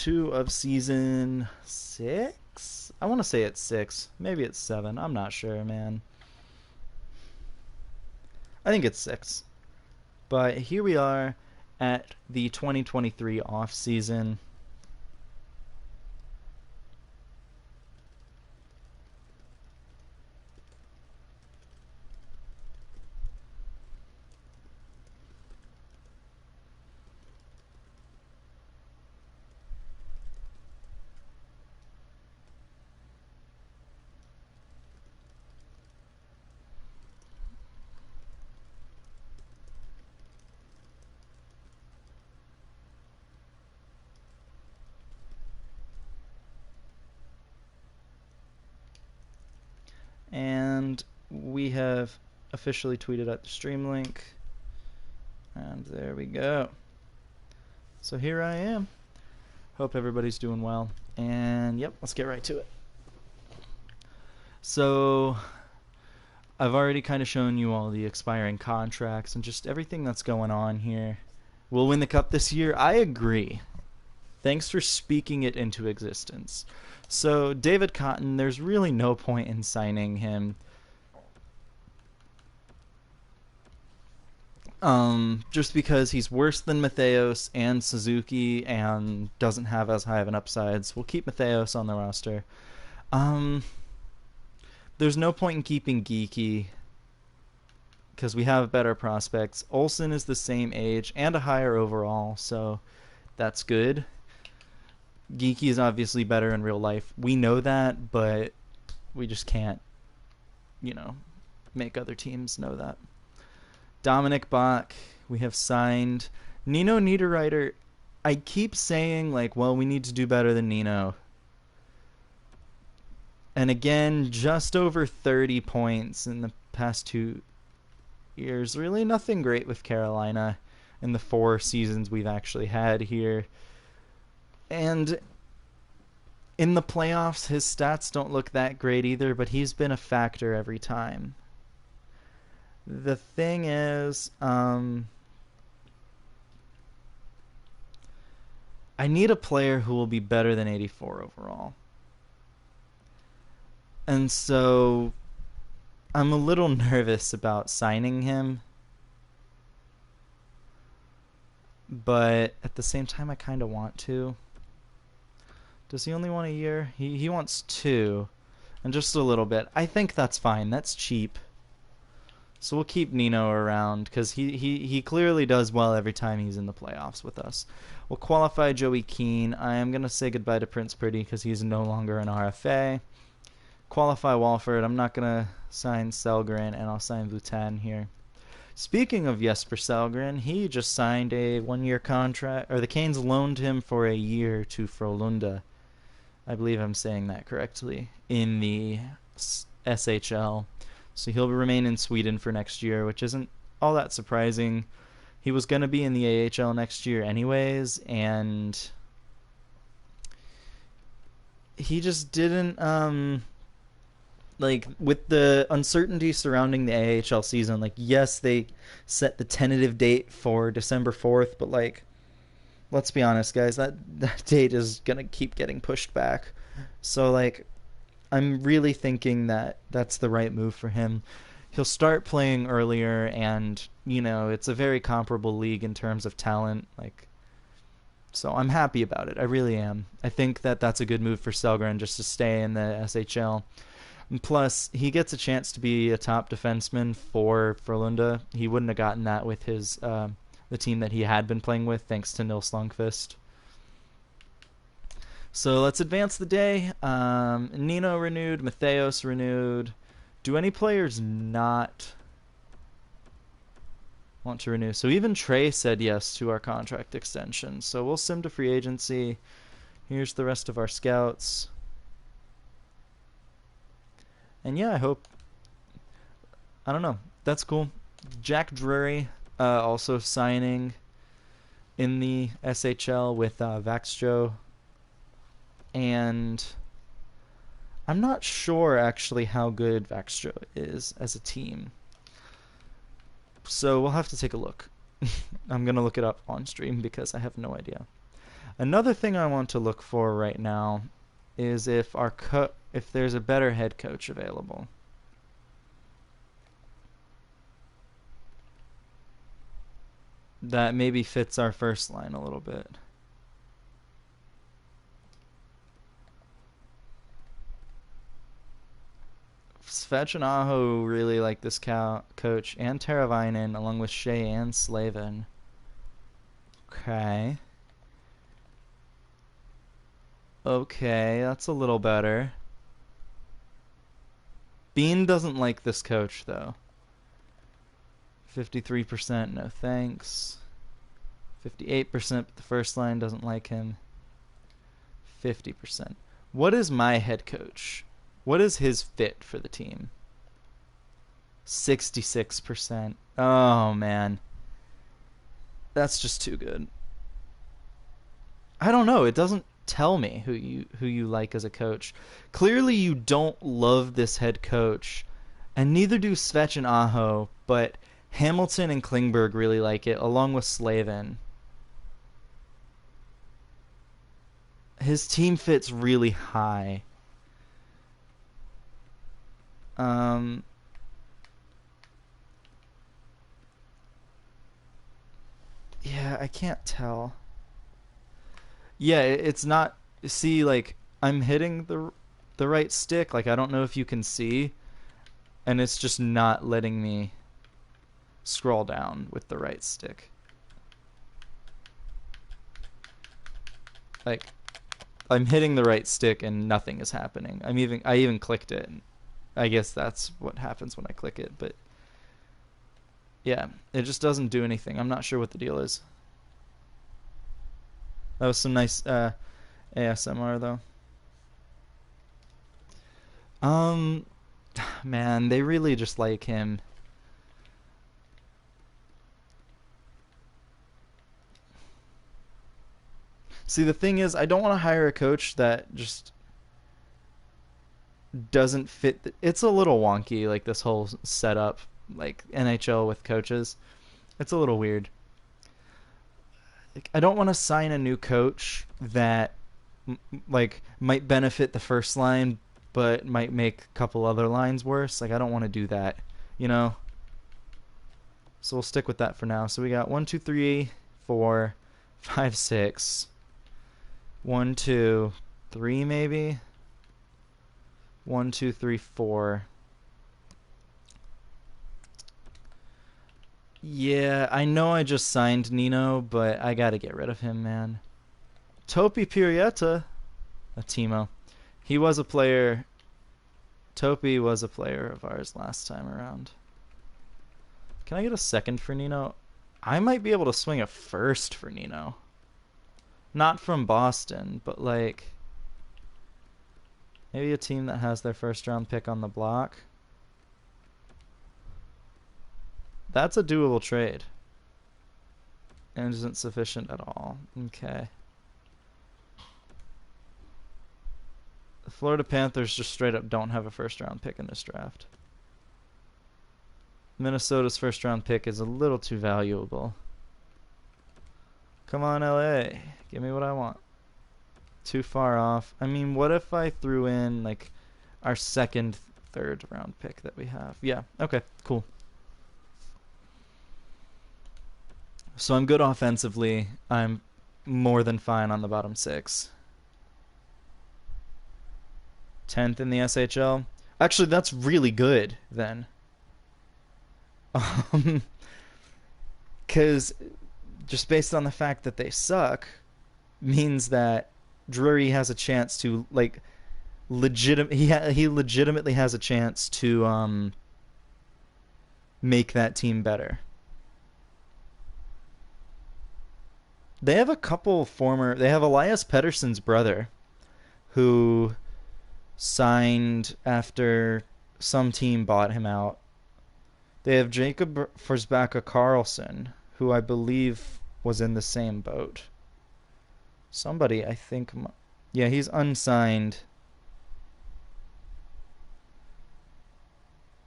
2 of season 6? I want to say it's 6. Maybe it's 7. I'm not sure, man. I think it's 6. But here we are at the 2023 off season. And we have officially tweeted out the stream link. And there we go. So here I am. Hope everybody's doing well. And yep, let's get right to it. So I've already kind of shown you all the expiring contracts and just everything that's going on here. We'll win the cup this year. I agree. Thanks for speaking it into existence. So David Cotton, there's really no point in signing him. Just because he's worse than Matheos and Suzuki and doesn't have as high of an upside. So we'll keep Matheos on the roster. There's no point in keeping Geeky because we have better prospects. Olsen is the same age and a higher overall, so that's good. Geeky is obviously better in real life. We know that, but we just can't, make other teams know that. Dominic Bach, we have signed. Nino Niederreiter, I keep saying, we need to do better than Nino. And again, just over 30 points in the past 2 years. Really nothing great with Carolina in the 4 seasons we've actually had here. And in the playoffs, his stats don't look that great either, but he's been a factor every time. The thing is, I need a player who will be better than 84 overall. And so I'm a little nervous about signing him. But at the same time, I kind of want to. Does he only want a year? He wants 2. And just a little bit. I think that's fine. That's cheap. So we'll keep Nino around because he clearly does well every time he's in the playoffs with us. We'll qualify Joey Keane. I am going to say goodbye to Prince Pretty because he's no longer an RFA. Qualify Walford. I'm not going to sign Selgren, and I'll sign Vutan here. Speaking of Jesper Selgren, he just signed a 1-year contract, or the Canes loaned him for a year to Frölunda. I believe I'm saying that correctly, in the SHL. So he'll remain in Sweden for next year, which isn't all that surprising. He was going to be in the AHL next year anyways, and he just didn't, with the uncertainty surrounding the AHL season, yes, they set the tentative date for December 4th, but, let's be honest, guys, that date is going to keep getting pushed back. So, I'm really thinking that that's the right move for him. He'll start playing earlier, and, it's a very comparable league in terms of talent. So I'm happy about it. I really am. I think that that's a good move for Selgren just to stay in the SHL. And plus, he gets a chance to be a top defenseman for Frölunda. He wouldn't have gotten that with his the team that he had been playing with, thanks to Nils Lundqvist. So let's advance the day. Nino renewed, Matheos renewed. Do any players not want to renew? So even Trey said yes to our contract extension. So we'll sim to free agency. Here's the rest of our scouts. And yeah, I don't know. That's cool. Jack Drury also signing in the SHL with Vaxjo. And I'm not sure actually how good Vaxjo is as a team. So we'll have to take a look. I'm going to look it up on stream because I have no idea. Another thing I want to look for right now is if there's a better head coach available. That maybe fits our first line a little bit. Svetch and Aho really like this coach, and Teravainen, along with Shea and Slavin. Okay. Okay, that's a little better. Bean doesn't like this coach, though. 53%, no thanks. 58%, but the first line doesn't like him. 50%. What is my head coach? What is his fit for the team? 66%. Oh, man. That's just too good. I don't know. It doesn't tell me who you like as a coach. Clearly you don't love this head coach, and neither do Svetch and Aho, but Hamilton and Klingberg really like it, along with Slavin. His team fits really high. Yeah, I can't tell. Yeah, it's not. See, like I'm hitting the right stick. Like I don't know if you can see, and it's just not letting me scroll down with the right stick. Like I'm hitting the right stick and nothing is happening. I even clicked it. I guess that's what happens when I click it, but yeah, it just doesn't do anything. I'm not sure what the deal is. That was some nice ASMR though. Man, they really just like him. See, the thing is, I don't want to hire a coach that just doesn't fit. It's a little wonky, like this whole setup, like NHL with coaches. It's a little weird. Like, I don't want to sign a new coach that like might benefit the first line, but might make a couple other lines worse. Like I don't want to do that, you know. So we'll stick with that for now. So we got 1, 2, 3, 4, 5, 6. 1, 2, 3 maybe. 1, 2, 3, 4. Yeah, I know I just signed Nino, but I gotta get rid of him, man. Topi Pirieta, a Timo. He was a player. Topi was a player of ours last time around. Can I get a second for Nino? I might be able to swing a first for Nino. Not from Boston, but like maybe a team that has their first round pick on the block. That's a doable trade. And isn't sufficient at all. Okay. The Florida Panthers just straight up don't have a first round pick in this draft. Minnesota's first round pick is a little too valuable. Come on, LA. Give me what I want. Too far off. I mean, what if I threw in like our second, third round pick that we have? Yeah, okay, cool. So I'm good offensively. I'm more than fine on the bottom 6. 10th in the SHL. Actually, that's really good then. Because just based on the fact that they suck means that Drury has a chance to like he legitimately has a chance to make that team better. They have a couple they have Elias Pettersson's brother who signed after some team bought him out. They have Jacob Forsbacka Carlson, who I believe was in the same boat. Somebody, I think, yeah, he's unsigned.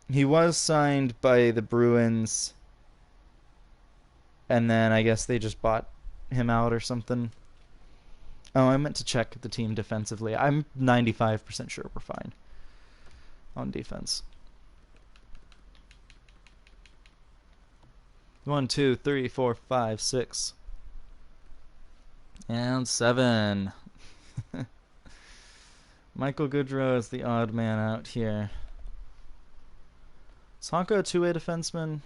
He was signed by the Bruins, and then I guess they just bought him out or something. Oh, I meant to check the team defensively. I'm 95% sure we're fine on defense. 1, 2, 3, 4, 5, 6. And 7. Michael Goodrow is the odd man out here. Is Honko a two-way defenseman?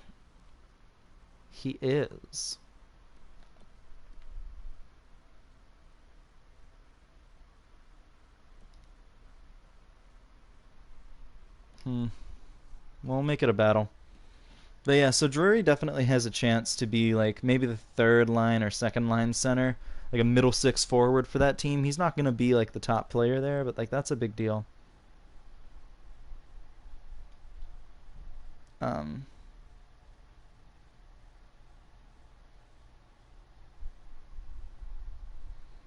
He is. We'll make it a battle. But yeah, so Drury definitely has a chance to be like maybe the third line or second line center, like a middle six forward for that team. He's not going to be like the top player there, but like that's a big deal.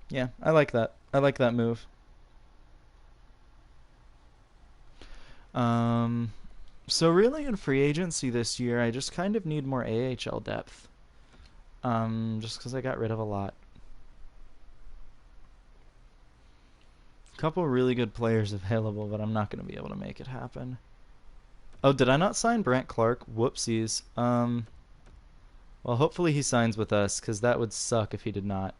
Yeah, I like that. I like that move. So really in free agency this year, I just kind of need more AHL depth. Just because I got rid of a lot. A couple really good players available, but I'm not going to be able to make it happen. Oh, did I not sign Brandt Clarke? Whoopsies. Well, hopefully he signs with us, because that would suck if he did not.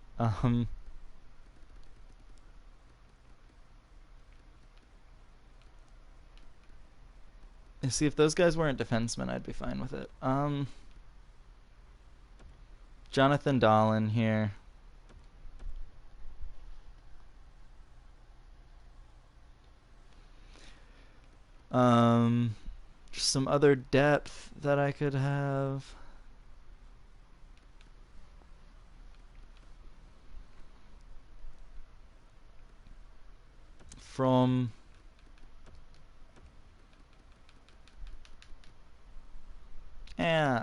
See, if those guys weren't defensemen, I'd be fine with it. Jonathan Dahlin here. Just some other depth that I could have. From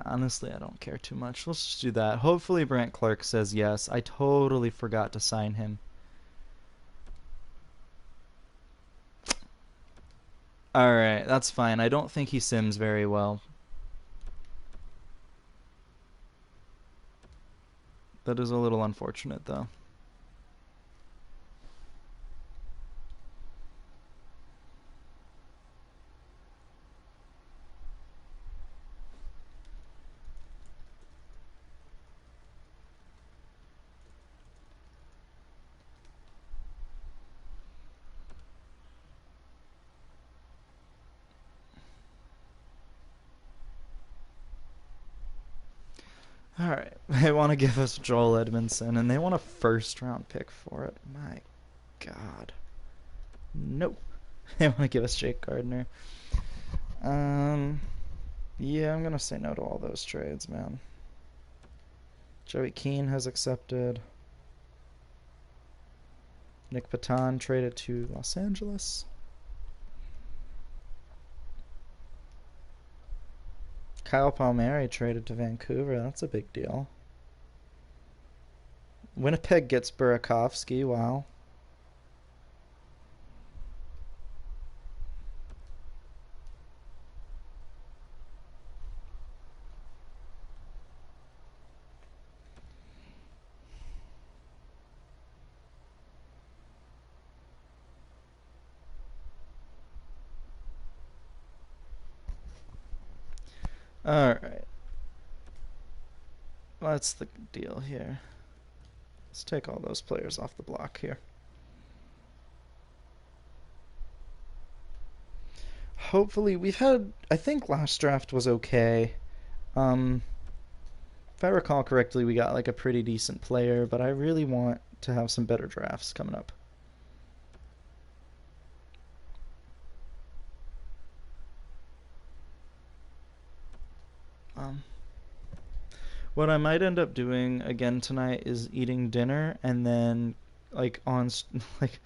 honestly, I don't care too much. Let's just do that. Hopefully Brandt Clarke says yes. I totally forgot to sign him. Alright, that's fine. I don't think he sims very well. That is a little unfortunate, though. Alright, they want to give us Joel Edmondson, and they want a first-round pick for it. My God. Nope. They want to give us Jake Gardner. Yeah, I'm going to say no to all those trades, man. Joey Keane has accepted. Nick Patan traded to Los Angeles. Kyle Palmieri traded to Vancouver. That's a big deal. Winnipeg gets Burakovsky. Wow. Alright. What's the deal here? Let's take all those players off the block here. Hopefully, we've had... I think last draft was okay. If I recall correctly, we got like a pretty decent player, but I really want to have some better drafts coming up. What I might end up doing again tonight is eating dinner and then like on like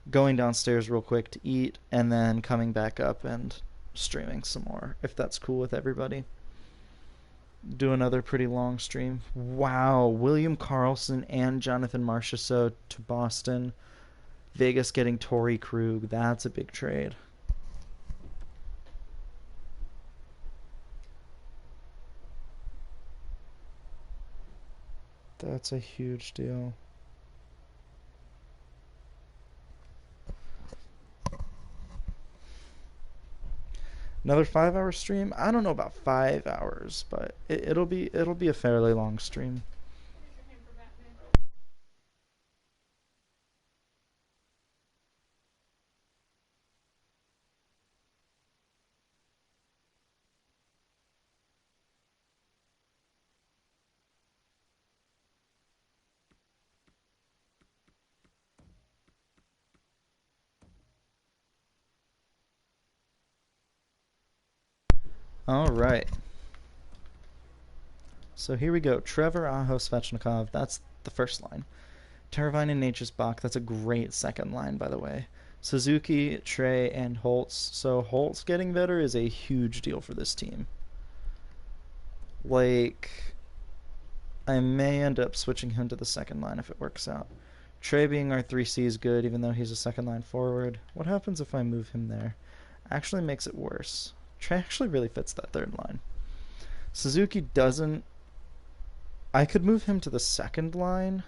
going downstairs real quick to eat and then coming back up and streaming some more if that's cool with everybody. Do another pretty long stream. Wow, William Karlsson and Jonathan Marchessault to Boston. Vegas getting Torrey Krug. That's a big trade. That's a huge deal. Another 5 hour stream? I don't know about 5 hours, but it'll be a fairly long stream. All right. So here we go. Trevor, Aho, Svechnikov. That's the first line. Teravainen, Nature's Bach. That's a great second line, by the way. Suzuki, Trey, and Holtz. So Holtz getting better is a huge deal for this team. Like, I may end up switching him to the second line if it works out. Trey being our 3C is good, even though he's a second line forward. What happens if I move him there? Actually makes it worse. Trey actually really fits that third line. Suzuki doesn't. I could move him to the second line.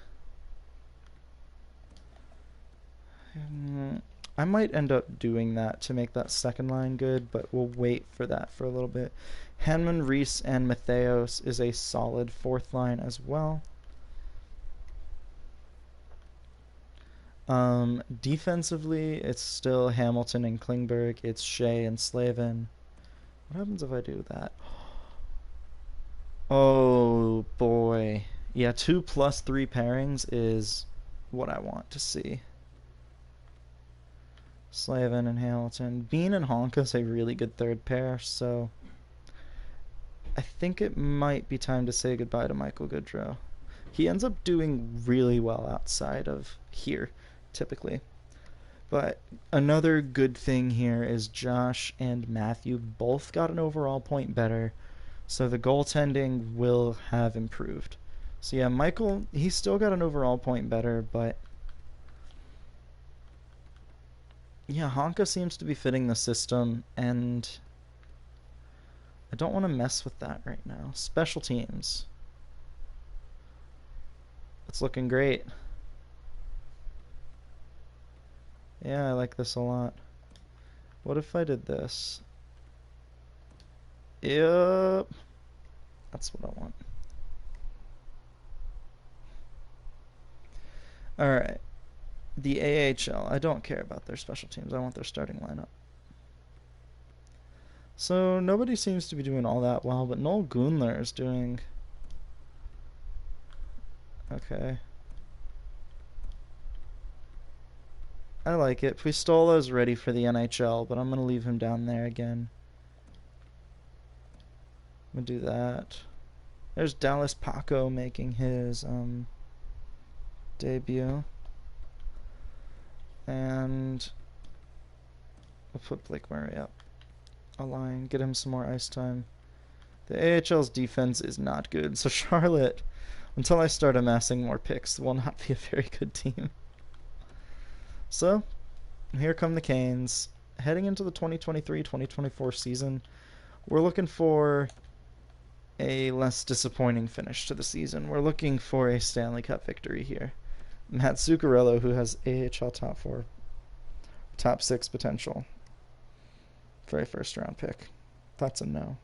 I might end up doing that to make that second line good, but we'll wait for that for a little bit. Henman, Reese, and Matheos is a solid fourth line as well. Defensively, it's still Hamilton and Klingberg. It's Shea and Slavin. What happens if I do that? Oh boy. Yeah, 2+3 pairings is what I want to see. Slavin and Hamilton. Bean and Honka is a really good third pair, so I think it might be time to say goodbye to Michael Goodrow. He ends up doing really well outside of here, typically. But another good thing here is Josh and Matthew both got an overall point better, so the goaltending will have improved. So yeah, Michael, he still got an overall point better, but yeah, Honka seems to be fitting the system, and I don't want to mess with that right now. Special teams. It's looking great. Yeah, I like this a lot. What if I did this? Yep. That's what I want. Alright. The AHL. I don't care about their special teams. I want their starting lineup. So nobody seems to be doing all that well, but Noel Gunler is doing okay. I like it. Puistola is ready for the NHL, but I'm going to leave him down there again. I'm going to do that. There's Dallas Paco making his debut. And we'll put Blake Murray up a line, get him some more ice time. The AHL's defense is not good, so Charlotte, until I start amassing more picks, will not be a very good team. So, here come the Canes. Heading into the 2023-2024 season, we're looking for a less disappointing finish to the season. We're looking for a Stanley Cup victory here. Matt Zuccarello, who has AHL top 6 potential for a first round pick. That's a no.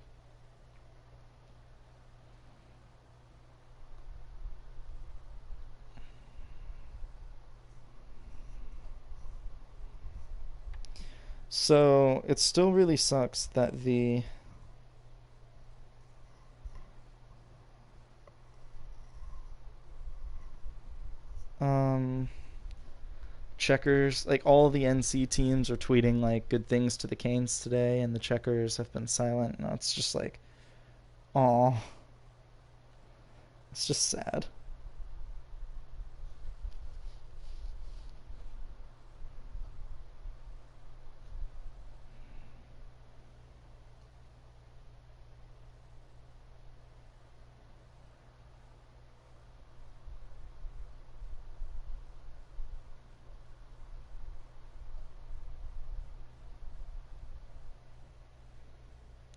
So it still really sucks that the Checkers, like all the NC teams are tweeting like good things to the Canes today, and the Checkers have been silent. No, it's just like, aw, it's just sad.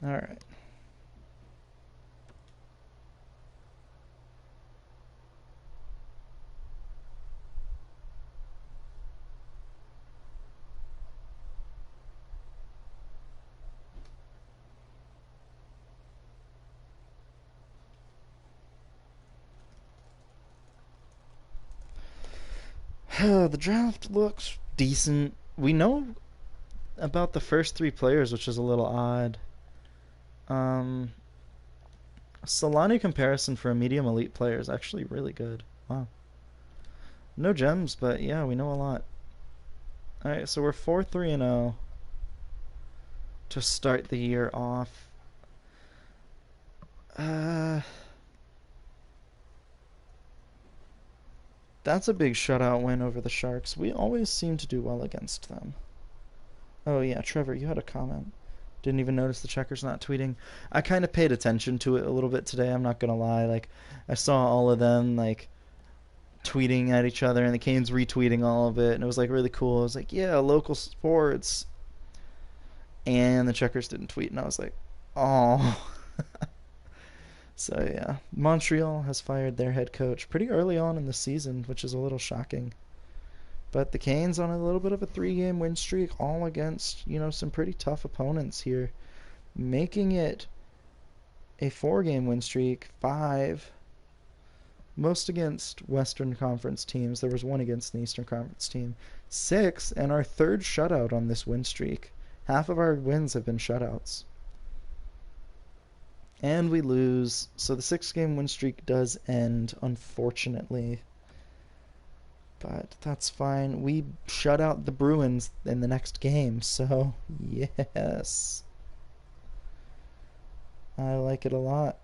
All right. The draft looks decent. We know about the first three players, which is a little odd. Um, Solani comparison for a medium elite player is actually really good. Wow. No gems, but yeah, we know a lot. Alright, so we're 4-3-0 to start the year off. That's a big shutout win over the Sharks. We always seem to do well against them. Oh yeah, Trevor, you had a comment. Didn't even notice the checkers not tweeting. I kind of paid attention to it a little bit today, I'm not gonna lie. Like, I saw all of them, like, tweeting at each other, and the Canes retweeting all of it, and it was, like, really cool. I was like, yeah, local sports. And the checkers didn't tweet, and I was like, oh. So, yeah. Montreal has fired their head coach pretty early on in the season, which is a little shocking. But the Canes on a little bit of a 3-game win streak, all against, some pretty tough opponents here, making it a 4-game win streak, 5, most against Western Conference teams. There was one against the Eastern Conference team. 6, and our third shutout on this win streak. Half of our wins have been shutouts. And we lose, so the 6-game win streak does end, unfortunately. But that's fine. We shut out the Bruins in the next game, so yes. I like it a lot.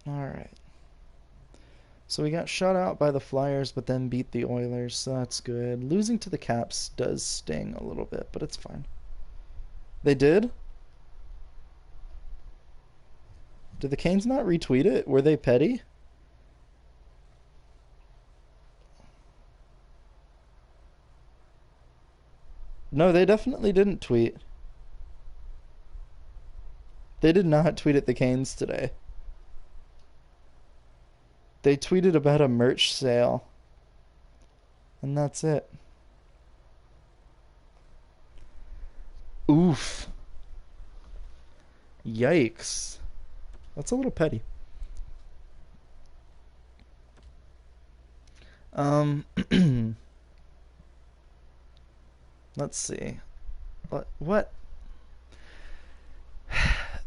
Alright. So we got shut out by the Flyers, but then beat the Oilers, so that's good. Losing to the Caps does sting a little bit, but it's fine. They did? Did the Canes not retweet it? Were they petty? No, they definitely didn't tweet. They did not tweet at the Canes today. They tweeted about a merch sale. And that's it. Oof. Yikes. That's a little petty. Let's see. What?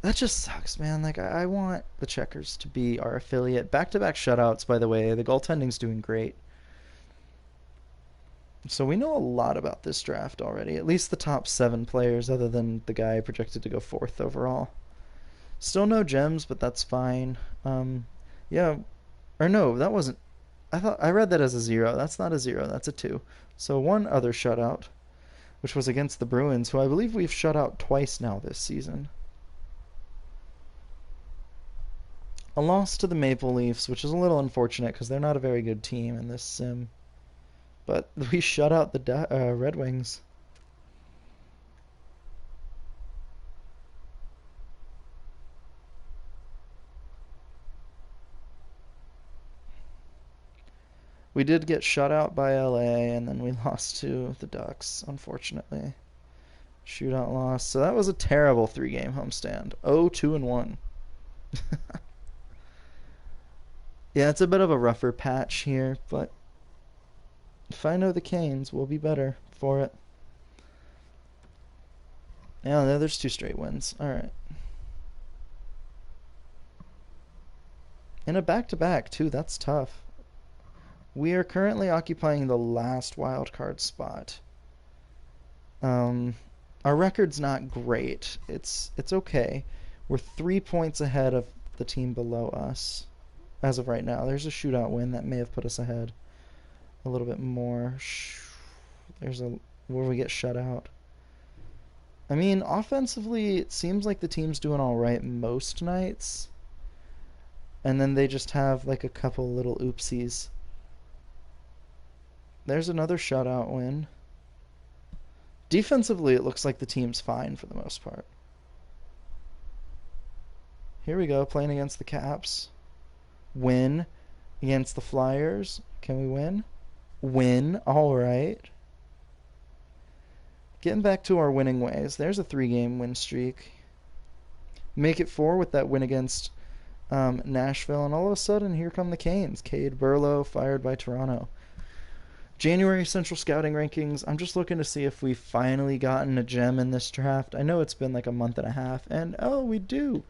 That just sucks, man. Like, I want the Checkers to be our affiliate. Back-to-back shutouts, by the way. The goaltending's doing great. So we know a lot about this draft already. At least the top 7 players, other than the guy projected to go 4th overall. Still no gems, but that's fine. Yeah. Or no, that wasn't... I read that as a 0. That's not a 0. That's a 2. So one other shutout, which was against the Bruins, who I believe we've shut out twice now this season. A loss to the Maple Leafs, which is a little unfortunate because they're not a very good team in this sim. But we shut out the Red Wings. We did get shut out by LA, and then we lost to the Ducks, unfortunately. Shootout loss. So that was a terrible 3-game homestand. 0-2-1. Yeah, it's a bit of a rougher patch here, but if I know the Canes, we'll be better for it. Yeah, there's 2 straight wins. Alright. And a back-to-back, too. That's tough. We are currently occupying the last wildcard spot. Our record's not great. It's okay. We're 3 points ahead of the team below us as of right now. There's a shootout win that may have put us ahead a little bit more. There's where we get shut out. I mean, offensively, it seems like the team's doing all right most nights. And then they just have like a couple little oopsies. There's another shutout win. Defensively, it looks like the team's fine for the most part. Here we go, playing against the Caps. Win against the Flyers. Can we win? Win. All right. Getting back to our winning ways. There's a 3-game win streak. Make it 4 with that win against Nashville, and all of a sudden, here come the Canes. Cade Burlow fired by Toronto. January Central Scouting Rankings. I'm just looking to see if we've finally gotten a gem in this draft. I know it's been like a month and a half, and oh, we do.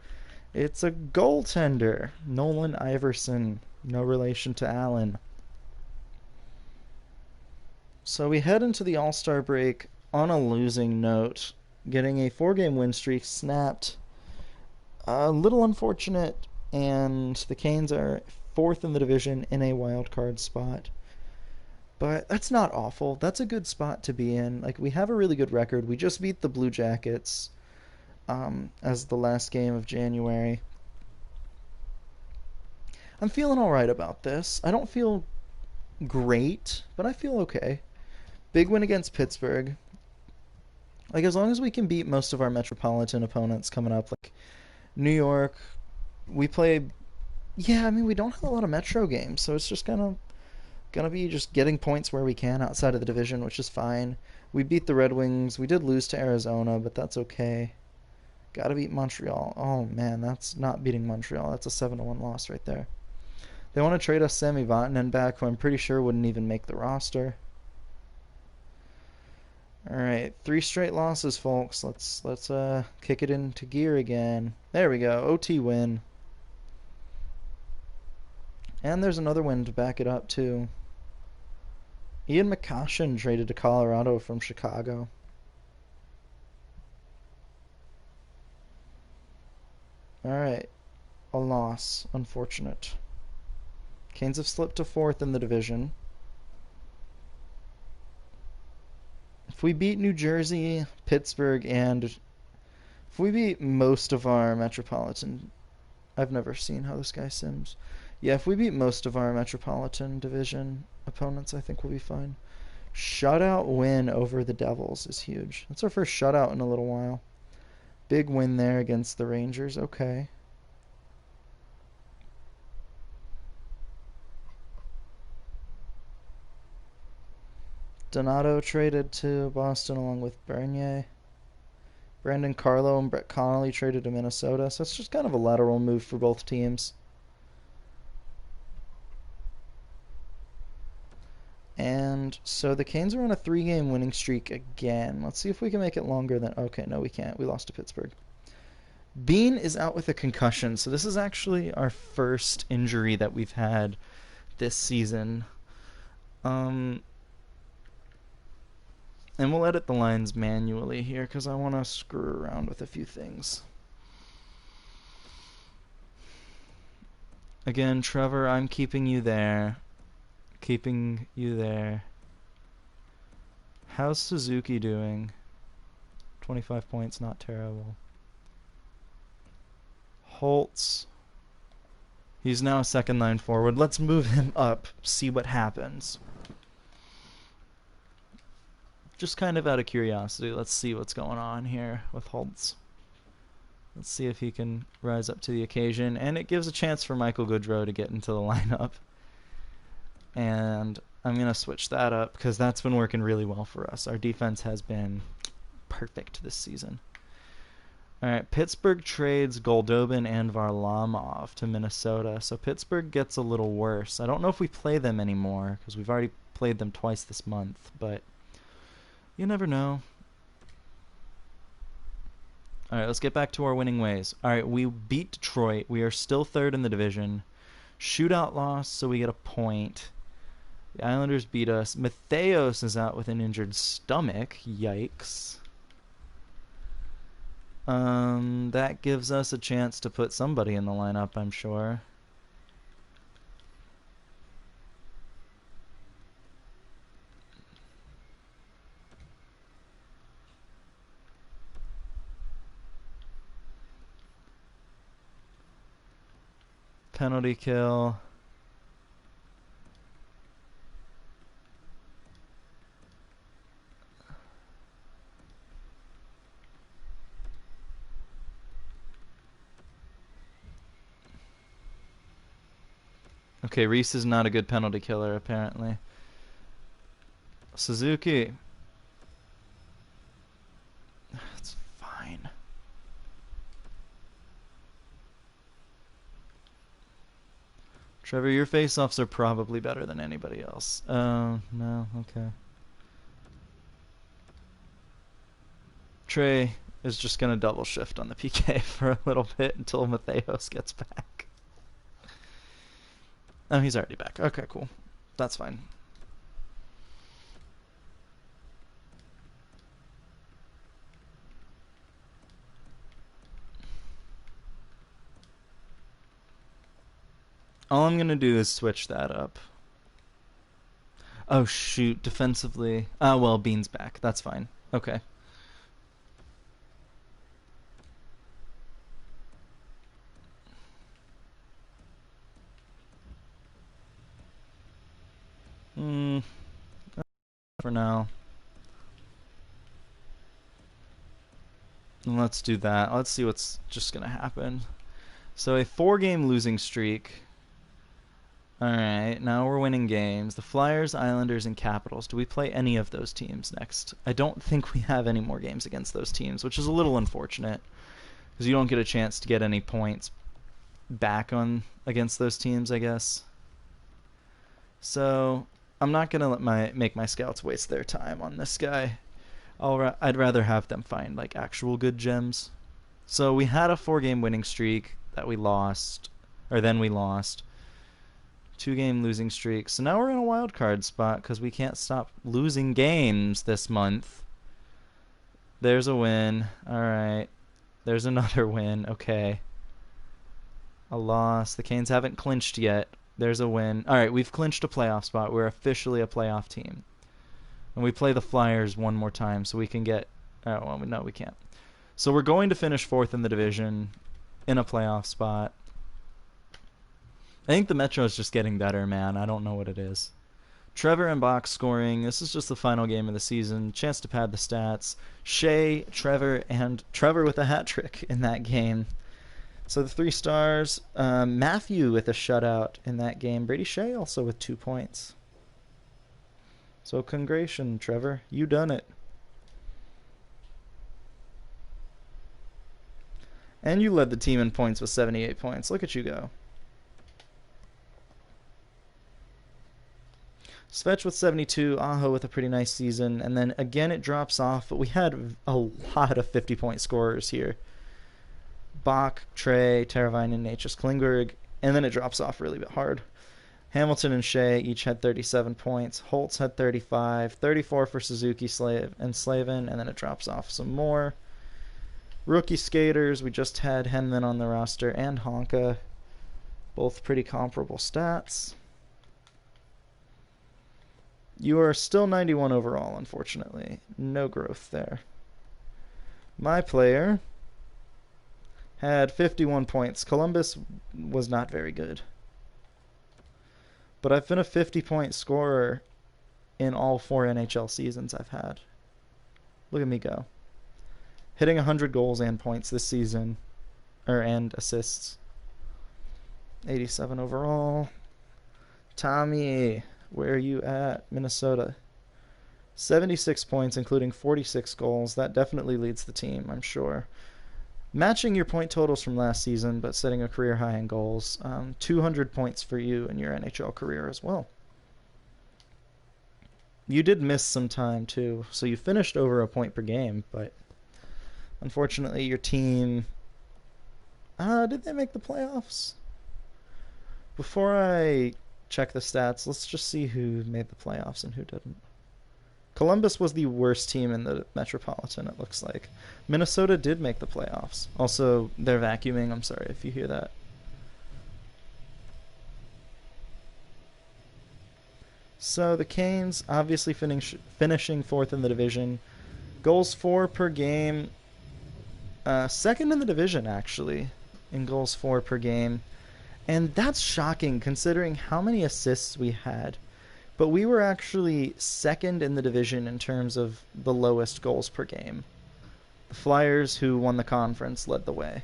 It's a goaltender. Nolan Iverson. No relation to Allen. So we head into the All-Star break on a losing note, getting a 4-game win streak snapped. A little unfortunate, and the Canes are 4th in the division in a wild card spot. But that's not awful. That's a good spot to be in. Like, we have a really good record. We just beat the Blue Jackets as the last game of January. I'm feeling all right about this. I don't feel great, but I feel okay. Big win against Pittsburgh. Like, as long as we can beat most of our Metropolitan opponents coming up, like New York, we play. Yeah, I mean, we don't have a lot of Metro games, so it's just gonna be just getting points where we can outside of the division, which is fine. We beat the Red Wings. We did lose to Arizona, but that's okay. Gotta beat Montreal. Oh man, that's not beating Montreal. That's a 7-1 loss right there. They want to trade us Sami Vatanen back, who I'm pretty sure wouldn't even make the roster. All right, 3 straight losses, folks. Let's kick it into gear again. There we go. OT win. And there's another win to back it up too. Ian McCoshen traded to Colorado from Chicago. All right, a loss. Unfortunate. Canes have slipped to 4th in the division. If we beat New Jersey, Pittsburgh, and if we beat most of our Metropolitan... I've never seen how this guy sims. Yeah, if we beat most of our Metropolitan Division opponents, I think we'll be fine. Shutout win over the Devils is huge. That's our first shutout in a little while. Big win there against the Rangers. Okay. Donato traded to Boston along with Bernier. Brandon Carlo and Brett Connolly traded to Minnesota. So it's just kind of a lateral move for both teams. And so the Canes are on a 3-game winning streak again. Let's see if we can make it longer than... Okay, no, we can't. We lost to Pittsburgh. Bean is out with a concussion. So this is actually our first injury that we've had this season. And we'll edit the lines manually here because I want to screw around with a few things. Again, Trevor, I'm keeping you there. Keeping you there. How's Suzuki doing? 25 points, not terrible. Holtz. He's now a second line forward. Let's move him up, see what happens. Just kind of out of curiosity, let's see what's going on here with Holtz. Let's see if he can rise up to the occasion. And it gives a chance for Michael Goodrow to get into the lineup. And I'm going to switch that up because that's been working really well for us. Our defense has been perfect this season. All right, Pittsburgh trades Goldobin and Varlamov to Minnesota. So Pittsburgh gets a little worse. I don't know if we play them anymore because we've already played them twice this month, but you never know. All right, let's get back to our winning ways. All right, we beat Detroit. We are still 3rd in the division. Shootout loss, so we get a point. The Islanders beat us. Matheos is out with an injured stomach. Yikes. That gives us a chance to put somebody in the lineup, I'm sure. Penalty kill. Okay, Reese is not a good penalty killer, apparently. Suzuki. It's fine. Trevor, your face-offs are probably better than anybody else. Oh, no, okay. Trey is just going to double shift on the PK for a little bit until Matheos gets back. Oh, he's already back. Okay, cool. That's fine. All I'm going to do is switch that up. Oh, shoot. Defensively. Ah, well, Bean's back. That's fine. Okay. For now. Let's do that. Let's see what's just going to happen. So a 4-game losing streak. Alright, now we're winning games. The Flyers, Islanders, and Capitals. Do we play any of those teams next? I don't think we have any more games against those teams, which is a little unfortunate. Because you don't get a chance to get any points back on against those teams, I guess. So I'm not going to make my scouts waste their time on this guy. I'd rather have them find like actual good gems. So we had a 4-game winning streak that we lost, or then we lost. 2-game losing streak. So now we're in a wild card spot because we can't stop losing games this month. There's a win. All right. There's another win. Okay. A loss. The Canes haven't clinched yet. There's a win. All right, we've clinched a playoff spot. We're officially a playoff team. And we play the Flyers one more time so we can get... Oh, well, no, we can't. So we're going to finish 4th in the division in a playoff spot. I think the Metro is just getting better, man. I don't know what it is. Trevor and box scoring. This is just the final game of the season. Chance to pad the stats. Shea, Trevor, and Trevor with a hat trick in that game. So the 3 stars. Matthew with a shutout in that game. Brady Shea also with 2 points. So congratulations, Trevor. You done it. And you led the team in points with 78 points. Look at you go. Svetch with 72, Aho with a pretty nice season, and then again it drops off, but we had a lot of 50-point scorers here. Bach, Trey, Teravainen, Natchez, Klingberg, and then it drops off really hard. Hamilton and Shea each had 37 points. Holtz had 35, 34 for Suzuki and Slavin, and then it drops off some more. Rookie skaters, we just had Henman on the roster and Honka. Both pretty comparable stats. You are still 91 overall, unfortunately. No growth there. My player had 51 points. Columbus was not very good. But I've been a 50-point scorer in all 4 NHL seasons I've had. Look at me go. Hitting 100 goals and points this season. And assists. 87 overall. Tommy, where are you at? Minnesota. 76 points, including 46 goals. That definitely leads the team, I'm sure. Matching your point totals from last season, but setting a career high in goals. 200 points for you in your NHL career as well. You did miss some time, too. So you finished over a point per game, but unfortunately your team... did they make the playoffs? Before I check the stats, let's just see who made the playoffs and who didn't. Columbus was the worst team in the Metropolitan, it looks like. Minnesota did make the playoffs. Also, they're vacuuming. I'm sorry if you hear that. So the Canes obviously finishing 4th in the division. Goals for per game. 2nd in the division, actually, in goals for per game. And that's shocking considering how many assists we had. But we were actually 2nd in the division in terms of the lowest goals per game. The Flyers, who won the conference, led the way.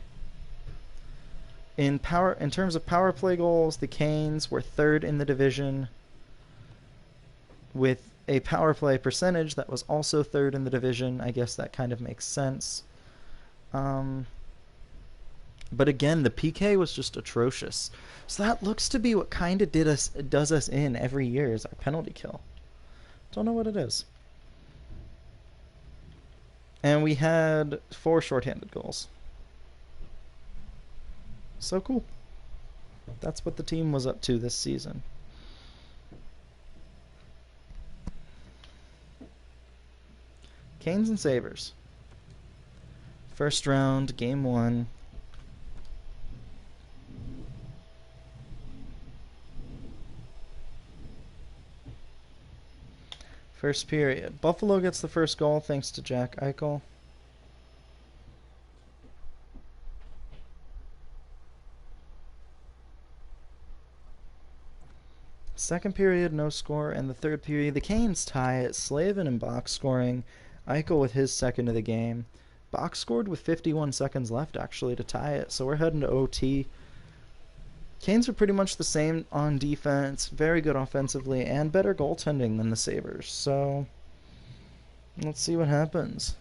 In terms of power play goals, the Canes were 3rd in the division with a power play percentage that was also third in the division. I guess that kind of makes sense. But again, the PK was just atrocious. So that looks to be what kind of does us in every year is our penalty kill. Don't know what it is. And we had 4 shorthanded goals. So cool. That's what the team was up to this season. Canes and Sabres. First round, game 1. First period. Buffalo gets the first goal thanks to Jack Eichel. Second period, no score. And the third period, the Canes tie it. Slavin and Box scoring. Eichel with his second of the game. Box scored with 51 seconds left, actually, to tie it. So we're heading to OT. Canes are pretty much the same on defense, very good offensively, and better goaltending than the Sabres. So let's see what happens.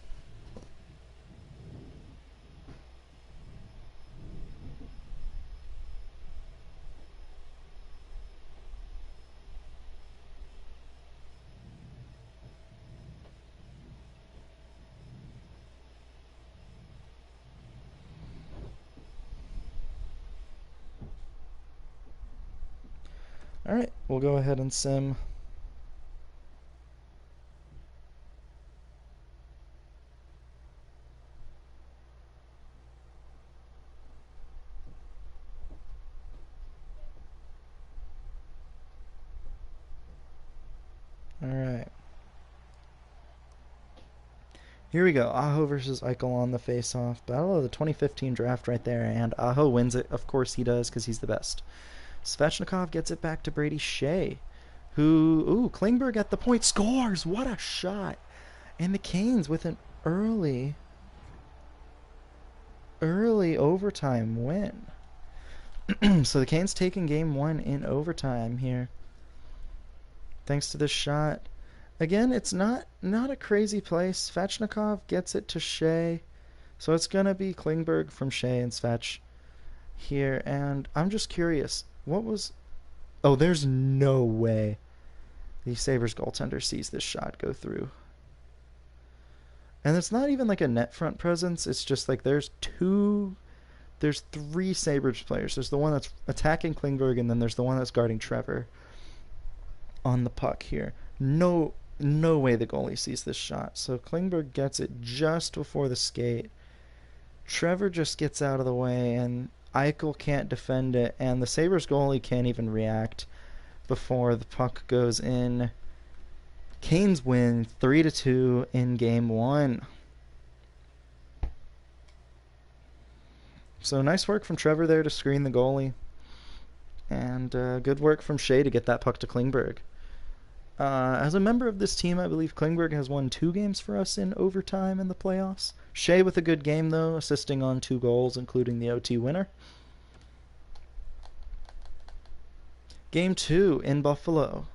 Alright, we'll go ahead and sim. Alright. Here we go. Aho versus Eichel on the face-off. Battle of the 2015 draft right there, and Aho wins it. Of course he does, because he's the best. Svechnikov gets it back to Brady Shea, who, Klingberg at the point, scores! What a shot! And the Canes with an early overtime win. So the Canes taking game 1 in overtime here. Thanks to this shot. Again, it's not a crazy play. Svechnikov gets it to Shea. So it's going to be Klingberg from Shea and Svech here. And I'm just curious. What was... Oh, there's no way the Sabres goaltender sees this shot go through. And it's not even like a net front presence. It's just like there's 3 Sabres players. There's the one that's attacking Klingberg, and then there's the one that's guarding Trevor on the puck here. No way the goalie sees this shot. So Klingberg gets it just before the skate. Trevor just gets out of the way, and Eichel can't defend it, and the Sabres goalie can't even react before the puck goes in. Canes win 3-2 in game 1. So nice work from Trevor there to screen the goalie, and good work from Shea to get that puck to Klingberg. As a member of this team, I believe Klingberg has won 2 games for us in overtime in the playoffs. Shea with a good game, though, assisting on 2 goals, including the OT winner. Game 2 in Buffalo.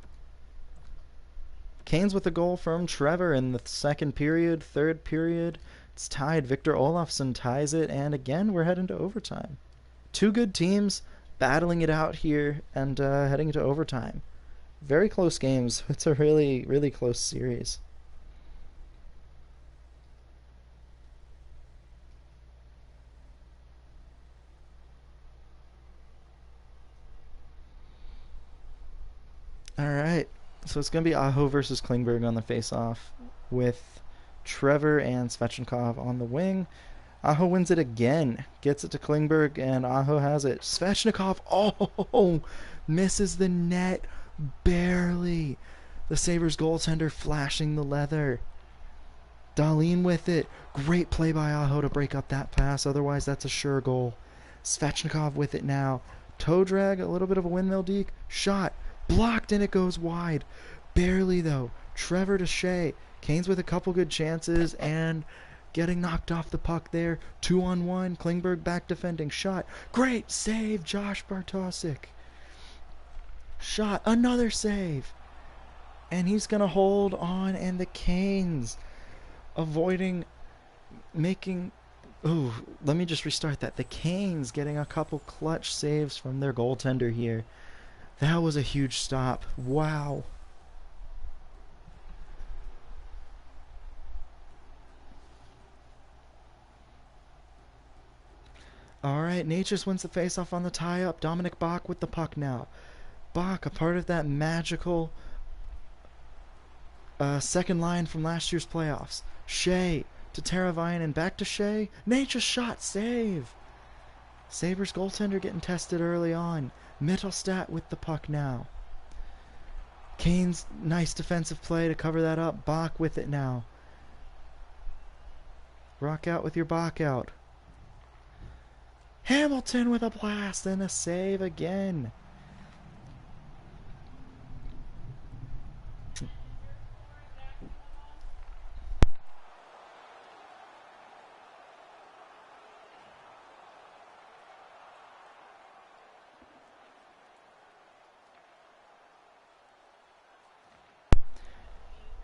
Canes with a goal from Trevor in the second period. Third period, it's tied. Victor Olofsson ties it, and again, we're heading to overtime. 2 good teams battling it out here and heading into overtime. Very close games. It's a really, really close series. Alright, so it's going to be Aho versus Klingberg on the face-off with Trevor and Svechnikov on the wing. Aho wins it again, gets it to Klingberg, and Aho has it. Svechnikov, misses the net barely. The Sabres goaltender flashing the leather. Dahlin with it. Great play by Aho to break up that pass, otherwise that's a sure goal. Svechnikov with it now. Toe drag, a little bit of a windmill deke. Shot. Blocked, and it goes wide. Barely, though. Trevor to Shea. Canes with a couple good chances, and getting knocked off the puck there. 2-on-1. Klingberg back defending. Shot. Great save, Josh Bartosik. Shot. Another save. And he's going to hold on, and the Canes avoiding making... Ooh, let me just restart that. The Canes getting a couple clutch saves from their goaltender here. That was a huge stop. Wow. Alright, Natchez wins the faceoff on the tie-up. Dominic Bach with the puck now. Bach, a part of that magical second line from last year's playoffs. Shea to Teravainen, back to Shea. Natchez shot, save. Sabres goaltender getting tested early on. Mittelstadt with the puck now. Canes, nice defensive play to cover that up. Bach with it now. Rock out with your Bach out. Hamilton with a blast and a save again.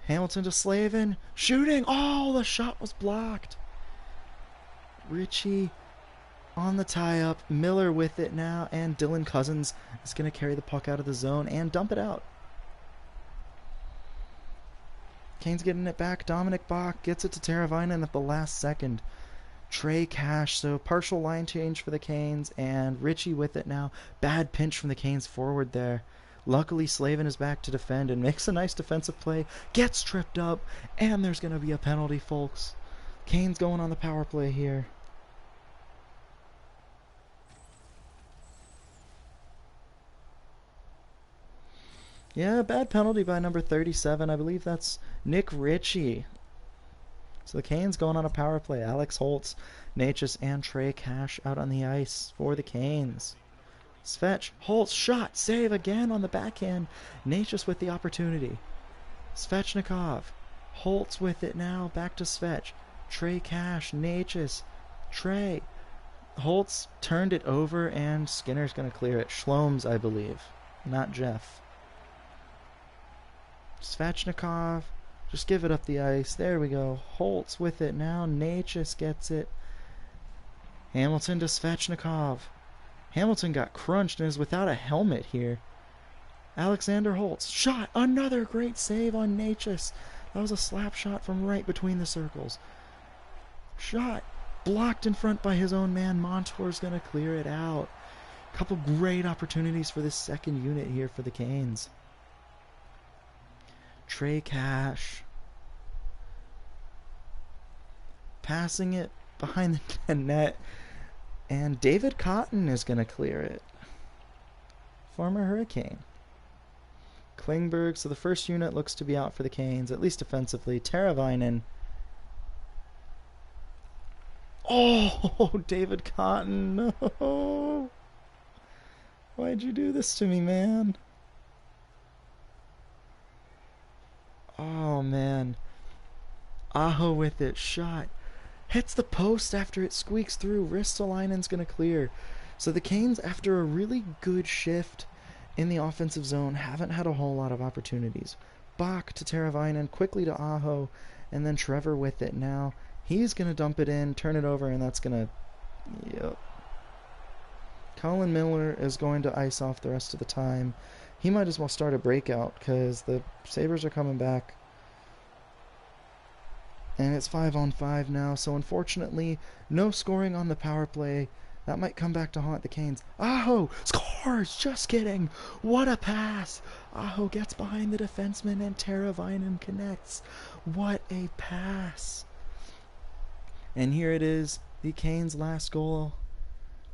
Hamilton to Slavin. Shooting. Oh, the shot was blocked. Ritchie on the tie-up. Miller with it now. And Dylan Cousins is going to carry the puck out of the zone and dump it out. Canes getting it back. Dominic Bach gets it to Teravainen at the last second. Trey Cash, so partial line change for the Canes, and Ritchie with it now. Bad pinch from the Canes forward there. Luckily, Slavin is back to defend and makes a nice defensive play. Gets tripped up, and there's going to be a penalty, folks. Canes going on the power play here. Yeah, bad penalty by number 37. I believe that's Nick Ritchie. So the Canes going on a power play. Alex Holtz, Natchez, and Trey Cash out on the ice for the Canes. Svech, Holtz, shot, save again on the backhand. Natchez with the opportunity. Svechnikov, Holtz with it now, back to Svech. Trey Cash, Natchez, Trey. Holtz turned it over, and Skinner's going to clear it. Schlomes, I believe, not Jeff. Svechnikov, just give it up the ice. There we go. Holtz with it now. Natchez gets it. Hamilton to Svechnikov. Hamilton got crunched and is without a helmet here. Alexander Holtz. Shot. Another great save on Natchez. That was a slap shot from right between the circles. Shot. Blocked in front by his own man. Montour's going to clear it out. Couple great opportunities for this second unit here for the Canes. Trey Cash. Passing it behind the net. And David Cotton is going to clear it. Former Hurricane. Klingberg, so the first unit looks to be out for the Canes, at least defensively. Teravainen. Oh, David Cotton, no. Why'd you do this to me, man? Oh, man. Aho with it. Shot. Hits the post after it squeaks through. Ristolainen's going to clear. So the Canes, after a really good shift in the offensive zone, haven't had a whole lot of opportunities. Bach to Teravainen, quickly to Aho, and then Trevor with it now. He's going to dump it in, turn it over, and that's going to... Yep. Colin Miller is going to ice off the rest of the time. He might as well start a breakout because the Sabres are coming back. And it's 5-on-5 now, so unfortunately, no scoring on the power play. That might come back to haunt the Canes. Aho scores! Just kidding! What a pass! Aho gets behind the defenseman and Teravainen connects. What a pass! And here it is, the Canes' last goal.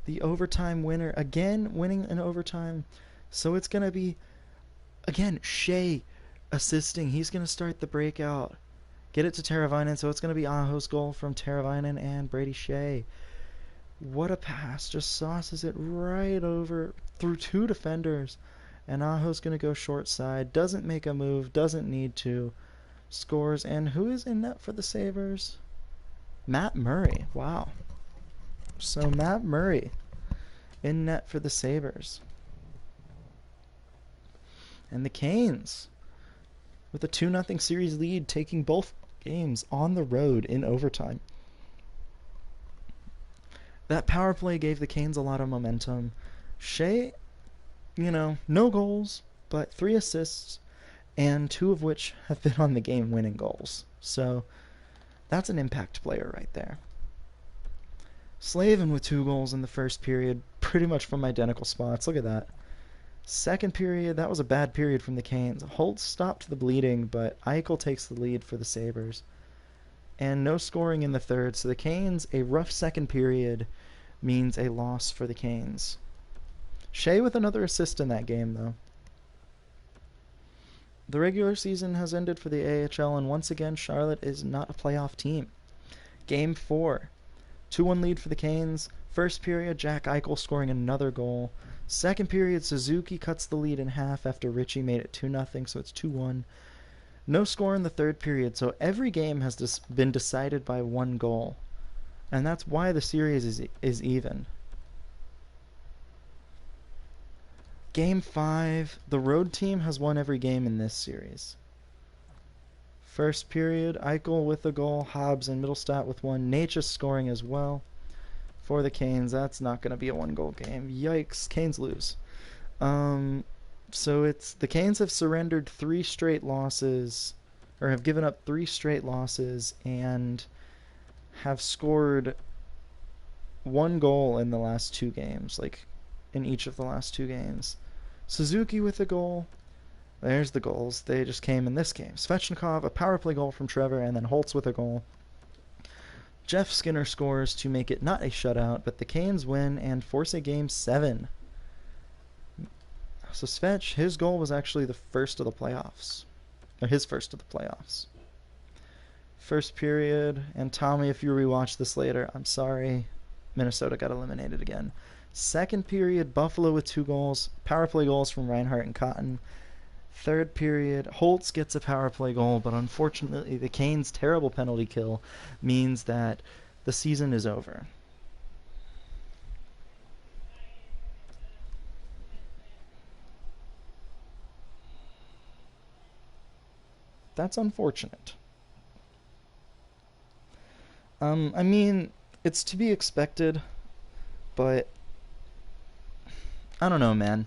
The overtime winner, again winning in overtime. So it's going to be, again, Shea assisting. He's going to start the breakout. Get it to Teravainen, so it's going to be Aho's goal from Teravainen and Brady Shea. What a pass. Just sauces it right over through two defenders. And Aho's going to go short side. Doesn't make a move. Doesn't need to. Scores. And who is in net for the Sabres? Matt Murray. Wow. So Matt Murray in net for the Sabres. And the Canes with a 2-0 series lead, taking both games on the road in overtime. That power play gave the Canes a lot of momentum. Shea, no goals, but 3 assists, and 2 of which have been on the game-winning goals. So that's an impact player right there. Slavin with 2 goals in the first period, pretty much from identical spots. Look at that. Second period, that was a bad period from the Canes. Holtz stopped the bleeding, but Eichel takes the lead for the Sabres. And no scoring in the third, so the Canes, a rough second period, means a loss for the Canes. Shea with another assist in that game, though. The regular season has ended for the AHL, and once again, Charlotte is not a playoff team. Game 4. 2-1 lead for the Canes. First period, Jack Eichel scoring another goal. Second period, Suzuki cuts the lead in half after Ritchie made it 2-0, so it's 2-1. No score in the third period, so every game has been decided by 1 goal. And that's why the series is even. Game 5, the road team has won every game in this series. First period, Eichel with a goal, Hobbs and Middlestat with 1, Natchez scoring as well. For the Canes, that's not going to be a 1-goal game. Yikes, Canes lose. So it's the Canes have surrendered 3 straight losses, or have given up 3 straight losses, and have scored 1 goal in the last 2 games, like in each of the last 2 games. Suzuki with a goal. There's the goals. They just came in this game. Svechnikov, a power play goal from Trevor, and then Holtz with a goal. Jeff Skinner scores to make it not a shutout, but the Canes win and force a Game 7. So Svech, his goal was actually the first of the playoffs. Or his first of the playoffs. First period, and Tommy, if you rewatch this later, I'm sorry, Minnesota got eliminated again. Second period, Buffalo with 2 goals, power play goals from Reinhart and Cotton. Third period, Holtz gets a power play goal, but unfortunately the Canes' terrible penalty kill means that the season is over. That's unfortunate. I mean, it's to be expected, but I don't know, man.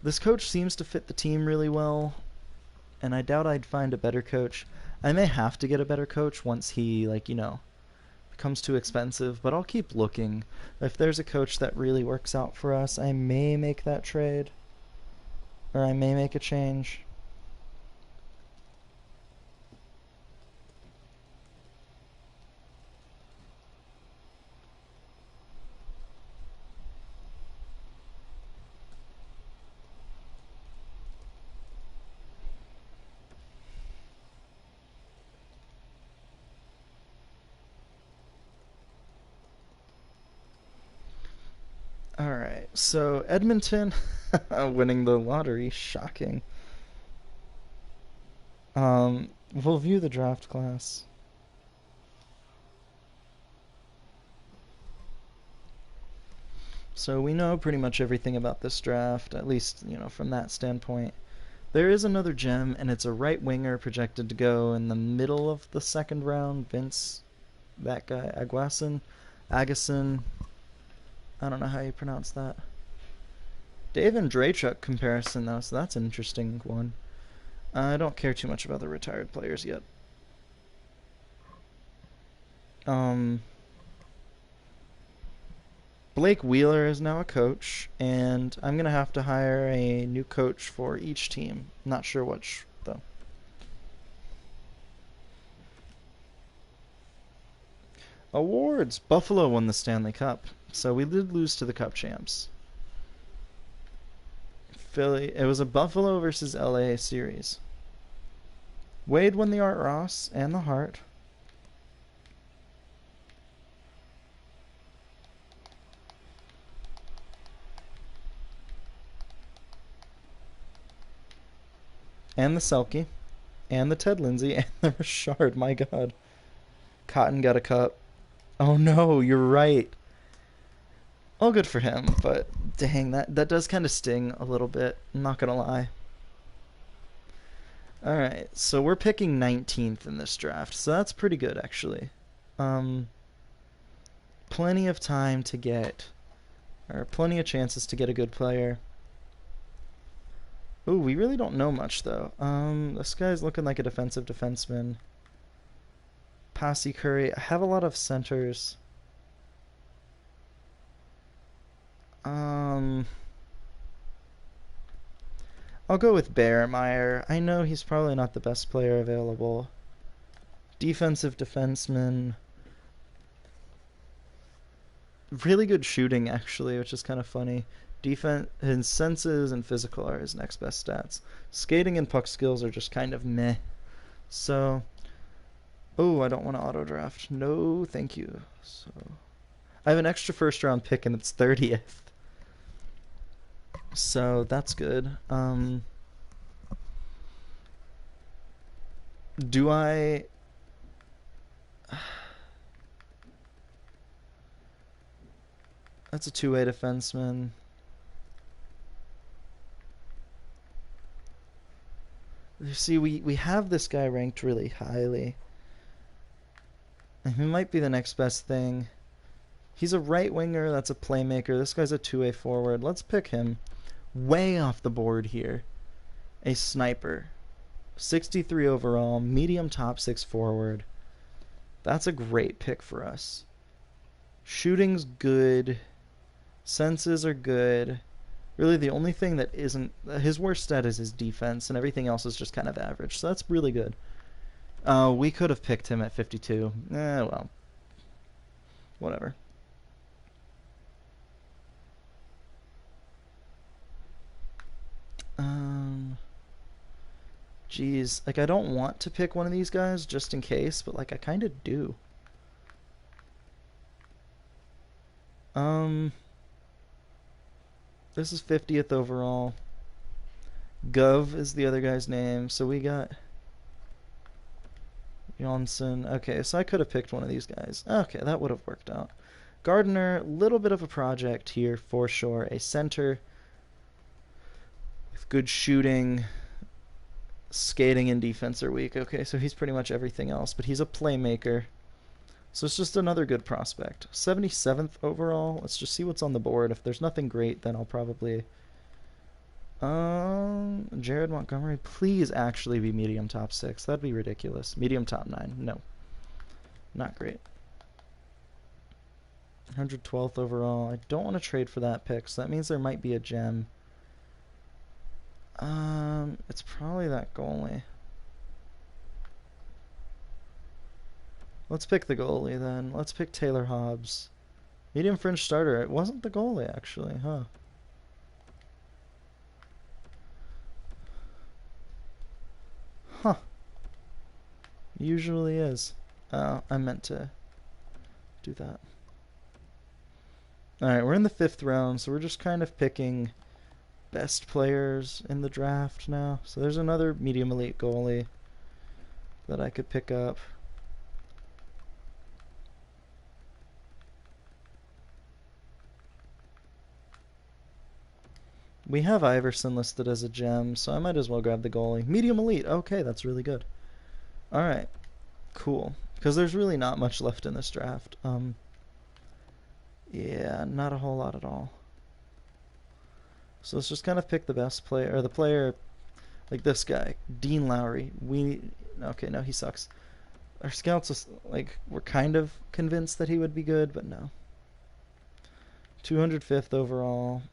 This coach seems to fit the team really well, and I doubt I'd find a better coach. I may have to get a better coach once he, becomes too expensive, but I'll keep looking. If there's a coach that really works out for us, I may make that trade, or I may make a change. Alright, so Edmonton winning the lottery, shocking. We'll view the draft class. So we know pretty much everything about this draft, at least, from that standpoint. There is another gem, and it's a right winger projected to go in the middle of the second round. Vince, that guy, Agason. I don't know how you pronounce that. Dave and Drachuk comparison, though, so that's an interesting one. I don't care too much about the retired players yet. Blake Wheeler is now a coach, and I'm going to have to hire a new coach for each team. Not sure which, though. Awards. Buffalo won the Stanley Cup, so we did lose to the Cup champs. Philly. It was a Buffalo versus LA series. Wade won the Art Ross and the Hart. And the Selke. And the Ted Lindsay. And the Richard. My God. Cotton got a cup. Oh no, you're right. All good for him, but dang, that does kind of sting a little bit. I'm not gonna lie. Alright, so we're picking 19th in this draft, so that's pretty good actually. Um, plenty of time to get, or plenty of chances to get a good player. Ooh, we really don't know much though. This guy's looking like a defensive defenseman. Passy Curry. I have a lot of centers. I'll go with Bearmeyer. I know he's probably not the best player available. Defensive defenseman. Really good shooting, actually, which is kind of funny. Defense, his senses and physical are his next best stats. Skating and puck skills are just kind of meh. So, oh, I don't want to auto draft. No, thank you. So, I have an extra first round pick and it's 30th. So that's good. Do I? That's a two-way defenseman. You see, we have this guy ranked really highly. And he might be the next best thing. He's a right winger, that's a playmaker. This guy's a two-way forward. Let's pick him. Way off the board here. A sniper. 63 overall, medium top 6 forward. That's a great pick for us. Shooting's good. Senses are good. Really, the only thing that isn't... his worst stat is his defense, and everything else is just kind of average. So that's really good. We could have picked him at 52. Well. Whatever. Geez. Like, I don't want to pick one of these guys just in case, but, like, I kind of do. This is 50th overall. Gov is the other guy's name. So we got Johnson. Okay, so I could have picked one of these guys. Okay, that would have worked out. Gardner, little bit of a project here for sure. A center with good shooting. Skating and defense are weak. Okay, so he's pretty much everything else, but he's a playmaker. So it's just another good prospect. 77th overall. Let's just see what's on the board. If there's nothing great, then I'll probably... Jared Montgomery, please actually be medium top 6. That'd be ridiculous. Medium top 9. No. Not great. 112th overall. I don't want to trade for that pick, so that means there might be a gem. It's probably that goalie. Let's pick the goalie then. Let's pick Taylor Hobbs. Medium fringe starter. It wasn't the goalie actually, huh? Huh. Usually is. Oh, I meant to do that. Alright, we're in the 5th round, so we're just kind of picking best players in the draft now. So there's another medium elite goalie that I could pick up. We have Iverson listed as a gem, so I might as well grab the goalie. Medium elite. Okay, that's really good. Alright, cool. Because there's really not much left in this draft. Yeah, not a whole lot at all. So let's just kind of pick the best player, or the player, like this guy, Dean Lowry. Okay, no, he sucks. Our scouts, like, were kind of convinced that he would be good, but no. 205th overall.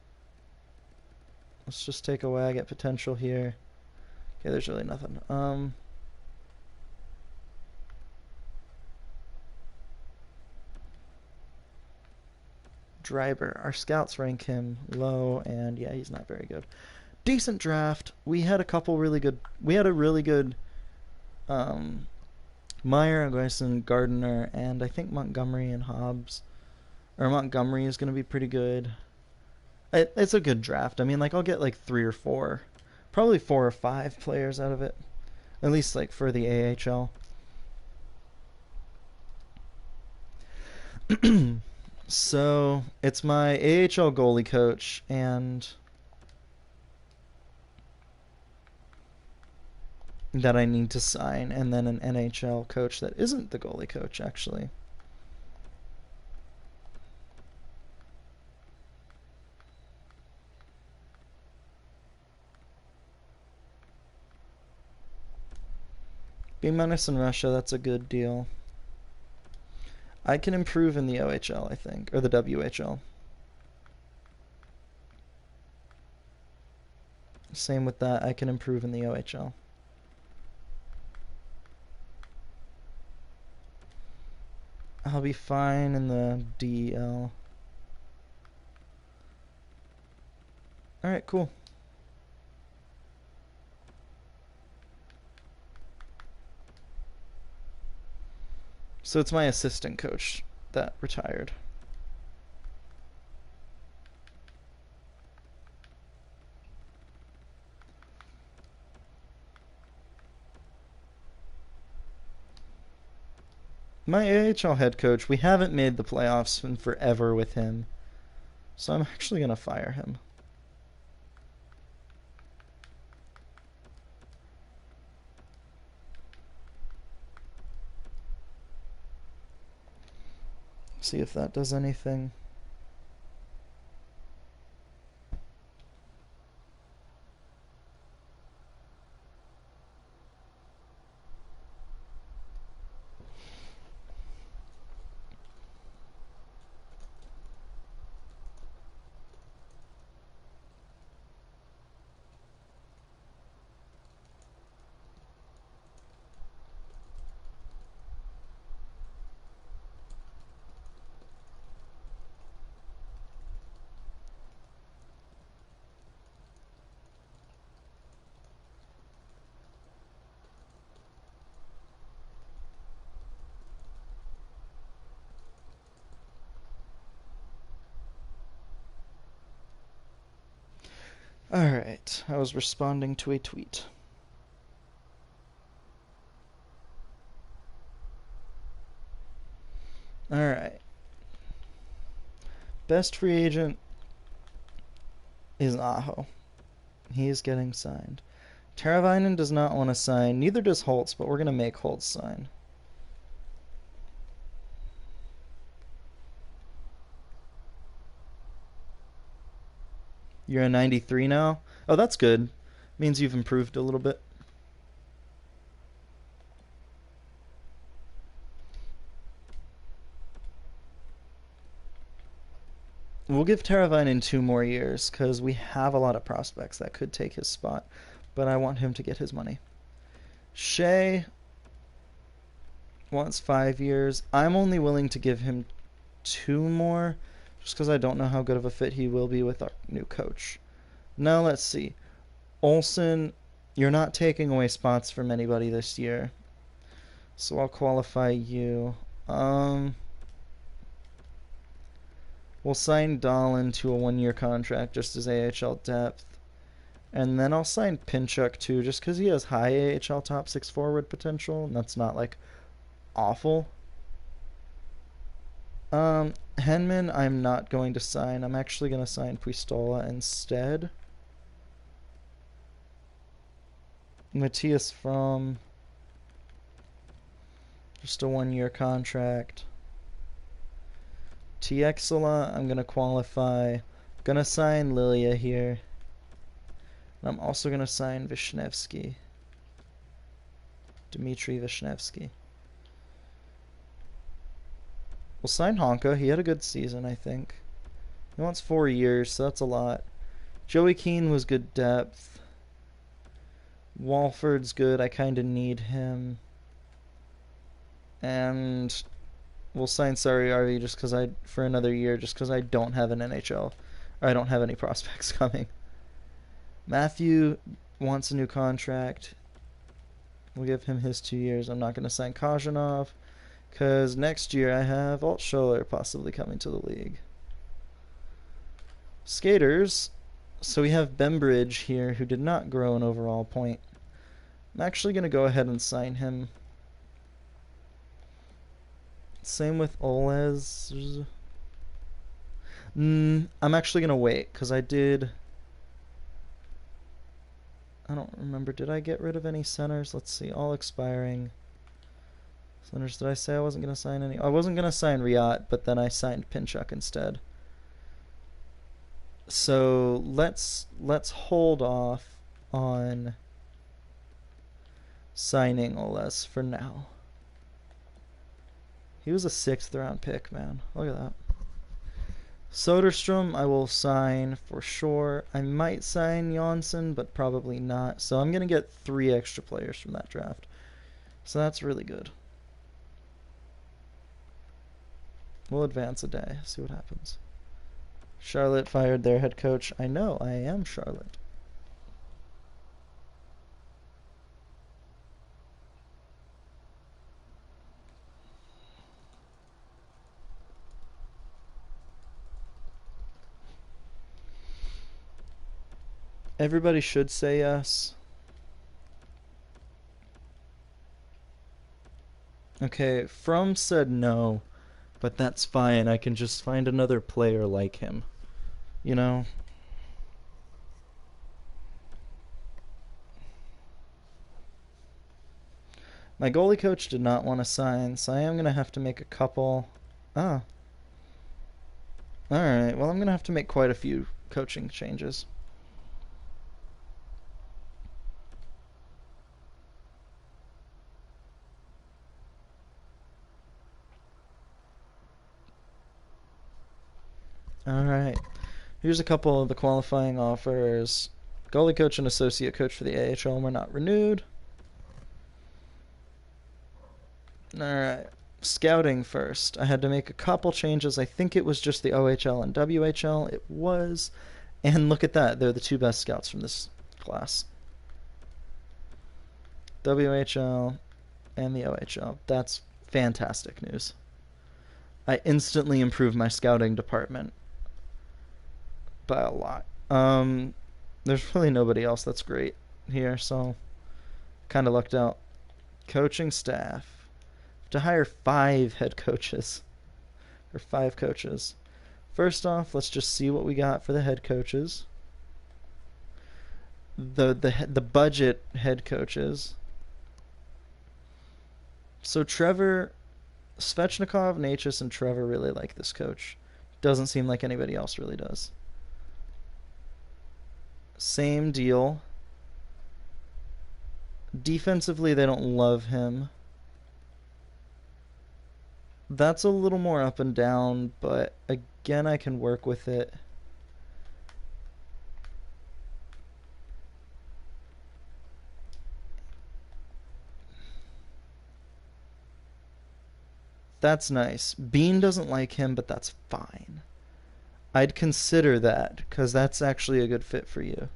Let's just take a wag at potential here. Okay, there's really nothing. Dryber. Our scouts rank him low, and yeah, he's not very good. Decent draft. We had a couple really good... We had a really good Meyer, Grayson, Gardner, and I think Montgomery and Hobbs. Or Montgomery is going to be pretty good. It's a good draft. I mean, like, I'll get like 3 or 4. Probably 4 or 5 players out of it. At least, like, for the AHL. So, it's my AHL goalie coach, and... that I need to sign, and then an NHL coach that isn't the goalie coach, actually. B- in Russia, that's a good deal. I can improve in the OHL, I think, or the WHL. Same with that, I can improve in the OHL. I'll be fine in the DL. Alright, cool. So it's my assistant coach that retired. My AHL head coach, we haven't made the playoffs in forever with him. So I'm actually going to fire him. See if that does anything. Alright, I was responding to a tweet. Alright. Best free agent is Aho. He is getting signed. Teravainen does not want to sign. Neither does Holtz, but we're going to make Holtz sign. You're a 93 now? Oh, that's good. Means you've improved a little bit. We'll give Teravainen 2 more years because we have a lot of prospects that could take his spot, but I want him to get his money. Shea wants 5 years. I'm only willing to give him 2 more just because I don't know how good of a fit he will be with our new coach. Now let's see. Olsen, you're not taking away spots from anybody this year, so I'll qualify you. We'll sign Dahlin to a 1-year contract just as AHL depth. And then I'll sign Pinchuk too, just because he has high AHL top 6 forward potential, and that's not like awful. Henman, I'm not going to sign. I'm actually going to sign Puistola instead. Matthias From, just a 1-year contract. Tiexela, I'm going to qualify. I'm going to sign Lilia here. And I'm also going to sign Vishnevsky. Dmitry Vishnevsky. We'll sign Honka. He had a good season, I think. He wants 4 years, so that's a lot. Joey Keane was good depth. Walford's good. I kind of need him. And we'll sign Sariarvi just because for another year, just because I don't have an NHL, or I don't have any prospects coming. Matthew wants a new contract. We'll give him his 2 years. I'm not going to sign Kazhanov because next year I have Alt Scholler possibly coming to the league. Skaters. So we have Bembridge here who did not grow an overall point. I'm actually going to go ahead and sign him. Same with Olez. I'm actually going to wait because I did I don't remember. Did I get rid of any centers? Let's see. All expiring. Centers, did I say I wasn't going to sign any? I wasn't going to sign Riot, but then I signed Pinchuk instead. So let's hold off on signing Oles for now. He was a 6th round pick, man. Look at that. Soderstrom I will sign for sure. I might sign Janssen, but probably not. So I'm going to get 3 extra players from that draft. So that's really good. We'll advance a day, see what happens. Charlotte fired their head coach. I know, I am Charlotte. Everybody should say yes. Okay, From said no, but that's fine. I can just find another player like him. You know? My goalie coach did not want to sign, so I am going to have to make a couple. Ah. Alright, well, I'm going to have to make quite a few coaching changes. Alright. Here's a couple of the qualifying offers. Goalie coach and associate coach for the AHL were not renewed. Alright. Scouting first. I had to make a couple changes. I think it was just the OHL and WHL. It was. And look at that. They're the 2 best scouts from this class. WHL and the OHL. That's fantastic news. I instantly improved my scouting department by a lot. There's really nobody else that's great here, so kind of lucked out. Coaching staff. To hire 5 head coaches. Or 5 coaches. First off, let's just see what we got for the head coaches. The budget head coaches. So Trevor, Svechnikov, Natchez, and Trevor really like this coach. Doesn't seem like anybody else really does. Same deal. Defensively, they don't love him. That's a little more up and down, but again, I can work with it. That's nice. Bean doesn't like him, but that's fine. I'd consider that, because that's actually a good fit for you.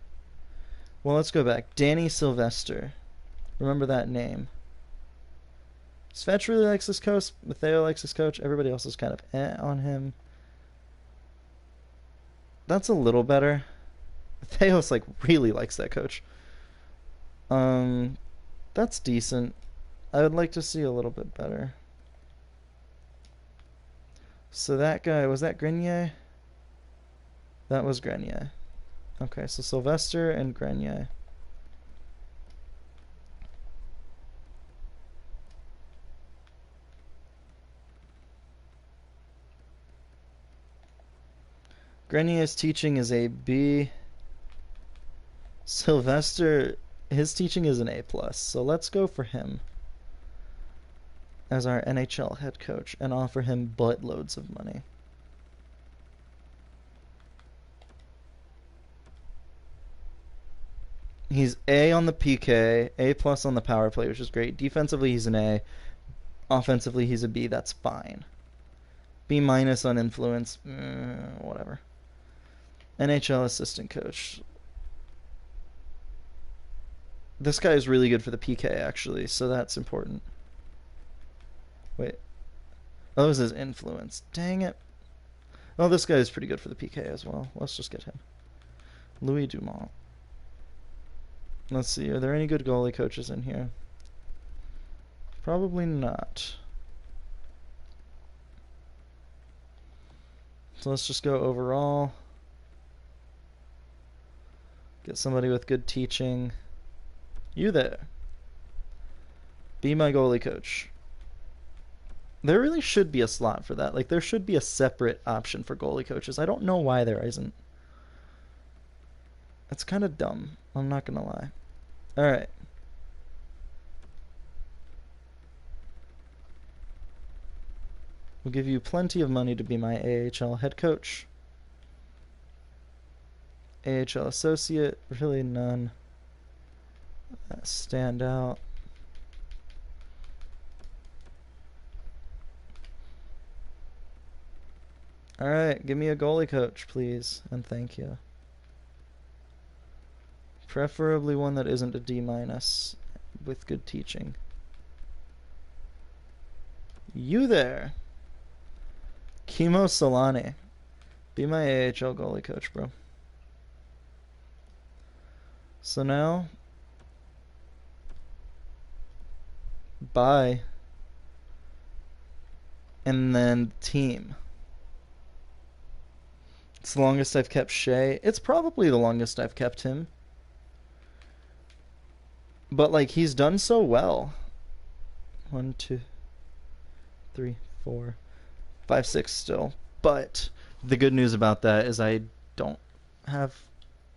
Well, let's go back. Danny Sylvester. Remember that name. Svech really likes this coach. Matteo likes this coach. Everybody else is kind of on him. That's a little better. Theos really likes that coach. That's decent. I would like to see a little bit better. So that guy, was that Grenier? That was Grenier. Okay, so Sylvester and Grenier. Grenier's teaching is a B. Sylvester, his teaching is an A+. So let's go for him as our NHL head coach and offer him buttloads of money. He's A on the PK, A+ on the power play, which is great. Defensively, he's an A. Offensively, he's a B. That's fine. B- on influence, whatever. NHL assistant coach. This guy is really good for the PK, actually, so that's important. Wait. Oh, this is influence. Dang it. Oh, this guy is pretty good for the PK as well. Let's just get him. Louis Dumont. Let's see, are there any good goalie coaches in here? Probably not. So let's just go overall. Get somebody with good teaching. You there. Be my goalie coach. There really should be a slot for that. Like, there should be a separate option for goalie coaches. I don't know why there isn't. It's kind of dumb. I'm not gonna lie. Alright. We'll give you plenty of money to be my AHL head coach. AHL associate, really none that stand out. Alright, give me a goalie coach, please, and thank you. Preferably one that isn't a D- with good teaching. You there. Kimmo Solani. Be my AHL goalie coach, bro. So now, bye. And then team. It's the longest I've kept Shea. It's probably the longest I've kept him. But, like, he's done so well. 1, 2, 3, 4, 5, 6 still. But the good news about that is I don't have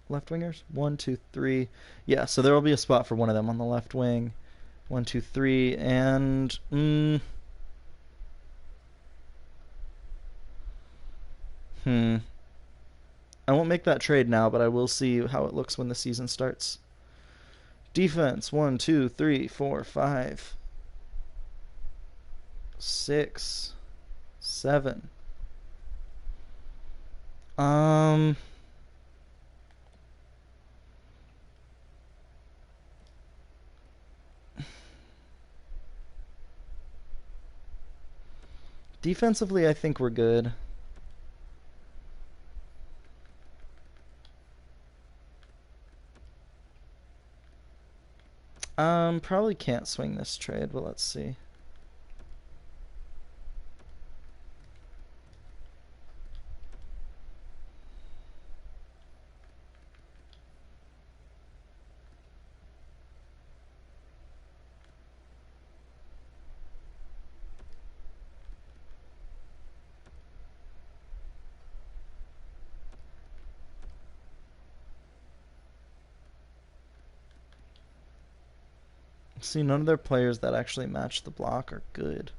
left wingers. 1, 2, 3. Yeah, so there will be a spot for one of them on the left wing. 1, 2, 3, and I won't make that trade now, but I will see how it looks when the season starts. Defense 1, 2, 3, 4, 5, 6, 7. Defensively, I think we're good. Probably can't swing this trade, but let's see. See, none of their players that actually match the block are good.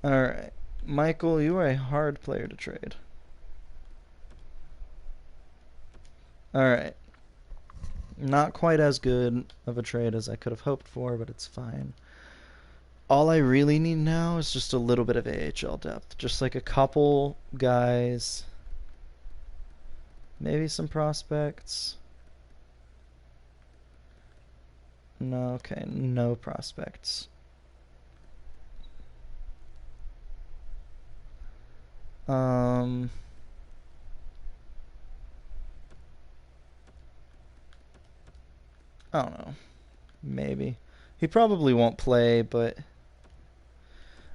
Alright. Michael, you are a hard player to trade. Alright. Not quite as good of a trade as I could have hoped for, but it's fine. All I really need now is just a little bit of AHL depth. Just like a couple guys. Maybe some prospects. No, okay, no prospects. I don't know. Maybe. He probably won't play, but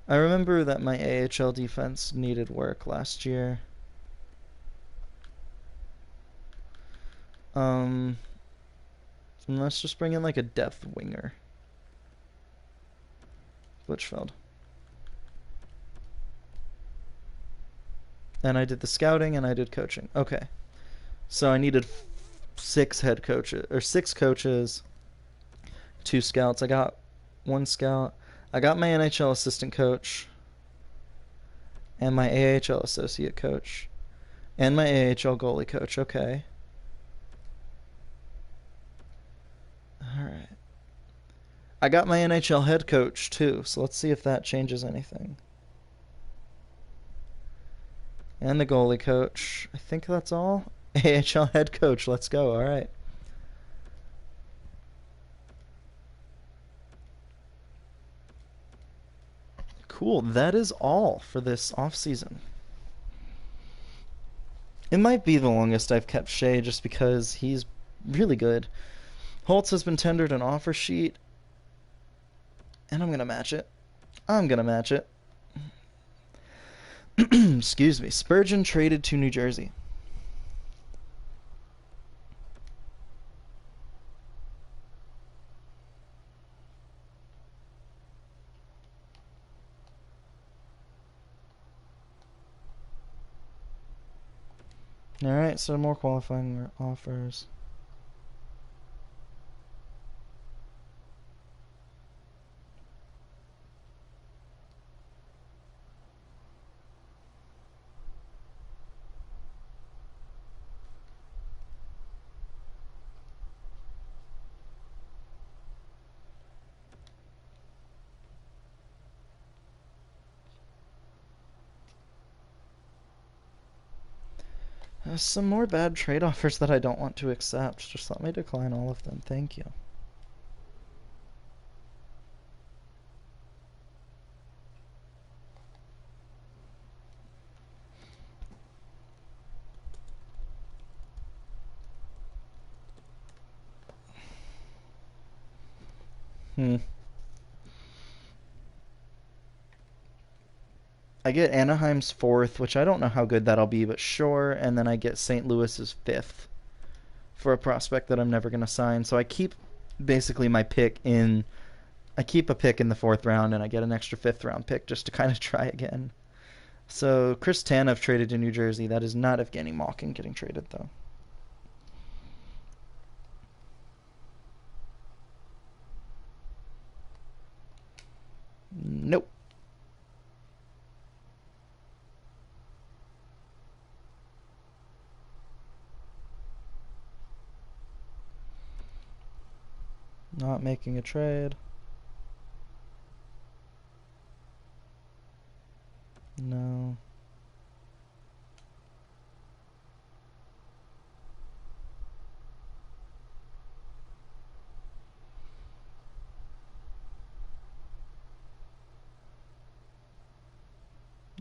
I remember that my AHL defense needed work last year. And let's just bring in like a depth winger. Blichfeld. And I did the scouting and I did coaching. Okay. So I needed 6 head coaches, or 6 coaches, 2 scouts. I got 1 scout. I got my NHL assistant coach and my AHL associate coach and my AHL goalie coach. Okay. Alright. I got my NHL head coach too, so let's see if that changes anything. And the goalie coach. I think that's all. AHL head coach. Let's go. All right. Cool. That is all for this off-season. It might be the longest I've kept Shea just because he's really good. Holtz has been tendered an offer sheet, and I'm going to match it. I'm going to match it. Excuse me. Spurgeon traded to New Jersey. Alright, so more qualifying offers. Some more bad trade offers that I don't want to accept. Just let me decline all of them. Thank you. I get Anaheim's 4th, which I don't know how good that'll be, but sure. And then I get St. Louis's 5th for a prospect that I'm never going to sign. So I keep basically my pick in. I keep a pick in the 4th round, and I get an extra 5th round pick just to kind of try again. So Chris Tanev traded to New Jersey. That is not Evgeny Malkin getting traded, though. Nope. Not making a trade. No.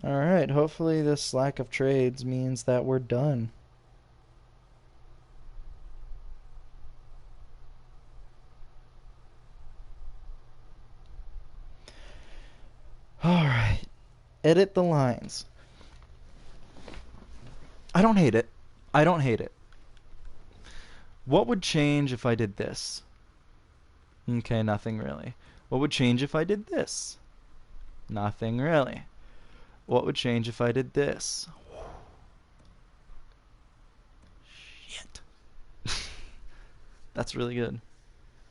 Alright, hopefully this lack of trades means that we're done. Alright. Edit the lines. I don't hate it. I don't hate it. What would change if I did this? Okay, nothing really. What would change if I did this? Nothing really. What would change if I did this? Shit. That's really good.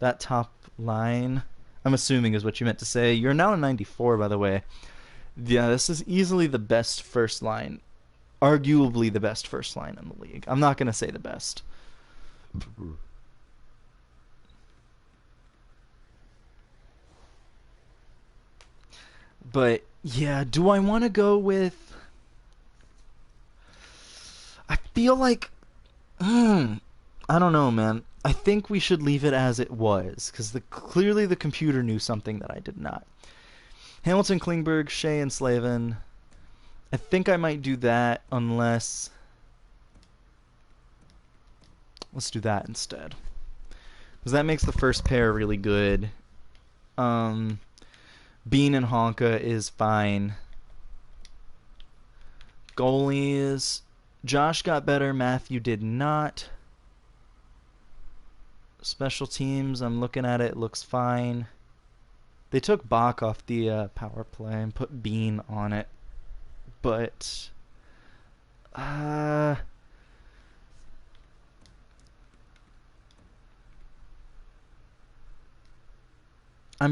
That top line, I'm assuming, is what you meant to say. You're now a 94, by the way. Yeah, this is easily the best first line. Arguably the best first line in the league. I'm not going to say the best. But, yeah, do I want to go with... I feel like... I don't know, man. I think we should leave it as it was, because clearly the computer knew something that I did not. Hamilton, Klingberg, Shea, and Slavin. I think I might do that unless... Let's do that instead. Because that makes the first pair really good. Bean and Honka is fine. Goalies. Josh got better. Matthew did not. Special teams, I'm looking at it. Looks fine. They took Bach off the power play and put Bean on it. But... I'm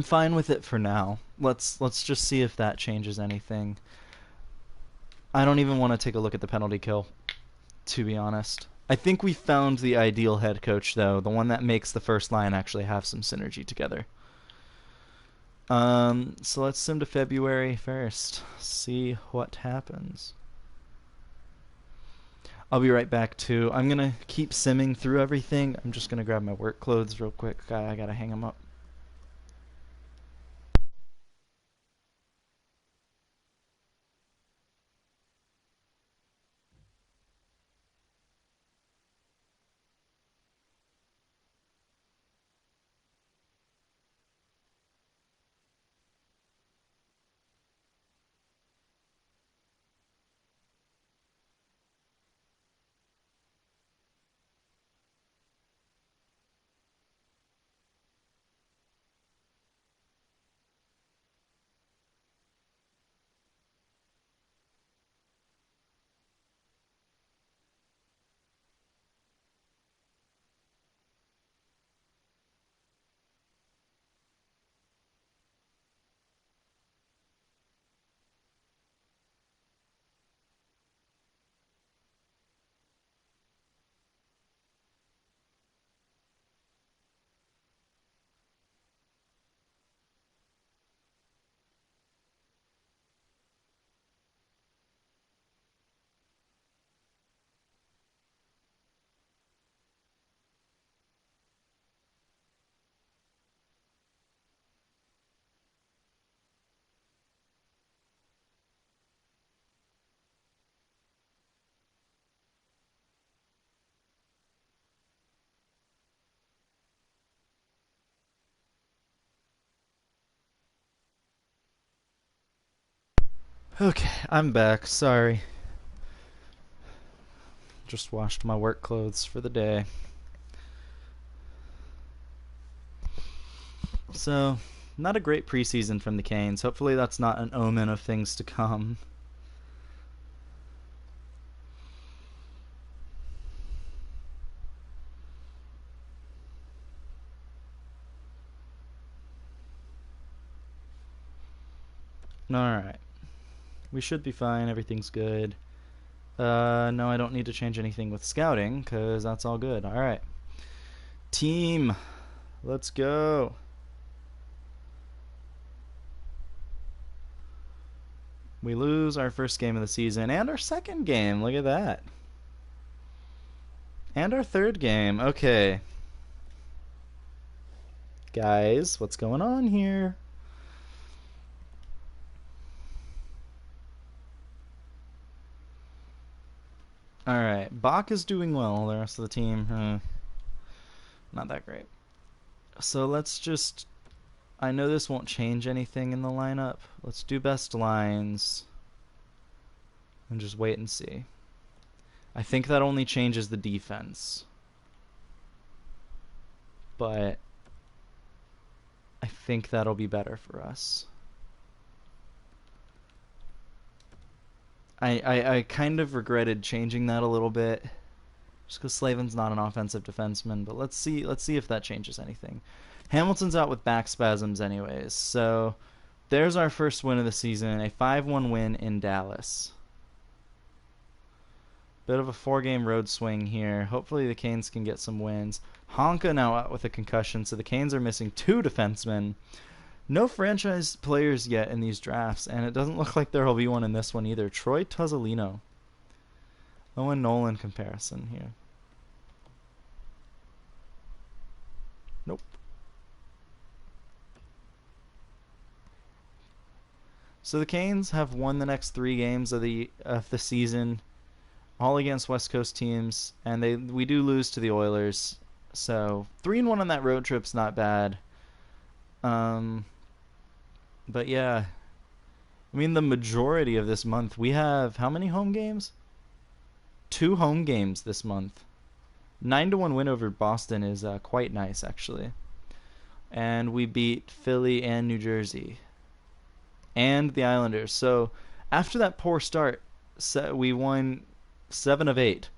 fine with it for now. Let's just see if that changes anything. I don't even want to take a look at the penalty kill, to be honest. I think we found the ideal head coach, though. The one that makes the first line actually have some synergy together. So let's sim to February 1st. See what happens. I'll be right back, too. I'm going to keep simming through everything. I'm just going to grab my work clothes real quick. I got to hang them up. Okay, I'm back. Sorry. Just washed my work clothes for the day. So, not a great preseason from the Canes. Hopefully that's not an omen of things to come. Alright. We should be fine. Everything's good. No, I don't need to change anything with scouting, because that's all good. Alright. Team. Let's go. We lose our first game of the season and our second game. Look at that. And our third game. Okay. Guys, what's going on here? Alright. Bach is doing well. The rest of the team, not that great. So let's just... I know this won't change anything in the lineup. Let's do best lines. And just wait and see. I think that only changes the defense. But I think that'll be better for us. I kind of regretted changing that a little bit. Just because Slavin's not an offensive defenseman. But let's see if that changes anything. Hamilton's out with back spasms anyways. So there's our first win of the season. A 5-1 win in Dallas. Bit of a 4-game road swing here. Hopefully the Canes can get some wins. Honka now out with a concussion, so the Canes are missing 2 defensemen. No franchise players yet in these drafts, and it doesn't look like there will be one in this one either. Troy Tuzzolino. Owen Nolan comparison here. Nope. So the Canes have won the next 3 games of the season, all against West Coast teams, and we do lose to the Oilers. So 3-1 on that road trip's not bad. But yeah, I mean the majority of this month we have how many home games? 2 home games this month. 9-1 win over Boston is quite nice actually, and we beat Philly and New Jersey and the Islanders. So after that poor start, we won 7 of 8.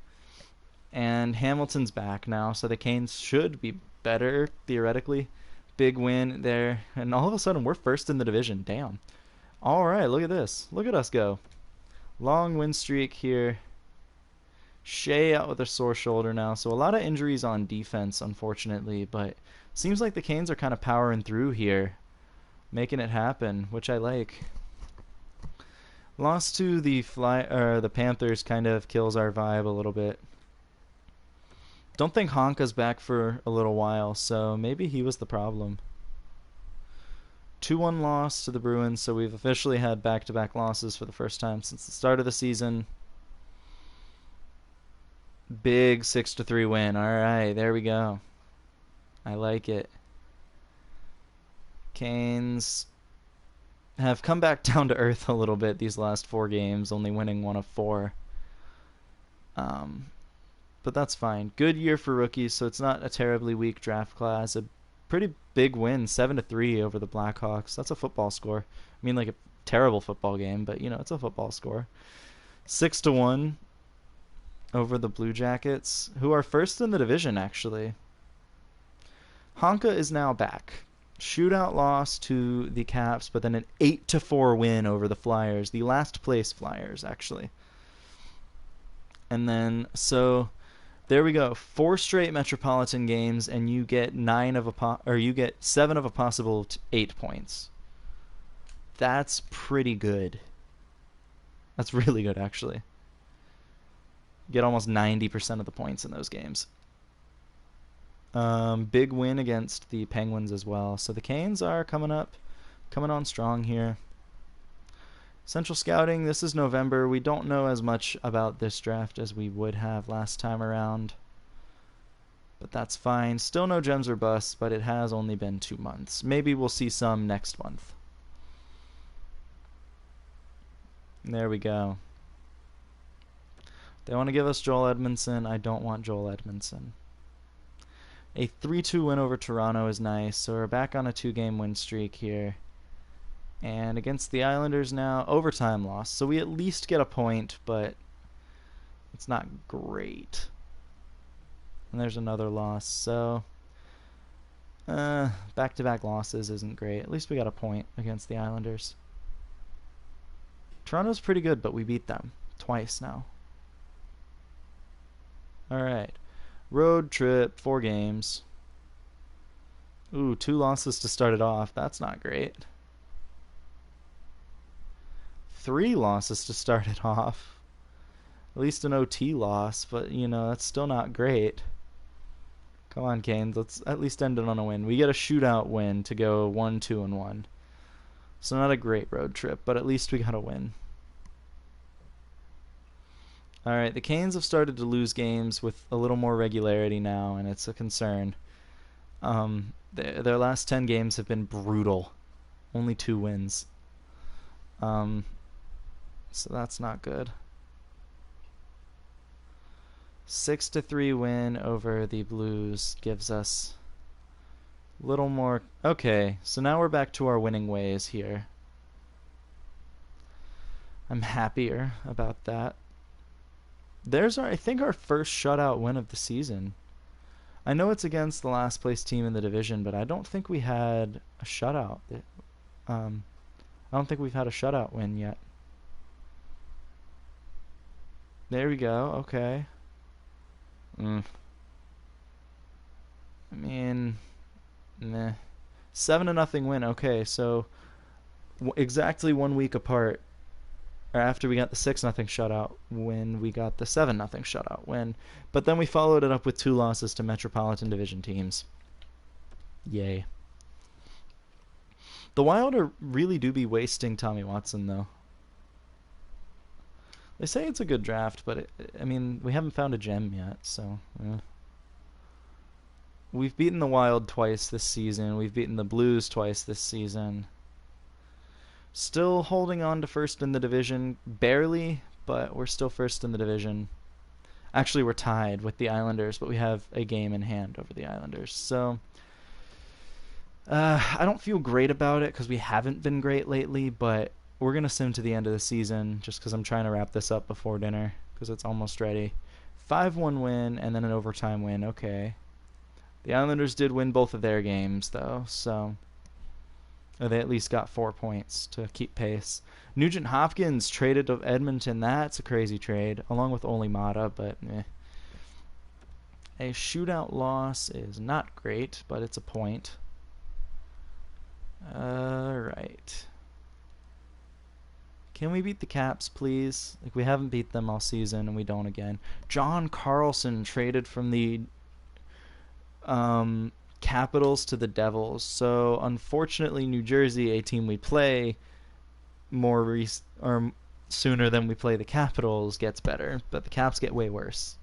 And Hamilton's back now, so the Canes should be better, theoretically. Big win there. And all of a sudden, we're first in the division. Damn. All right, look at this. Look at us go. Long win streak here. Shea out with a sore shoulder now. So a lot of injuries on defense, unfortunately. But seems like the Canes are kind of powering through here. Making it happen, which I like. Loss to the Panthers kind of kills our vibe a little bit. Don't think Honka's back for a little while, so maybe he was the problem. 2-1 loss to the Bruins, so we've officially had back-to-back losses for the first time since the start of the season. Big 6-3 win. All right, there we go. I like it. Canes have come back down to earth a little bit these last 4 games, only winning 1 of 4. But that's fine. Good year for rookies, so it's not a terribly weak draft class. A pretty big win, 7-3 over the Blackhawks. That's a football score. I mean, like a terrible football game, but it's a football score. 6-1 over the Blue Jackets, who are first in the division, actually. Honka is now back. Shootout loss to the Caps, but then an 8-4 win over the Flyers, the last place Flyers, actually. And then, so there we go. 4 straight Metropolitan games, and you get 7 of a possible 8 points. That's pretty good. That's really good, actually. Get almost 90% of the points in those games. Big win against the Penguins as well. So the Canes are coming on strong here. Central Scouting, this is November. We don't know as much about this draft as we would have last time around. But that's fine. Still no gems or busts, but it has only been 2 months. Maybe we'll see some next month. There we go. They want to give us Joel Edmondson. I don't want Joel Edmondson. A 3-2 win over Toronto is nice. So we're back on a 2-game win streak here. And against the Islanders now, overtime loss. So we at least get a point, but it's not great. And there's another loss. So back-to-back losses isn't great. At least we got a point against the Islanders. Toronto's pretty good, but we beat them twice now. Alright. Road trip, 4 games. Ooh, 2 losses to start it off. That's not great. 3 losses to start it off. At least an OT loss, but, you know, that's still not great. Come on, Canes. Let's at least end it on a win. We get a shootout win to go 1-2-1. So not a great road trip, but at least we got a win. Alright, the Canes have started to lose games with a little more regularity now, and it's a concern. Their last 10 games have been brutal. Only 2 wins. So that's not good. 6-3 win over the Blues gives us a little more. Okay, so now we're back to our winning ways here. I'm happier about that. There's I think our first shutout win of the season. I know it's against the last place team in the division, but I don't think we had a shutout. I don't think we've had a shutout win yet. There we go. Okay. I mean, meh. 7-0 win. Okay, so exactly 1 week apart. Or after we got the 6-0 shutout win, we got the 7-0 shutout win. But then we followed it up with 2 losses to Metropolitan Division teams. Yay. The Wild really do be wasting Tommy Watson, though. They say it's a good draft, but I mean, we haven't found a gem yet, so. We've beaten the Wild twice this season. We've beaten the Blues twice this season. Still holding on to first in the division, barely, but we're still first in the division. Actually, we're tied with the Islanders, but we have a game in hand over the Islanders. So, I don't feel great about it because we haven't been great lately, but we're going to sim to the end of the season just because I'm trying to wrap this up before dinner because it's almost ready. 5-1 win and then an overtime win. Okay. The Islanders did win both of their games, though, so they at least got 4 points to keep pace. Nugent Hopkins traded to Edmonton. That's a crazy trade, along with Olli Maatta, but A shootout loss is not great, but it's a point. Alright. Can we beat the Caps, please? Like, we haven't beat them all season, and we don't again. John Carlson traded from the Capitals to the Devils. So, unfortunately, New Jersey, a team we play sooner than we play the Capitals, gets better, but the Caps get way worse.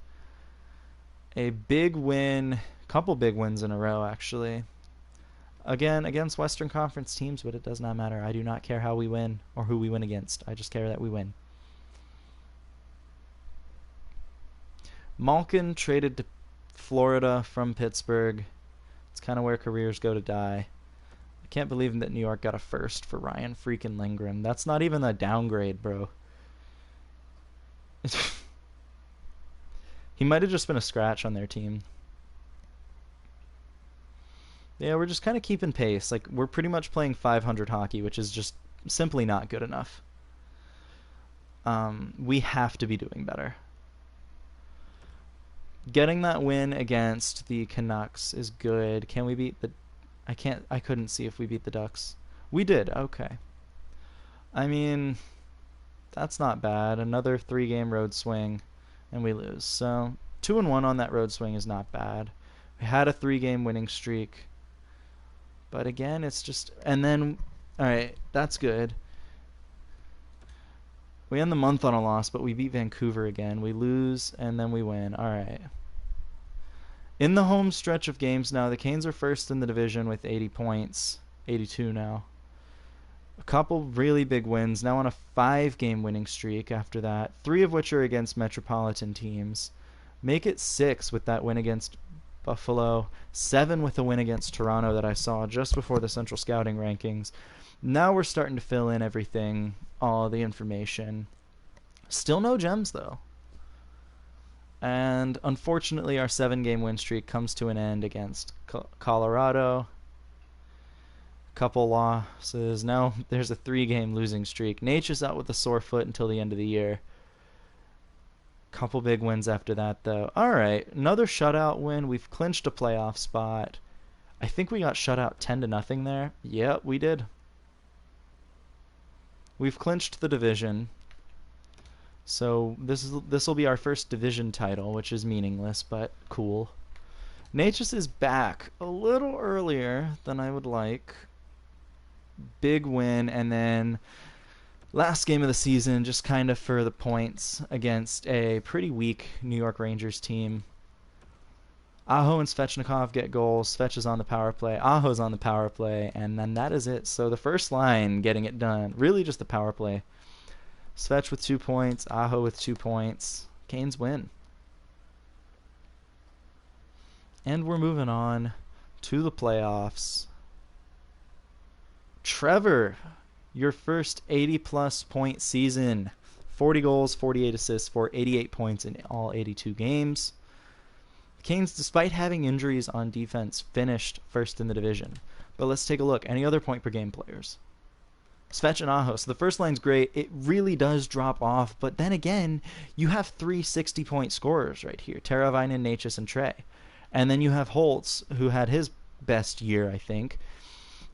A big win, couple big wins in a row, actually. Again, against Western Conference teams, but it does not matter. I do not care how we win or who we win against. I just care that we win. Malkin traded to Florida from Pittsburgh. It's kind of where careers go to die. I can't believe that New York got a first for Ryan freaking Lindgren. That's not even a downgrade, bro. He might have just been a scratch on their team. Yeah, we're just kind of keeping pace. Like, we're pretty much playing 500 hockey, which is just simply not good enough. We have to be doing better. Getting that win against the Canucks is good. Can we beat the... I couldn't see if we beat the Ducks. We did, okay. I mean, that's not bad. Another 3-game road swing, and we lose. So, 2-1 on that road swing is not bad. We had a 3-game winning streak. But again, it's just... And then... Alright, that's good. We end the month on a loss, but we beat Vancouver again. We lose, and then we win. Alright. In the home stretch of games now, the Canes are first in the division with 80 points. 82 now. A couple really big wins. Now on a 5-game winning streak after that. 3 of which are against Metropolitan teams. Make it 6 with that win against Buffalo. 7 with a win against Toronto that I saw just before the Central Scouting rankings. Now we're starting to fill in everything, all the information. Still no gems, though. And unfortunately, our 7-game win streak comes to an end against Colorado. Couple losses. Now there's a 3-game losing streak. Nature's out with a sore foot until the end of the year. Couple big wins after that, though. All right, another shutout win. We've clinched a playoff spot. I think we got shut out 10-0 there. Yep, we did. We've clinched the division. So this will be our first division title, which is meaningless, but cool. Natchez is back a little earlier than I would like. Big win, and then last game of the season, just kind of for the points against a pretty weak New York Rangers team. Aho and Svechnikov get goals. Svech is on the power play. Aho's on the power play, and then that is it. So the first line getting it done. Really just the power play. Svech with 2 points. Aho with 2 points. Canes win. And we're moving on to the playoffs. Trevor, your first 80-plus point season. 40 goals, 48 assists for 88 points in all 82 games. Canes, despite having injuries on defense, finished first in the division. But let's take a look. Any other point-per-game players? Svech and Aho. So the first line's great. It really does drop off. But then again, you have 3 60-point scorers right here. Teravainen, Natchez, and Trey. And then you have Holtz, who had his best year, I think.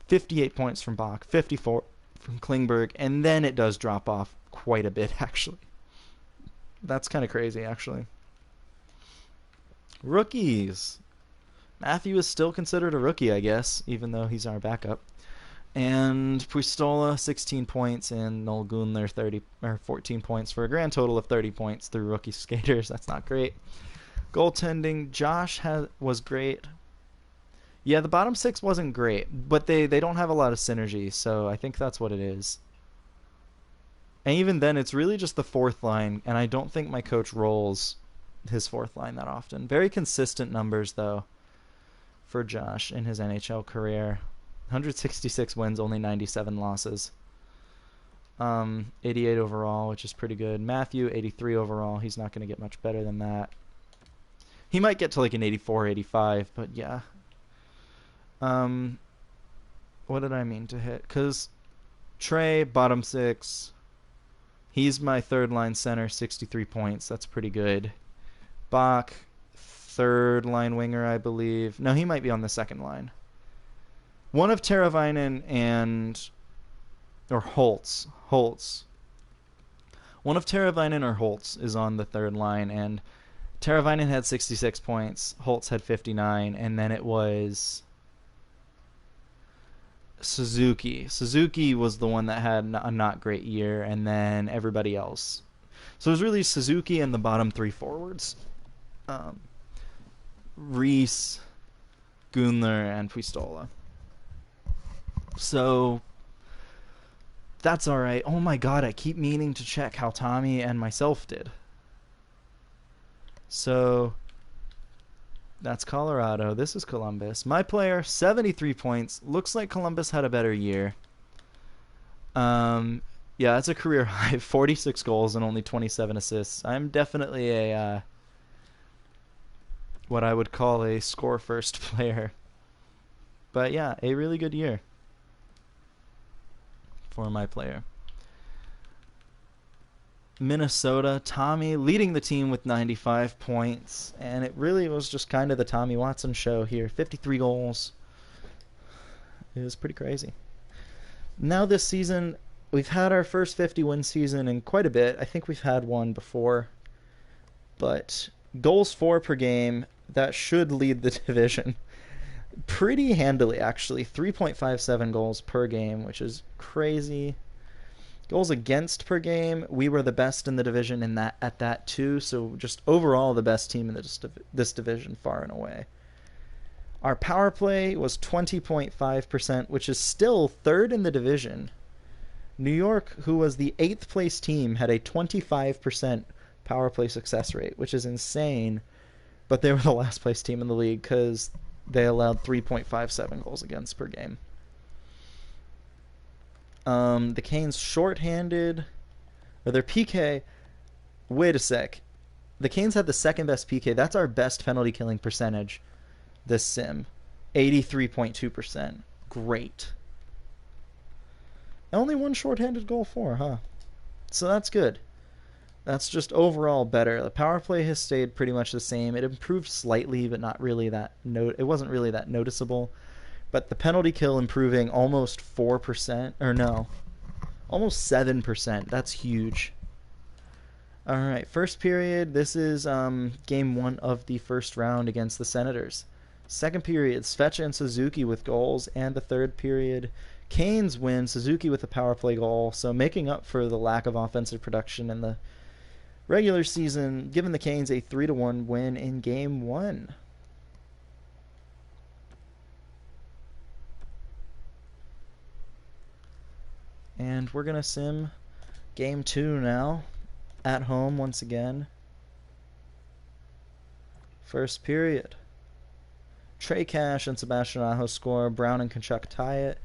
58 points from Bach, 54 from Klingberg, and then it does drop off quite a bit, actually. That's kind of crazy, actually. Rookies. Matthew is still considered a rookie, I guess, even though he's our backup. And Puistola, 16 points, and Noel Gunler, 14 points, for a grand total of 30 points through rookie skaters. That's not great. Goaltending, Josh was great. Yeah, the bottom 6 wasn't great, but they don't have a lot of synergy, so I think that's what it is. And even then, it's really just the 4th line, and I don't think my coach rolls his 4th line that often. Very consistent numbers, though, for Josh in his NHL career. 166 wins, only 97 losses. 88 overall, which is pretty good. Matthew, 83 overall. He's not going to get much better than that. He might get to like an 84, 85, but yeah. What did I mean to hit? Because Trey, bottom 6. He's my 3rd line center, 63 points. That's pretty good. Bach, 3rd line winger, I believe. No, he might be on the 2nd line. One of Teravainen or Holtz. One of Teravainen or Holtz is on the 3rd line, and Teravainen had 66 points. Holtz had 59, and then it was Suzuki. Suzuki was the one that had a not great year, and then everybody else. So it was really Suzuki and the bottom 3 forwards. Reese, Gunler, and Puistola. So that's all right. Oh my god, I keep meaning to check how Tommy and myself did. So that's Colorado. This is Columbus. My player, 73 points. Looks like Columbus had a better year. Yeah, that's a career high. 46 goals and only 27 assists. I'm definitely a what I would call a score-first player. But yeah, a really good year for my player. Minnesota, Tommy leading the team with 95 points, and it really was just kind of the Tommy Watson show here. 53 goals. It was pretty crazy. Now this season, we've had our first 50-win season in quite a bit. I think we've had one before. But goals for per game, that should lead the division pretty handily, actually. 3.57 goals per game, which is crazy. Goals against per game, we were the best in the division at that too, so just overall the best team in this division far and away. Our power play was 20.5%, which is still 3rd in the division. New York, who was the 8th place team, had a 25% power play success rate, which is insane. But they were the last place team in the league because they allowed 3.57 goals against per game. The Canes shorthanded, or their PK. Wait a sec. The Canes had the second best PK. That's our best penalty killing percentage this sim. 83.2%. Great. Only one shorthanded goal for, huh? So that's good. That's just overall better. The power play has stayed pretty much the same. It improved slightly, but not really that it wasn't really that noticeable. But the penalty kill improving almost 4%, or no, almost 7%. That's huge. All right, first period. This is game 1 of the first round against the Senators. Second period, Svecha and Suzuki with goals, and the third period, Canes win, Suzuki with a power play goal, so making up for the lack of offensive production in the regular season, giving the Canes a 3-1 win in game 1. And we're going to sim game 2 now, at home once again. First period. Trey Cash and Sebastian Aho score. Brown and Tkachuk tie it.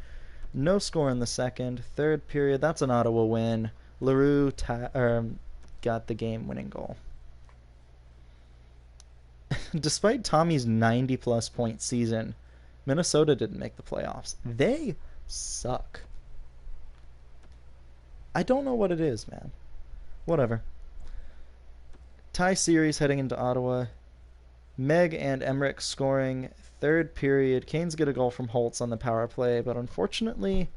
No score in the second. Third period, that's an Ottawa win. LaRue got the game-winning goal. Despite Tommy's 90-plus point season, Minnesota didn't make the playoffs. They suck. I don't know what it is, man. Whatever. Tie series heading into Ottawa. Meg and Emmerich scoring. Third period. Canes get a goal from Holtz on the power play, but unfortunately,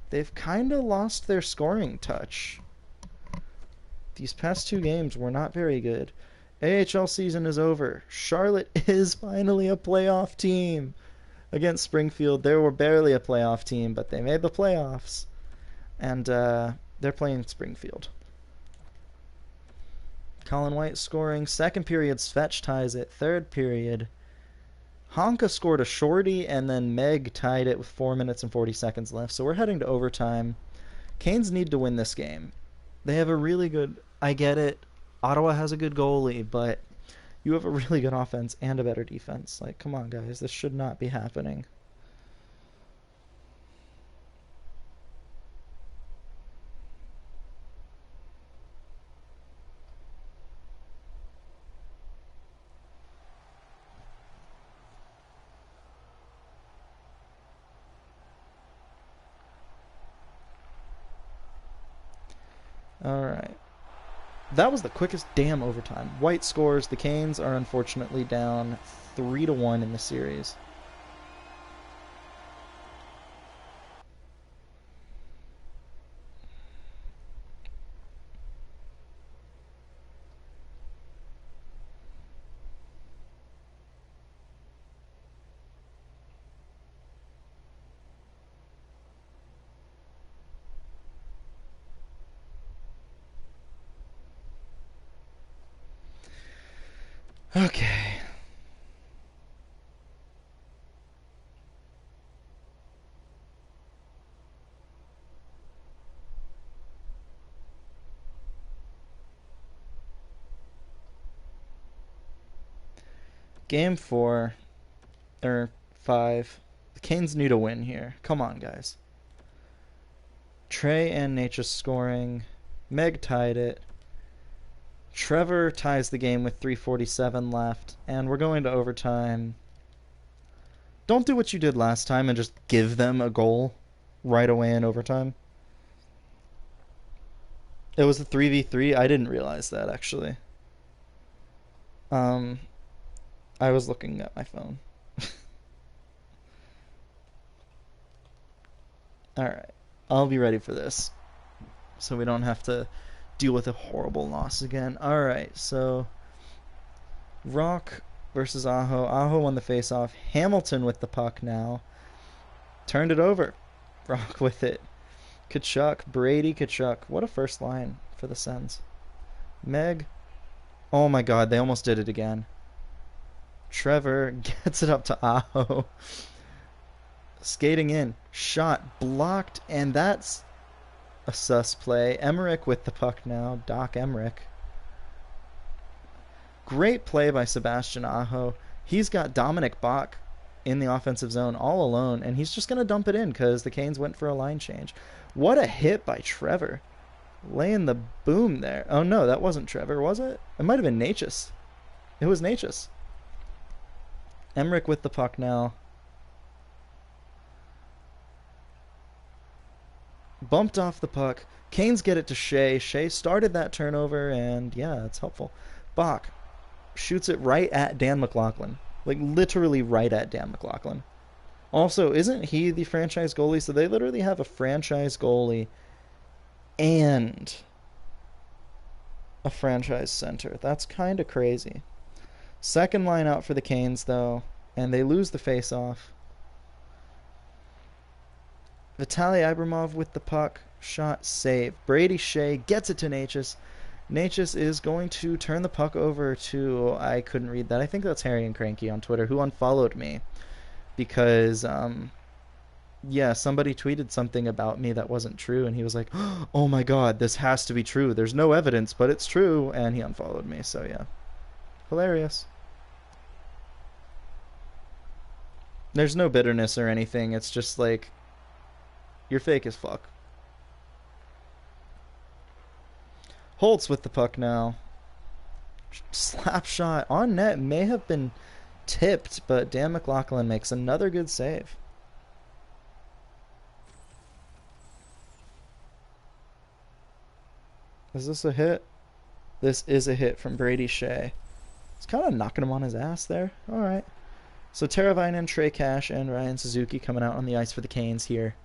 they've kind of lost their scoring touch. These past 2 games were not very good. AHL season is over. Charlotte is finally a playoff team. Against Springfield, they were barely a playoff team, but they made the playoffs. And they're playing Springfield. Colin White scoring. Second period, Svetch ties it. Third period, Honka scored a shorty, and then Meg tied it with 4 minutes and 40 seconds left. So we're heading to overtime. Canes need to win this game. They have a really good... I get it. Ottawa has a good goalie, but you have a really good offense and a better defense. Like, come on, guys. This should not be happening. Alright. That was the quickest damn overtime. White scores. The Canes are unfortunately down 3-1 in the series. Okay. Game 4, or 5. The Canes need a win here. Come on, guys. Trey and Natchez scoring. Meg tied it. Trevor ties the game with 3:47 left, and we're going to overtime. Don't do what you did last time and just give them a goal right away in overtime. It was a 3v3. I didn't realize that, actually. I was looking at my phone. Alright. I'll be ready for this, so we don't have to deal with a horrible loss again. Alright, so Rock versus Aho. Aho won the faceoff. Hamilton with the puck now. Turned it over. Rock with it. Tkachuk, Brady, Tkachuk. What a first line for the Sens. Meg. Oh my god, they almost did it again. Trevor gets it up to Aho. Skating in. Shot blocked, and that's a sus play. Emmerich with the puck now. Doc Emmerich. Great play by Sebastian Aho. He's got Dominic Bach in the offensive zone all alone, and he's just going to dump it in because the Canes went for a line change. What a hit by Trevor. Laying the boom there. Oh, no, that wasn't Trevor, was it? It might have been Natchez. It was Natchez. Emmerich with the puck now. Bumped off the puck. Canes get it to Shea. Shea started that turnover, and yeah, it's helpful. Bach shoots it right at Dan McLaughlin. Like, literally right at Dan McLaughlin. Also, isn't he the franchise goalie? So they literally have a franchise goalie and a franchise center. That's kind of crazy. Second line out for the Canes, though, and they lose the face-off. Vitaly Abramov with the puck. Shot, save. Brady Shea gets it to Natchez. Natchez is going to turn the puck over to... I couldn't read that. I think that's Harry and Cranky on Twitter, who unfollowed me. Because, yeah, somebody tweeted something about me that wasn't true, and he was like, oh my god, this has to be true. There's no evidence, but it's true. And he unfollowed me, so yeah. Hilarious. There's no bitterness or anything. It's just like, you're fake as fuck. Holtz with the puck now. Slap shot on net. May have been tipped, but Dan McLaughlin makes another good save. Is this a hit? This is a hit from Brady Shea. It's kind of knocking him on his ass there. All right. So Teravainen, Trey Cash, and Ryan Suzuki coming out on the ice for the Canes here.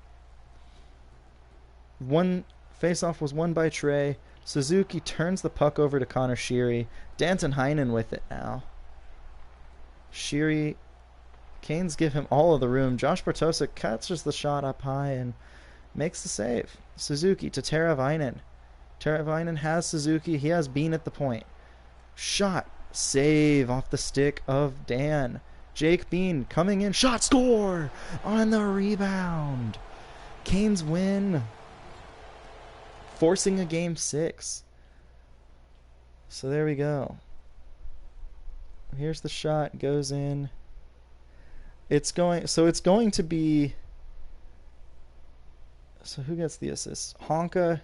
One face-off was won by Trey. Suzuki turns the puck over to Connor Sheary. Danton Heinen with it now. Sheary, Canes give him all of the room. Josh Bartosik catches the shot up high and makes the save. Suzuki to Teravainen. Teravainen has Suzuki. He has Bean at the point. Shot, save off the stick of Dan. Jake Bean coming in. Shot, score on the rebound. Canes win, forcing a game 6. So there we go. Here's the shot, goes in. It's going to be, so who gets the assist? Honka.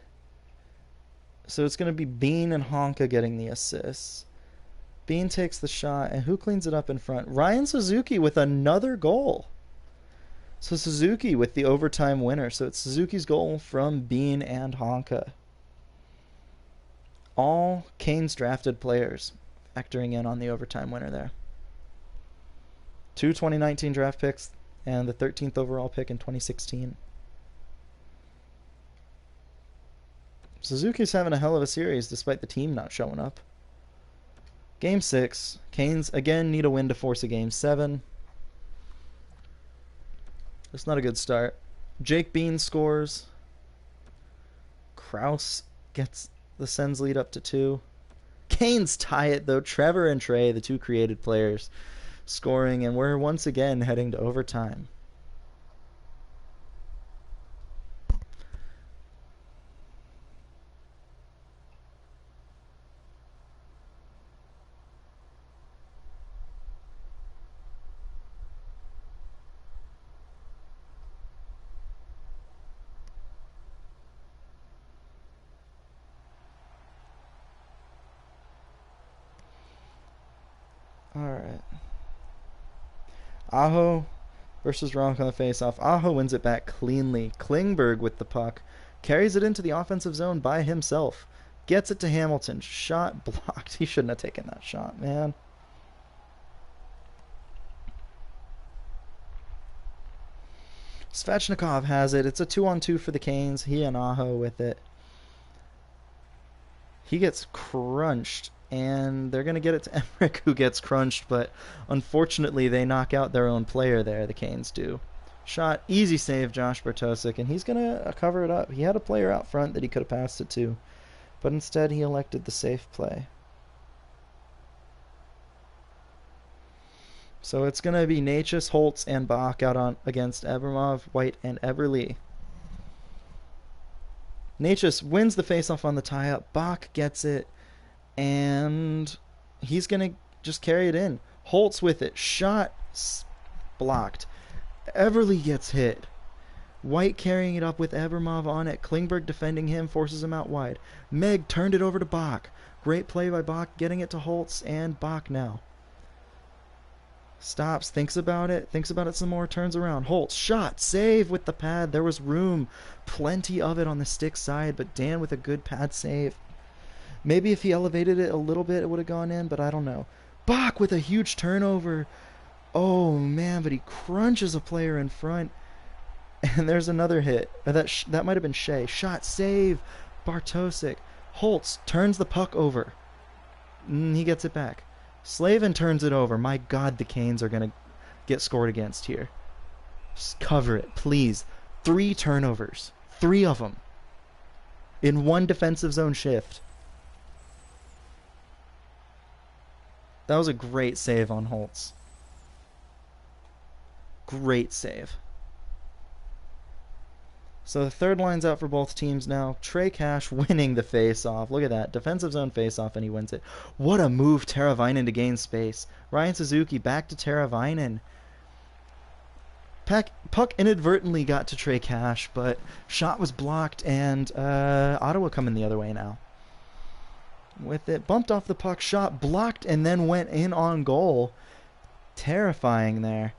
So it's going to be Bean and Honka getting the assists. Bean takes the shot, and who cleans it up in front? Ryan Suzuki with another goal. So Suzuki with the overtime winner. So it's Suzuki's goal from Bean and Honka. All Canes drafted players factoring in on the overtime winner there. 2 2019 draft picks and the 13th overall pick in 2016. Suzuki's having a hell of a series despite the team not showing up. Game 6. Canes again need a win to force a game 7. That's not a good start. Jake Bean scores. Kraus gets the Sens lead up to 2. Canes tie it though. Trevor and Trey, the two created players, scoring, and we're once again heading to overtime. Alright. Aho versus Ronk on the faceoff. Aho wins it back cleanly. Klingberg with the puck. Carries it into the offensive zone by himself. Gets it to Hamilton. Shot blocked. He shouldn't have taken that shot, man. Svechnikov has it. It's a 2-on-2 for the Canes. He and Aho with it. He gets crunched, and they're going to get it to Emmerich, who gets crunched, but unfortunately they knock out their own player there, the Canes do. Shot, easy save, Josh Bartosik, and he's going to cover it up. He had a player out front that he could have passed it to, but instead he elected the safe play. So it's going to be Natchez, Holtz, and Bach out on against Abramov, White, and Eberle. Natchez wins the faceoff on the tie-up. Bach gets it, and he's going to just carry it in. Holtz with it. Shot blocked. Everly gets hit. White carrying it up with Ebermov on it. Klingberg defending him, forces him out wide. Meg turned it over to Bach. Great play by Bach, getting it to Holtz, and Bach now stops, thinks about it some more, turns around. Holtz, shot, save with the pad. There was room, plenty of it on the stick side, but Dan with a good pad save. Maybe if he elevated it a little bit, it would have gone in, but I don't know. Bach with a huge turnover. Oh, man, but he crunches a player in front. And there's another hit. That might have been Shea. Shot, save, Bartosik. Holtz turns the puck over. He gets it back. Slavin turns it over. My God, the Canes are going to get scored against here. Just cover it, please. 3 turnovers. 3 of them. In 1 defensive zone shift. That was a great save on Holtz. Great save. So the third line's out for both teams now. Trey Cash winning the face-off. Look at that. Defensive zone face-off, and he wins it. What a move, Teravainen to gain space. Ryan Suzuki back to Teravainen. Puck inadvertently got to Trey Cash, but shot was blocked, and Ottawa coming the other way now. With it, bumped off the puck, shot blocked, and then went in on goal. Terrifying there.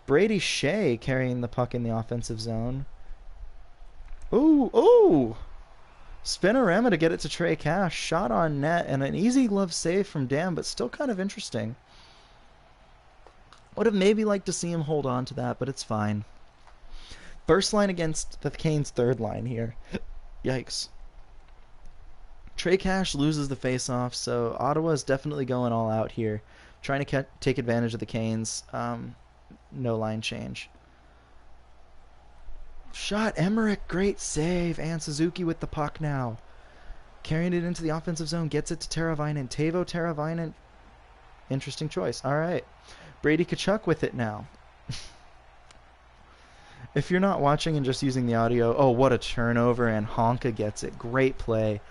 Brady Shea carrying the puck in the offensive zone. Ooh! Spinorama to get it to Trey Cash. Shot on net, and an easy glove save from Dan, but still kind of interesting. Would have maybe liked to see him hold on to that, but it's fine. First line against the Canes' third line here. Yikes. Trey Cash loses the faceoff, so Ottawa is definitely going all out here. Trying to take advantage of the Canes. No line change. Shot, Emmerich, great save, and Suzuki with the puck now. Carrying it into the offensive zone, gets it to Teravainen. Teuvo Teravainen, interesting choice. All right, Brady Tkachuk with it now. If you're not watching and just using the audio, oh, what a turnover, and Honka gets it. Great play.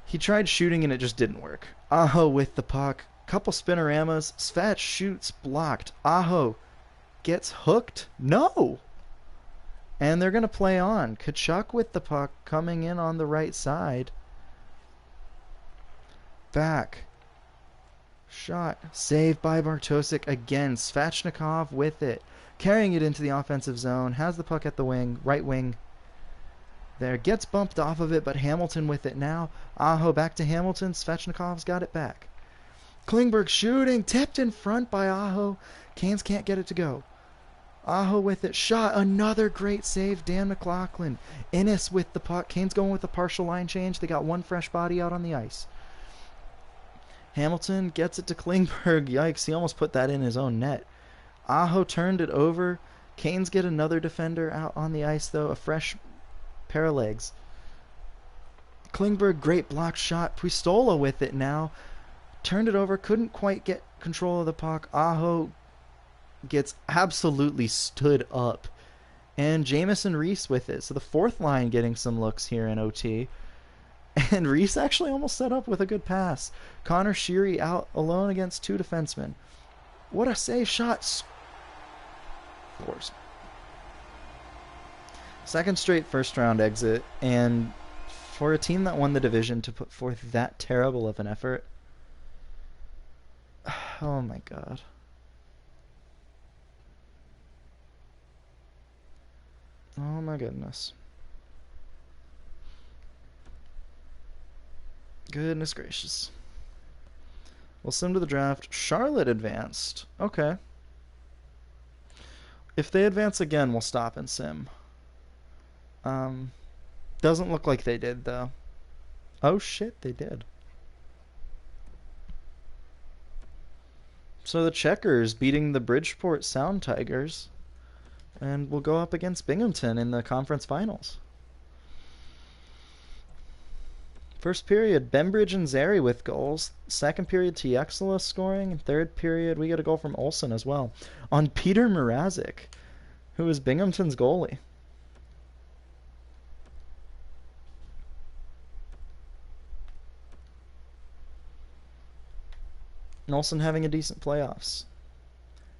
He tried shooting and it just didn't work. Aho with the puck. Couple spinoramas. Svat shoots, blocked. Aho gets hooked. No! And they're going to play on. Tkachuk with the puck coming in on the right side. Back. Shot. Saved by Bartosik again. Svechnikov with it. Carrying it into the offensive zone. Has the puck at the wing. Right wing. There. Gets bumped off of it, but Hamilton with it now. Aho back to Hamilton. Svechnikov's got it back. Klingberg shooting. Tipped in front by Aho. Canes can't get it to go. Aho with it. Shot. Another great save. Dan McLaughlin. Innes with the puck. Canes going with a partial line change. They got one fresh body out on the ice. Hamilton gets it to Klingberg. Yikes. He almost put that in his own net. Aho turned it over. Canes get another defender out on the ice, though. A fresh pair of legs. Klingberg, great block shot. Puistola with it now. Turned it over. Couldn't quite get control of the puck. Aho gets absolutely stood up. And Jamison Reese with it. So the fourth line getting some looks here in OT. And Reese actually almost set up with a good pass. Connor Sheary out alone against 2 defensemen. What a save shot. Scores. Second straight first round exit. And for a team that won the division to put forth that terrible of an effort. Oh my God. Oh my goodness. Goodness gracious. We'll sim to the draft. Charlotte advanced. Okay. If they advance again, we'll stop and sim. Doesn't look like they did, though. Oh shit, they did. So the Checkers beating the Bridgeport Sound Tigers. And we'll go up against Binghamton in the conference finals. First period, Bembridge and Zary with goals. Second period, Tiexela scoring. And third period, we get a goal from Olsen as well. On Peter Mrazek, who is Binghamton's goalie. Olsen having a decent playoffs.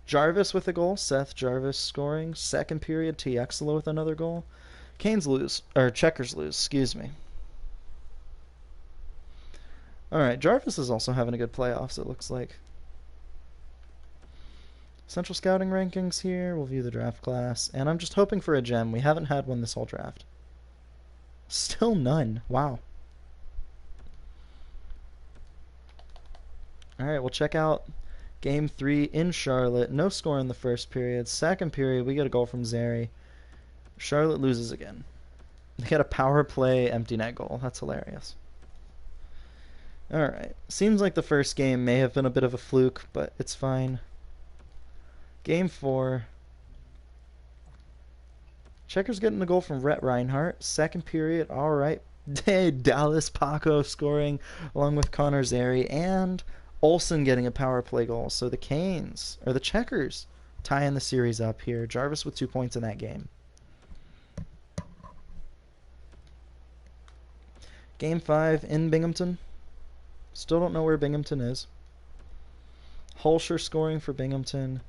Jarvis with a goal. Seth Jarvis scoring. Second period, TXLO with another goal. Canes lose. Or Checkers lose, excuse me. Alright, Jarvis is also having a good playoffs, it looks like. Central Scouting rankings here. We'll view the draft class. And I'm just hoping for a gem. We haven't had one this whole draft. Still none. Wow. Alright, we'll check out Game 3 in Charlotte. No score in the first period. Second period, we get a goal from Zary. Charlotte loses again. They get a power play empty net goal. That's hilarious. Alright. Seems like the first game may have been a bit of a fluke, but it's fine. Game 4. Checkers getting the goal from Rhett Reinhardt. Second period, alright. Dallas Paco scoring along with Connor Zary. And Olsen getting a power play goal. So the Canes, or the Checkers, tying the series up here. Jarvis with 2 points in that game. Game 5 in Binghamton. Still don't know where Binghamton is. Holscher scoring for Binghamton.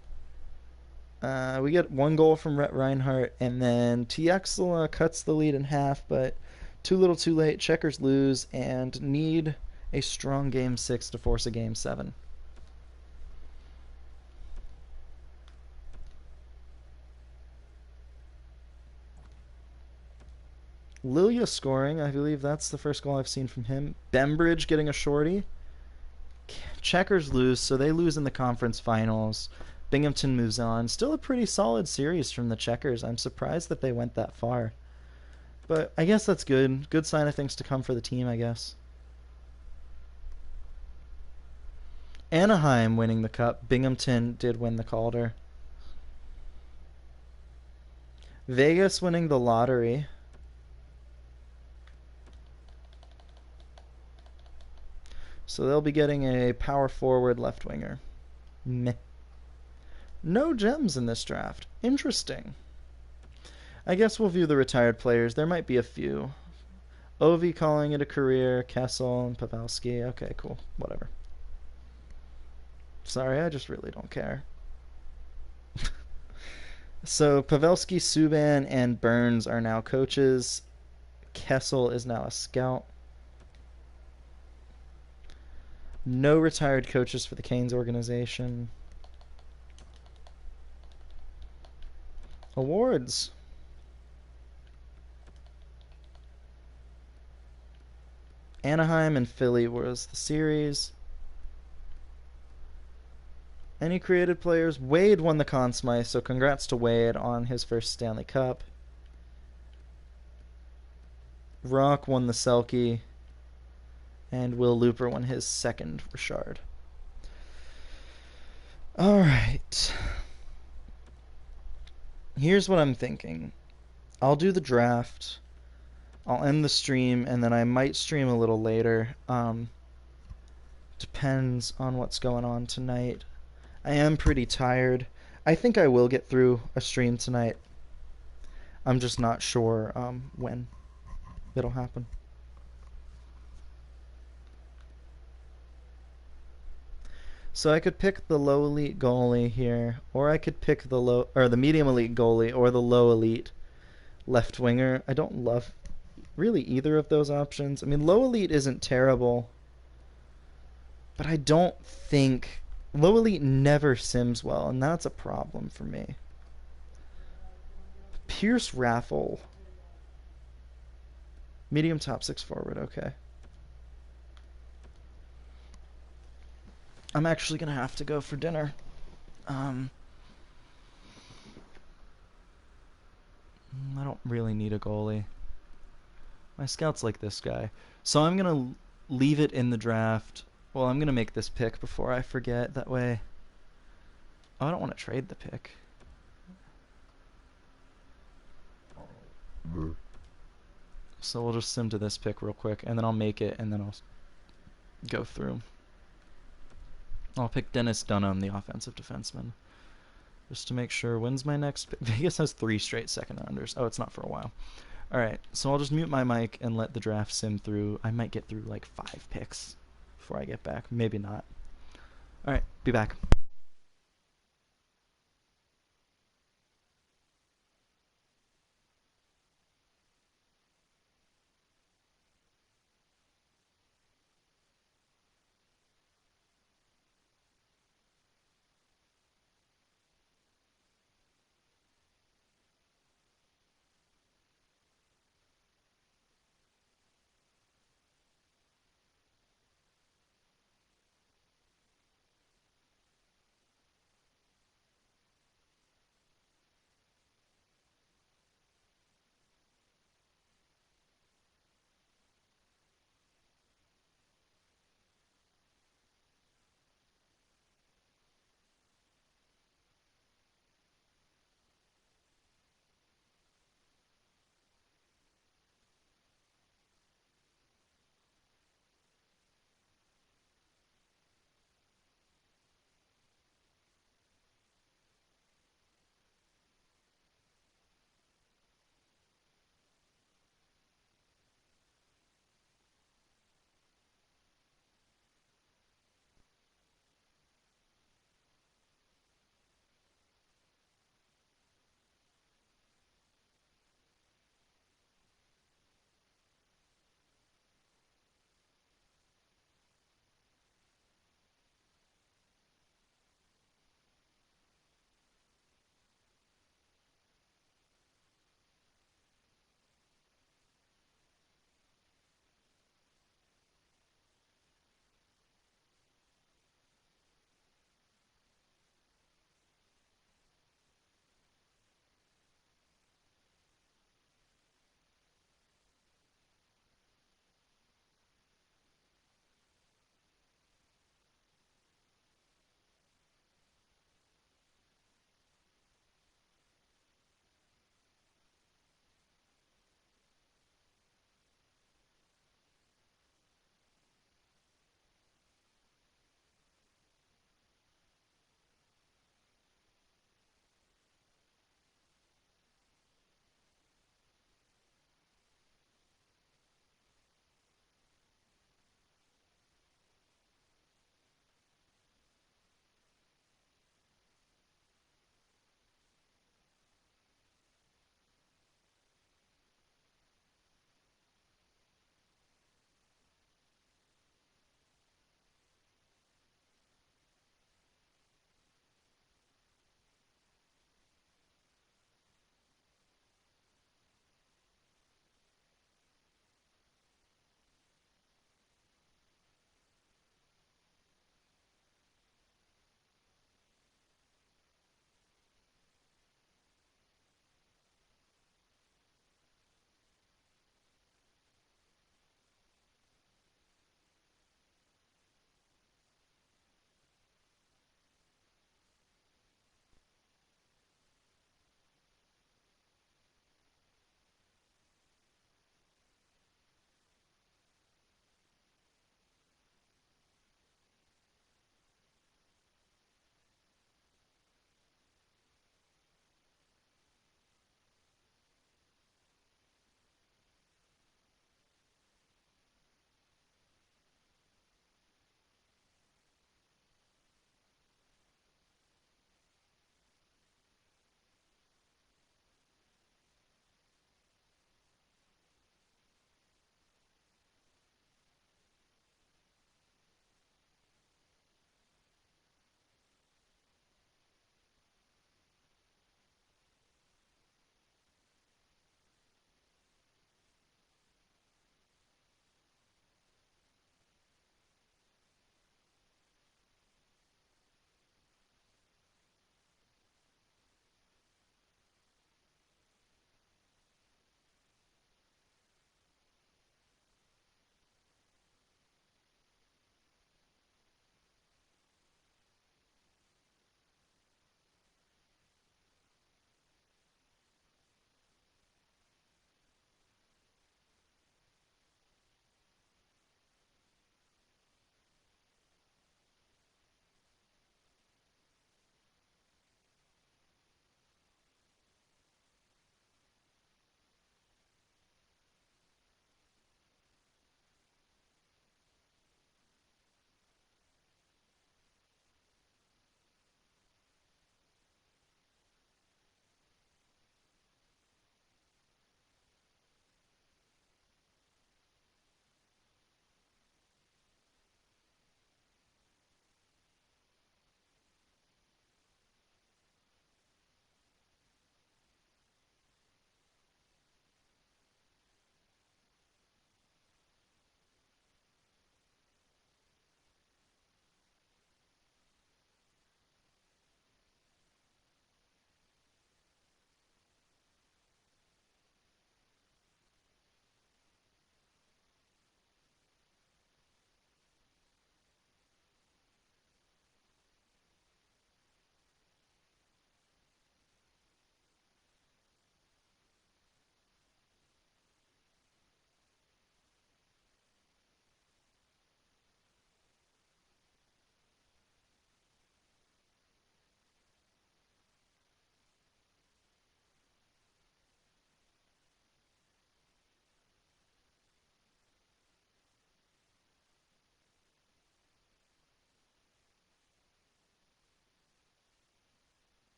We get 1 goal from Rhett Reinhardt, and then TXL cuts the lead in half, but too little too late. Checkers lose and need a strong Game 6 to force a Game 7. Lilia scoring. I believe that's the first goal I've seen from him. Bembridge getting a shorty. Checkers lose, so they lose in the conference finals. Binghamton moves on. Still a pretty solid series from the Checkers. I'm surprised that they went that far. But I guess that's good. Good sign of things to come for the team, I guess. Anaheim winning the cup. Binghamton did win the Calder. Vegas winning the lottery. So they'll be getting a power forward left winger. Meh. No gems in this draft. Interesting. I guess we'll view the retired players. There might be a few. Ovi calling it a career. Kessel and Pavelski. Okay, cool. Whatever. Sorry, I just really don't care. So Pavelski, Subban, and Burns are now coaches. Kessel is now a scout. No retired coaches for the Canes organization. Awards. Anaheim and Philly was the series. Any created players? Wade won the Conn Smythe, so congrats to Wade on his first Stanley Cup. Rock won the Selke. And Will Looper won his second Richard. Alright. Here's what I'm thinking. I'll do the draft. I'll end the stream, and then I might stream a little later. Depends on what's going on tonight. I am pretty tired. I think I will get through a stream tonight. I'm just not sure when it'll happen. So I could pick the low elite goalie here, or I could pick the medium elite goalie or the low elite left winger. I don't love really either of those options. I mean, low elite isn't terrible, but I don't think low elite never sims well, and that's a problem for me. Pierce Raffle, medium top 6 forward. Okay. I'm actually going to have to go for dinner. I don't really need a goalie. My scout's like this guy. So I'm going to leave it in the draft. Well, I'm going to make this pick before I forget. That way... Oh, I don't want to trade the pick. So we'll just sim to this pick real quick, and then I'll make it, and then I'll go through. I'll pick Dennis Dunham, the offensive defenseman, just to make sure. When's my next pick? Vegas has 3 straight second rounders. Oh, it's not for a while. Alright, so I'll just mute my mic and let the draft sim through. I might get through like 5 picks before I get back. Maybe not. All right, be back.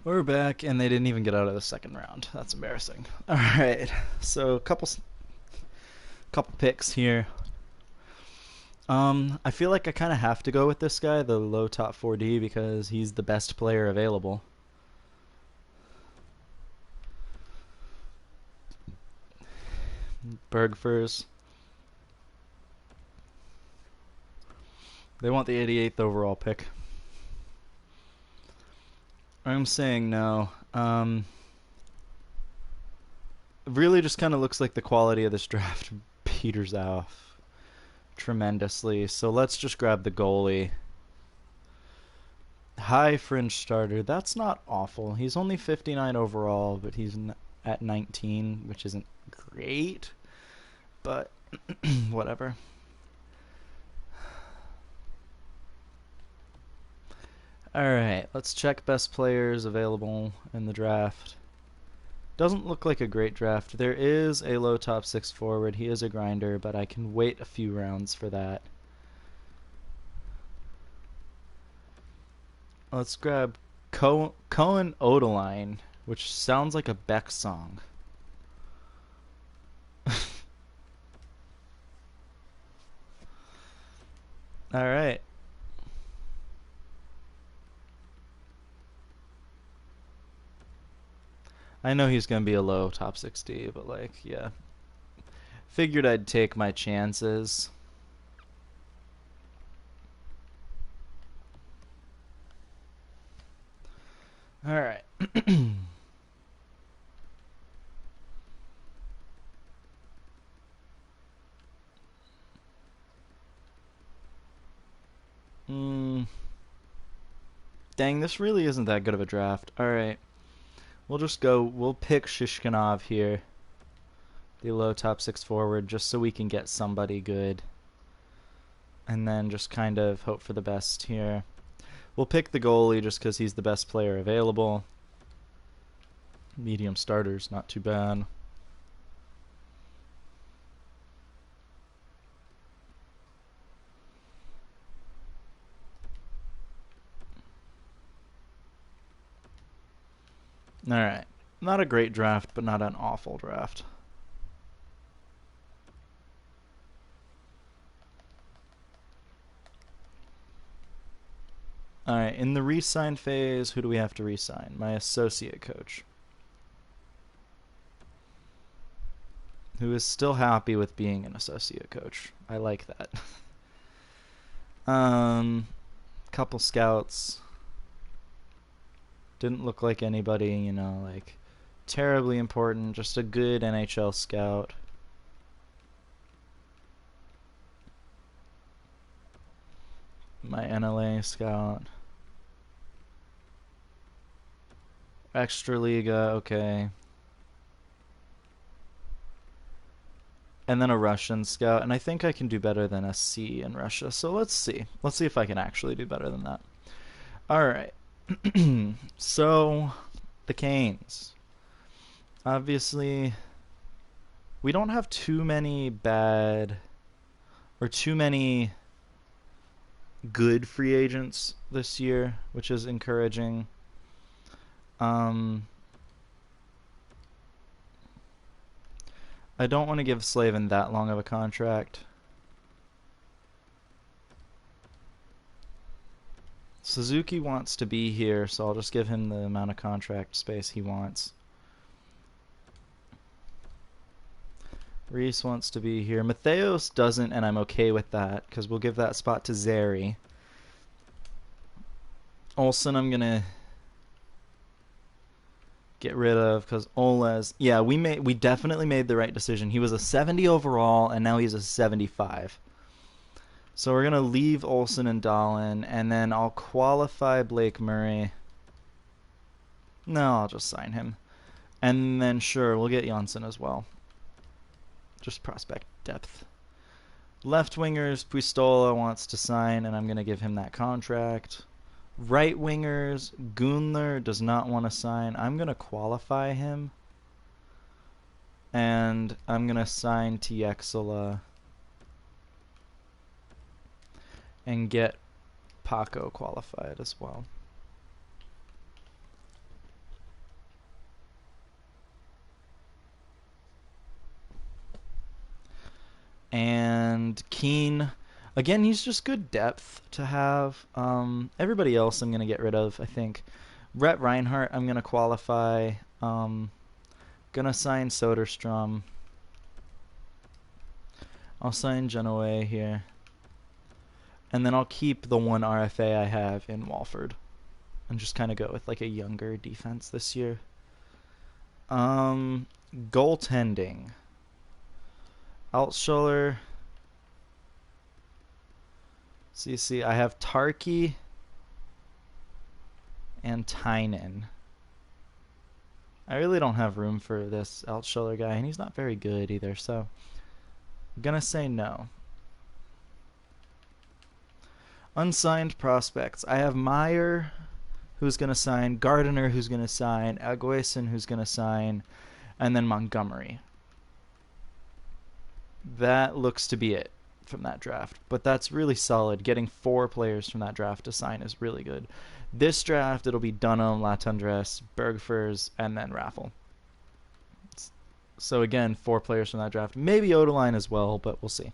We're back, and they didn't even get out of the second round. That's embarrassing. All right, so couple picks here. I feel like I kind of have to go with this guy, the low top 4D, because he's the best player available. Bergfors. They want the 88th overall pick. I'm saying no. Really just kind of looks like the quality of this draft peters off tremendously. So let's just grab the goalie. High fringe starter. That's not awful. He's only 59 overall, but he's at 19, which isn't great. But whatever. Alright, let's check best players available in the draft. Doesn't look like a great draft. There is a low top 6 forward. He is a grinder, but I can wait a few rounds for that. Let's grab Cohen Odeline, which sounds like a Beck song. Alright. I know he's going to be a low top 60, but like, yeah. Figured I'd take my chances. Alright. Dang, this really isn't that good of a draft. Alright. We'll pick Shishkinov here. The low top 6 forward, just so we can get somebody good. And then just kind of hope for the best here. We'll pick the goalie just because he's the best player available. Medium starters, not too bad. Alright. Not a great draft, but not an awful draft. Alright, in the re-sign phase, who do we have to re-sign? My associate coach. Who is still happy with being an associate coach. I like that. Couple scouts. Didn't look like anybody, you know, like terribly important. Just a good NHL scout. My NLA scout. Extraliga, okay. And then a Russian scout, and I think I can do better than a C in Russia. So let's see. Let's see if I can actually do better than that. Alright. So, the Canes. Obviously, we don't have too many bad or too many good free agents this year, which is encouraging. I don't want to give Slavin that long of a contract. Suzuki wants to be here, so I'll just give him the amount of contract space he wants. Reese wants to be here. Matheos doesn't, and I'm okay with that, because we'll give that spot to Zary. Olsen I'm going to get rid of, because Oles... Yeah, we definitely made the right decision. He was a 70 overall, and now he's a 75. So we're going to leave Olsen and Dahlin, and then I'll qualify Blake Murray. No, I'll just sign him. And then, sure, we'll get Janssen as well. Just prospect depth. Left wingers, Puistola wants to sign, and I'm going to give him that contract. Right wingers, Gunler does not want to sign. I'm going to qualify him. And I'm going to sign Tiexola. And get Paco qualified as well. And Keane, again, he's just good depth to have. Everybody else I'm going to get rid of, I think. Rhett Reinhardt, I'm going to qualify. Going to sign Soderstrom. I'll sign Genoa here. And then I'll keep the one RFA I have in Walford. And just kind of go with like a younger defense this year. Goaltending. Altschuler. So you see, I have Tarky and Tynan. I really don't have room for this Altschuler guy, and he's not very good either, so I'm gonna say no. Unsigned prospects. I have Meyer, who's gonna sign, Gardiner, who's gonna sign, Aguason, who's gonna sign, and then Montgomery. That looks to be it from that draft, but that's really solid. Getting 4 players from that draft to sign is really good. This draft, it'll be Dunham, Latendresse, Bergfors, and then Raffle. So again, 4 players from that draft. Maybe Odeline as well, but we'll see.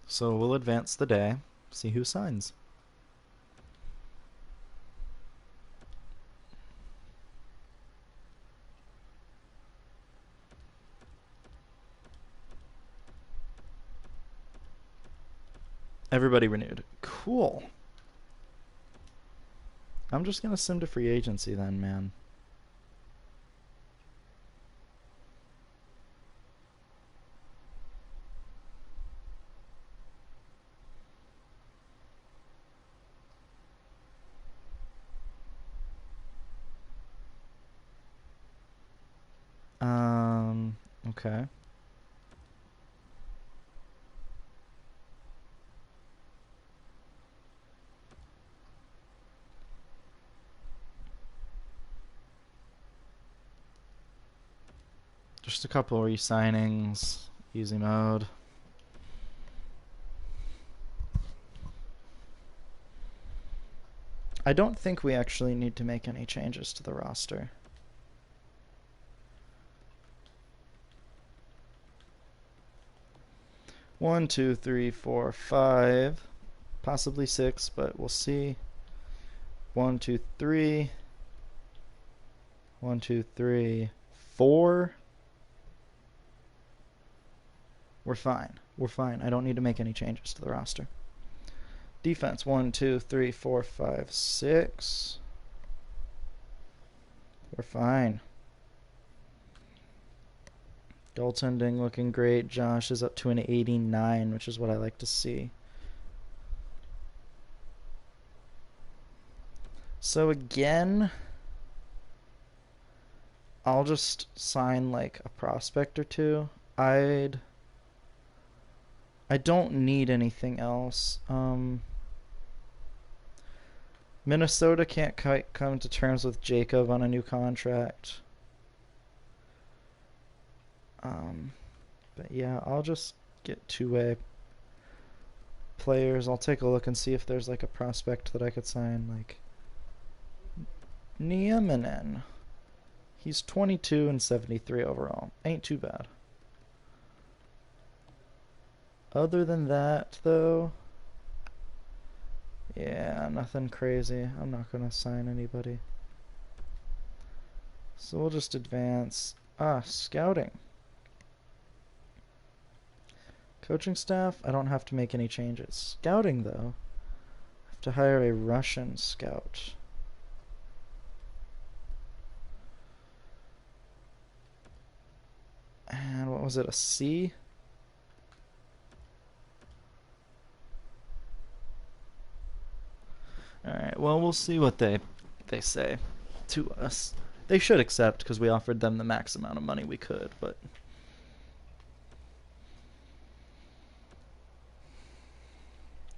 So we'll advance the day, see who signs. Everybody renewed. Cool. I'm just going to sim to free agency then, man. Okay. Just a couple re-signings, easy mode. I don't think we actually need to make any changes to the roster. One, two, three, four, 5, possibly 6, but we'll see. 1, 2, 3. 1, 2, 3, 4. We're fine. We're fine. I don't need to make any changes to the roster. Defense 1, 2, 3, 4, 5, 6. We're fine. Goaltending looking great. Josh is up to an 89, which is what I like to see. So again, I'll just sign like a prospect or two. I don't need anything else. Minnesota can't come to terms with Jacob on a new contract. But yeah, I'll just get 2-way players. I'll take a look and see if there's like a prospect that I could sign, like Nieminen. He's 22 and 73 overall. Ain't too bad. Other than that, though, yeah, nothing crazy. I'm not gonna sign anybody. So we'll just advance. Scouting. Coaching staff, I don't have to make any changes. Scouting, though, I have to hire a Russian scout. And what was it, a C? Alright, well, we'll see what they say to us. They should accept, because we offered them the max amount of money we could, but...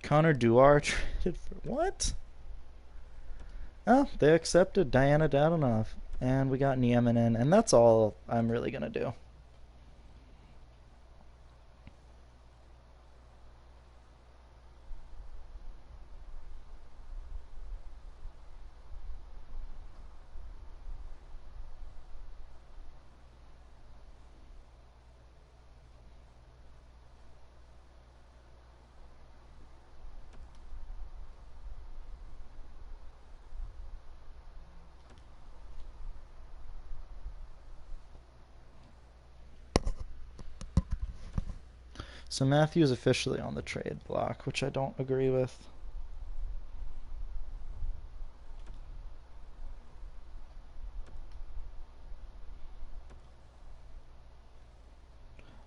Connor Duar traded for what? Oh, they accepted Diana Dadonov, and we got Nieminen, and that's all I'm really gonna do. So Matthew's officially on the trade block, which I don't agree with.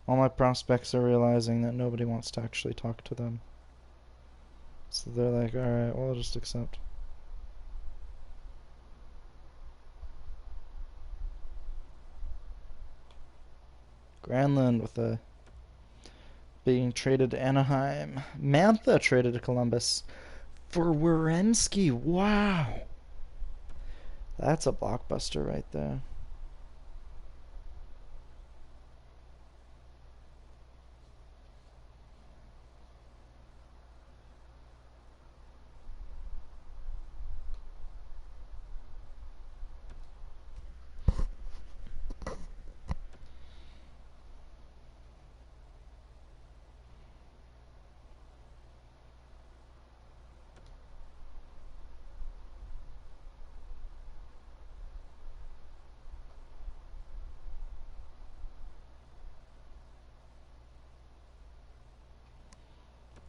All my prospects are realizing that nobody wants to actually talk to them. So they're like, alright, well, I'll just accept. Granlund with a being traded to Anaheim. Mantha traded to Columbus for Werenski. Wow. That's a blockbuster right there.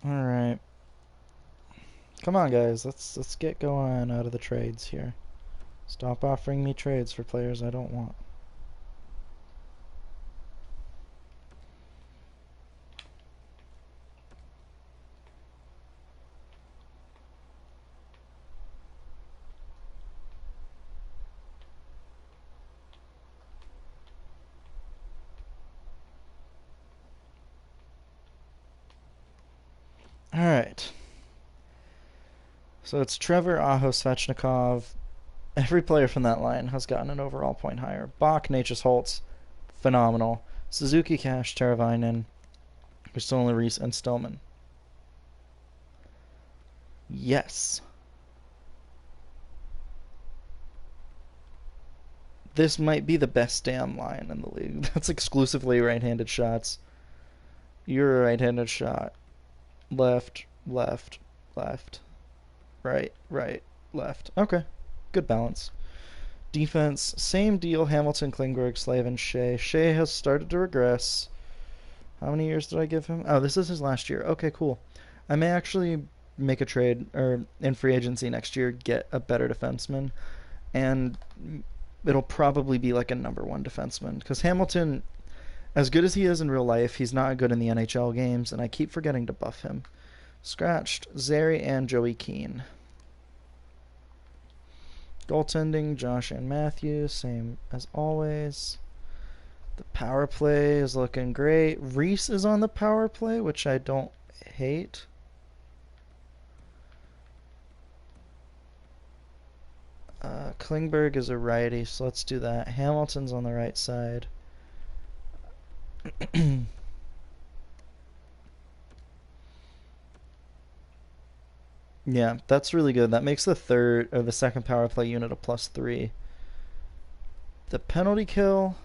All right. Come on, guys. Let's get going out of the trades here. Stop offering me trades for players I don't want. All right. So it's Trevor, Aho, Svechnikov. Every player from that line has gotten an overall point higher. Bach, Natchez Holtz, phenomenal. Suzuki, Cash, Teravainen, Cristobal, Reese, and Stillman. Yes. This might be the best damn line in the league. That's exclusively right-handed shots. You're a right-handed shot. Left, left, left. Right, right, left. Okay. Good balance. Defense, same deal. Hamilton, Klingberg, Slavin, Shea. Shea has started to regress. How many years did I give him? Oh, this is his last year. Okay, cool. I may actually make a trade or in free agency next year get a better defenseman, and it'll probably be like a number one defenseman because Hamilton, as good as he is in real life, he's not good in the NHL games, and I keep forgetting to buff him. Scratched Zary and Joey Keane. Goaltending, Josh and Matthew, same as always. The power play is looking great. Reese is on the power play, which I don't hate. Klingberg is a righty, so let's do that. Hamilton's on the right side. Yeah, that's really good. That makes the third or the second power play unit a +3. The penalty kill.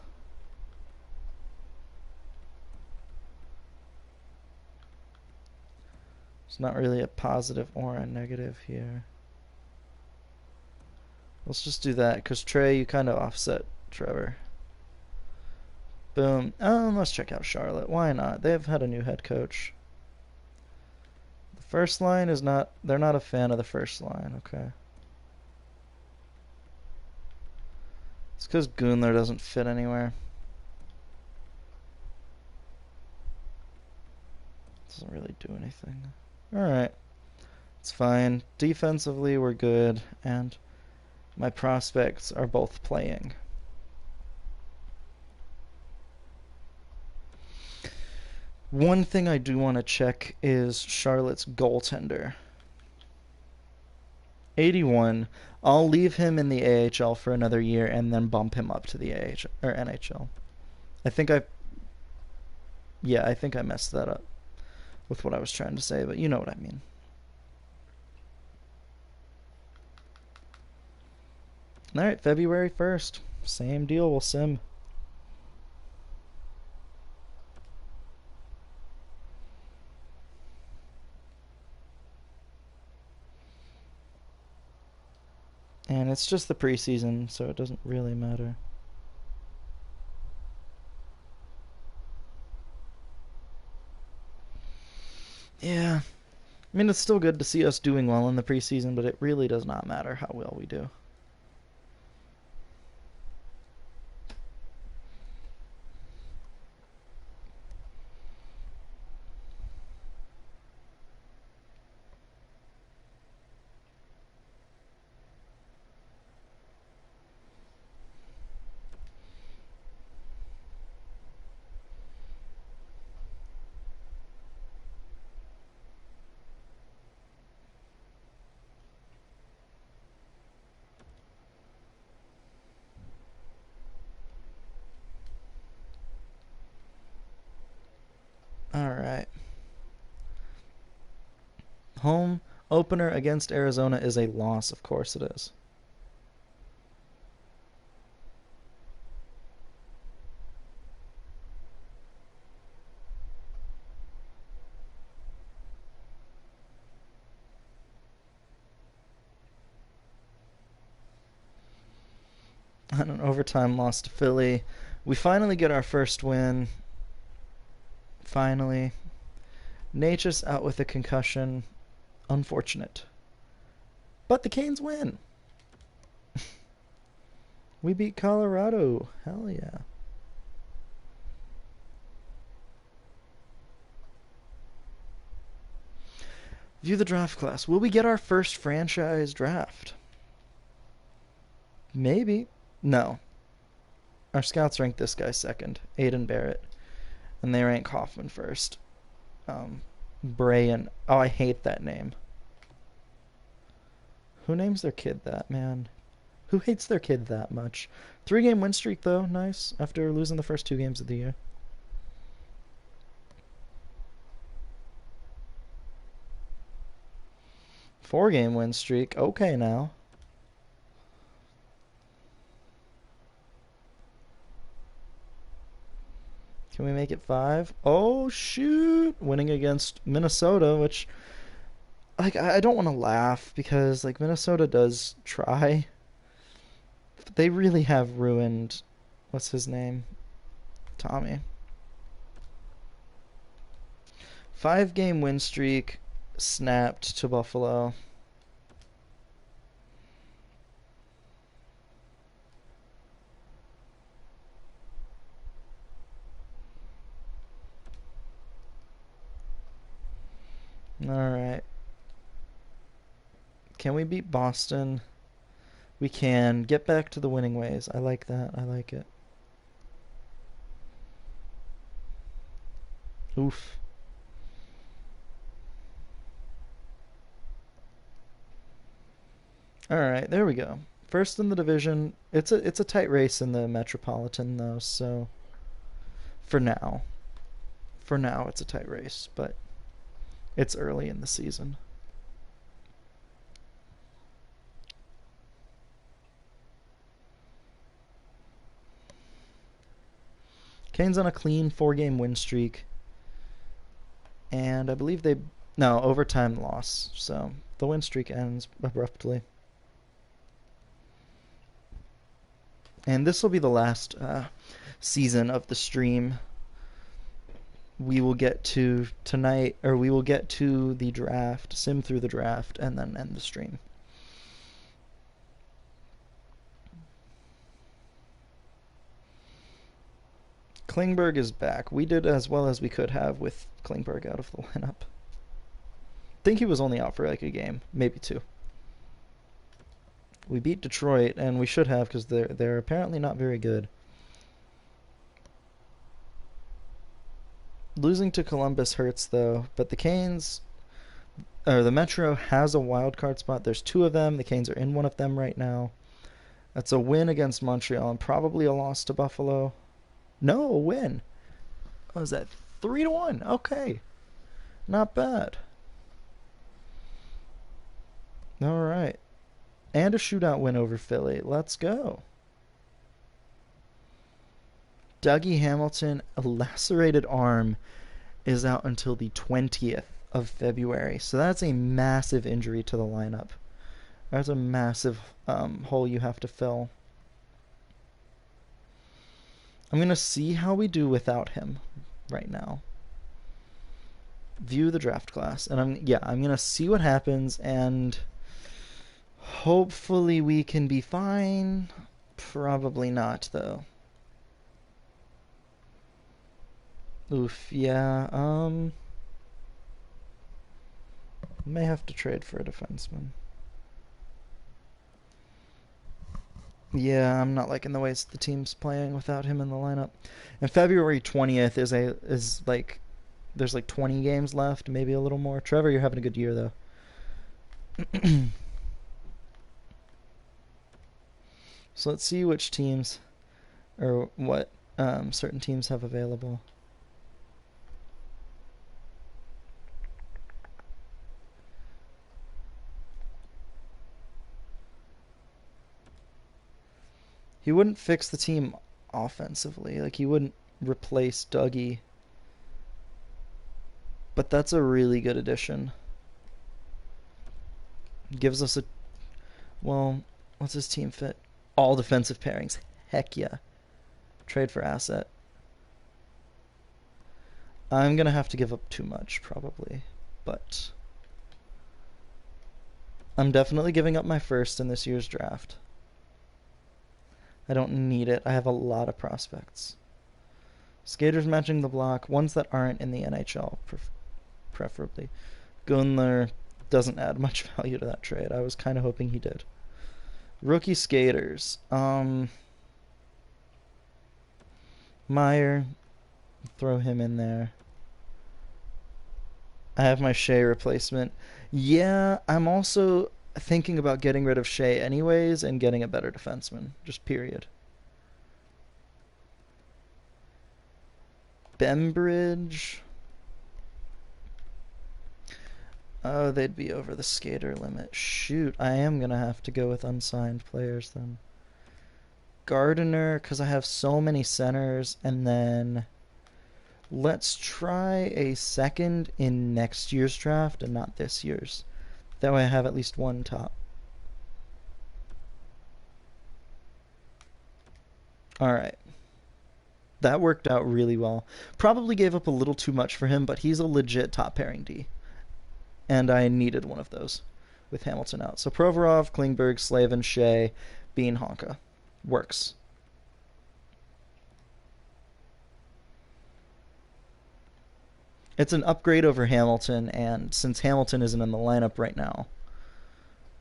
It's not really a positive or a negative here. Let's just do that because Trey, you kind of offset Trevor. Boom. Let's check out Charlotte. Why not? They've had a new head coach. The first line is not, they're not a fan of the first line. Okay. It's because Gunler doesn't fit anywhere. Doesn't really do anything. Alright. It's fine. Defensively, we're good. And my prospects are both playing. One thing I do want to check is Charlotte's goaltender. 81. I'll leave him in the AHL for another year and then bump him up to the AHL or NHL. I think I messed that up with what I was trying to say, but you know what I mean. All right, February 1st. Same deal, we'll sim. And it's just the preseason, so it doesn't really matter. Yeah. I mean, it's still good to see us doing well in the preseason, but it really does not matter how well we do. All right. Home opener against Arizona is a loss, of course it is. On an overtime loss to Philly. We finally get our first win. Finally. Nature's out with a concussion. Unfortunate. But the Canes win. We beat Colorado. Hell yeah. View the draft class. Will we get our first franchise draft? Maybe. No. Our scouts rank this guy second, Aiden Barrett. And they rank Hoffman first. Brayan. Oh, I hate that name. Who names their kid that, man? Who hates their kid that much? 3-game win streak, though. Nice. After losing the first 2 games of the year. 4-game win streak. Okay, now. Can we make it 5? Oh, shoot. Winning against Minnesota, which, like, I don't want to laugh because, like, Minnesota does try. But they really have ruined, what's his name? Tommy. 5-game win streak snapped to Buffalo. Alright. Can we beat Boston? We can. Get back to the winning ways. I like that. I like it. Oof. Alright, there we go. First in the division. It's a tight race in the Metropolitan though, so for now. For now it's a tight race, but it's early in the season. Canes on a clean 4-game win streak. And I believe they... No, overtime loss. So the win streak ends abruptly. And this will be the last season of the stream. We will get to tonight, or we will get to the draft, sim through the draft, and then end the stream. Klingberg is back. We did as well as we could have with Klingberg out of the lineup. I think he was only out for like a game, maybe 2. We beat Detroit, and we should have because they're apparently not very good. Losing to Columbus hurts though, but the Canes, or the Metro has a wild card spot. There's 2 of them. The Canes are in one of them right now. That's a win against Montreal and probably a loss to Buffalo. No, a win. What was that? 3-1. Okay. Not bad. All right. And a shootout win over Philly. Let's go. Dougie Hamilton, a lacerated arm, is out until the 20th of February. So that's a massive injury to the lineup. That's a massive hole you have to fill. I'm going to see how we do without him right now. view the draft class, and I'm gonna see what happens, and hopefully we can be fine. Probably not, though. Oof, yeah. May have to trade for a defenseman. Yeah, I'm not liking the ways the team's playing without him in the lineup. And February 20th is like there's like 20 games left, maybe a little more. Trevor, you're having a good year though. So let's see which teams or what certain teams have available. He wouldn't fix the team offensively. Like he wouldn't replace Dougie. But that's a really good addition. Gives us a well, what's his team fit? All defensive pairings. Heck yeah. Trade for asset. I'm gonna have to give up too much probably, but I'm definitely giving up my first in this year's draft. I don't need it. I have a lot of prospects. Skaters matching the block, ones that aren't in the NHL, preferably. Gunler doesn't add much value to that trade. I was kind of hoping he did. Rookie skaters. Meyer, throw him in there. I have my Shea replacement. Yeah, I'm also thinking about getting rid of Shea anyways and getting a better defenseman. Just period. Bembridge. Oh, they'd be over the skater limit. Shoot, I am going to have to go with unsigned players then. Gardiner, because I have so many centers, and then let's try a second in next year's draft and not this year's. That way I have at least one top. Alright. That worked out really well. Probably gave up a little too much for him, but he's a legit top pairing D. And I needed one of those with Hamilton out. So Provorov, Klingberg, Slavin, Shea, Bean, Honka. Works. It's an upgrade over Hamilton, and since Hamilton isn't in the lineup right now,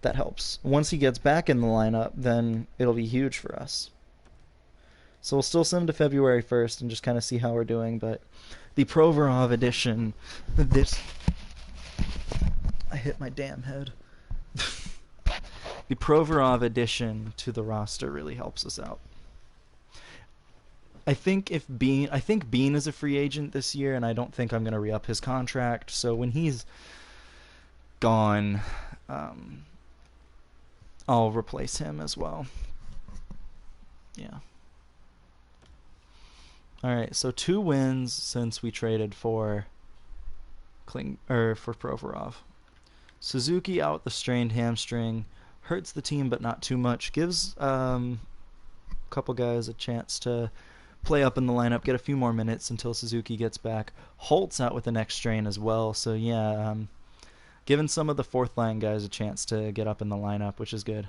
that helps. Once he gets back in the lineup, then it'll be huge for us. So we'll still send him to February 1st and just kind of see how we're doing, but the Provorov edition, I hit my damn head. The Provorov addition to the roster really helps us out. I think Bean is a free agent this year, and I don't think I'm going to re-up his contract. So when he's gone, I'll replace him as well. Yeah. All right, so 2 wins since we traded for Provorov. Suzuki out with the strained hamstring. Hurts the team, but not too much. Gives a couple guys a chance to play up in the lineup, get a few more minutes until Suzuki gets back. Holt's out with the neck strain as well, so yeah, giving some of the fourth line guys a chance to get up in the lineup, which is good.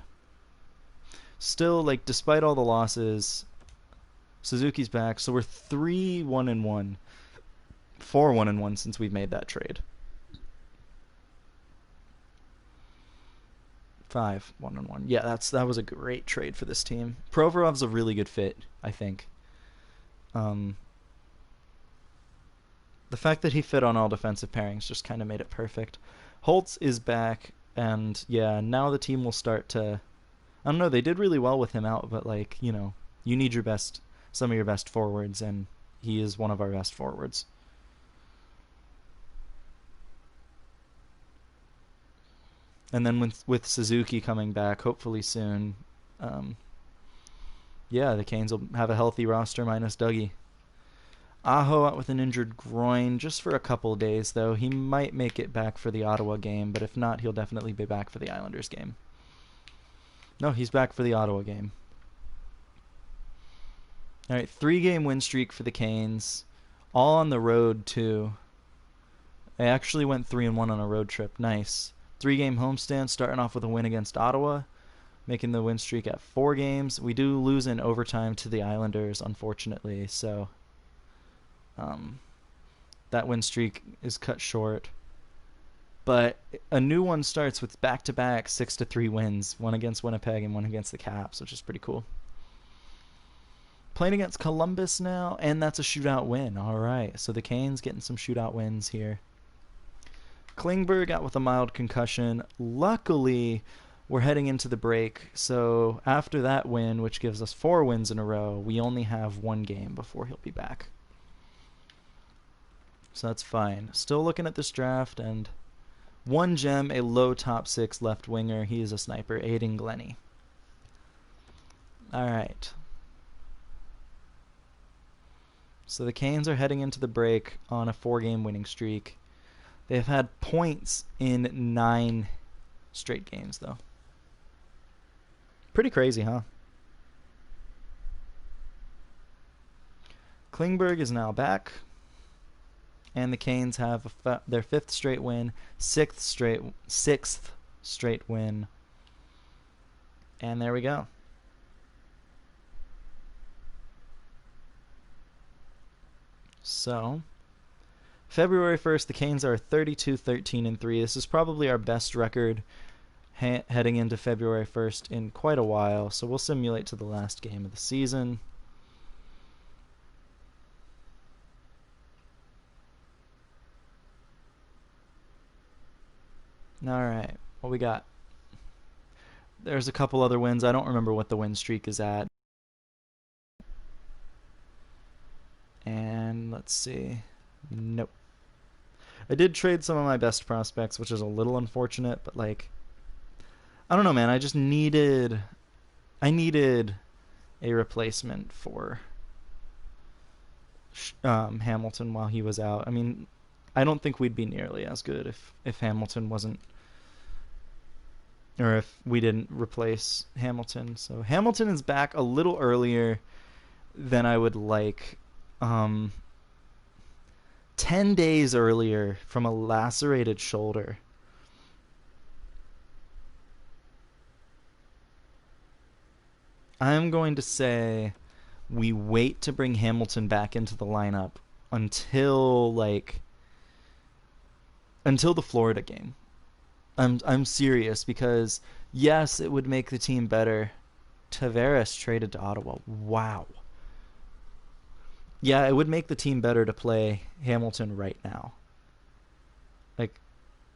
Still, like, despite all the losses, Suzuki's back, so we're 3-1-1. 4-1-1 since we've made that trade. 5-1-1. Yeah, that was a great trade for this team. Provorov's a really good fit, I think. The fact that he fit on all defensive pairings just kind of made it perfect. Holtz is back, and yeah, now the team will start to... I don't know, they did really well with him out, but, like, you know, you need some of your best forwards, and he is one of our best forwards. And then with Suzuki coming back, hopefully soon, yeah, the Canes will have a healthy roster minus Dougie. Aho out with an injured groin just for a couple days, though. He might make it back for the Ottawa game, but if not, he'll definitely be back for the Islanders game. No, he's back for the Ottawa game. All right, 3-game win streak for the Canes. All on the road, too. They actually went 3-1 on a road trip. Nice. 3-game homestand, starting off with a win against Ottawa, making the win streak at 4 games. We do lose in overtime to the Islanders, unfortunately, so that win streak is cut short. But a new one starts with back-to-back 6-3 wins, one against Winnipeg and one against the Caps, which is pretty cool. Playing against Columbus now, and that's a shootout win. All right, so the Canes getting some shootout wins here. Klingberg out with a mild concussion. Luckily, we're heading into the break, so after that win, which gives us 4 wins in a row, we only have 1 game before he'll be back. So that's fine. Still looking at this draft, and one gem, a low top 6 left winger. He is a sniper, Aiden Glennie. All right. So the Canes are heading into the break on a 4-game winning streak. They've had points in 9 straight games, though. Pretty crazy, huh? Klingberg is now back. And the Canes have their 5th straight win, 6th straight win. And there we go. So, February 1st, the Canes are 32-13-3. This is probably our best record heading into February 1st in quite a while. So we'll simulate to the last game of the season. All right, what we got? There's a couple other wins. I don't remember what the win streak is at. And let's see. Nope. I did trade some of my best prospects, which is a little unfortunate, but like, I don't know, man. I needed a replacement for Hamilton while he was out. I mean, I don't think we'd be nearly as good if Hamilton wasn't, or if we didn't replace Hamilton. So Hamilton is back a little earlier than I would like. 10 days earlier from a lacerated shoulder. I'm going to say we wait to bring Hamilton back into the lineup until the Florida game. I'm serious, because yes, it would make the team better. Tavares traded to Ottawa. Wow. Yeah, it would make the team better to play Hamilton right now. Like,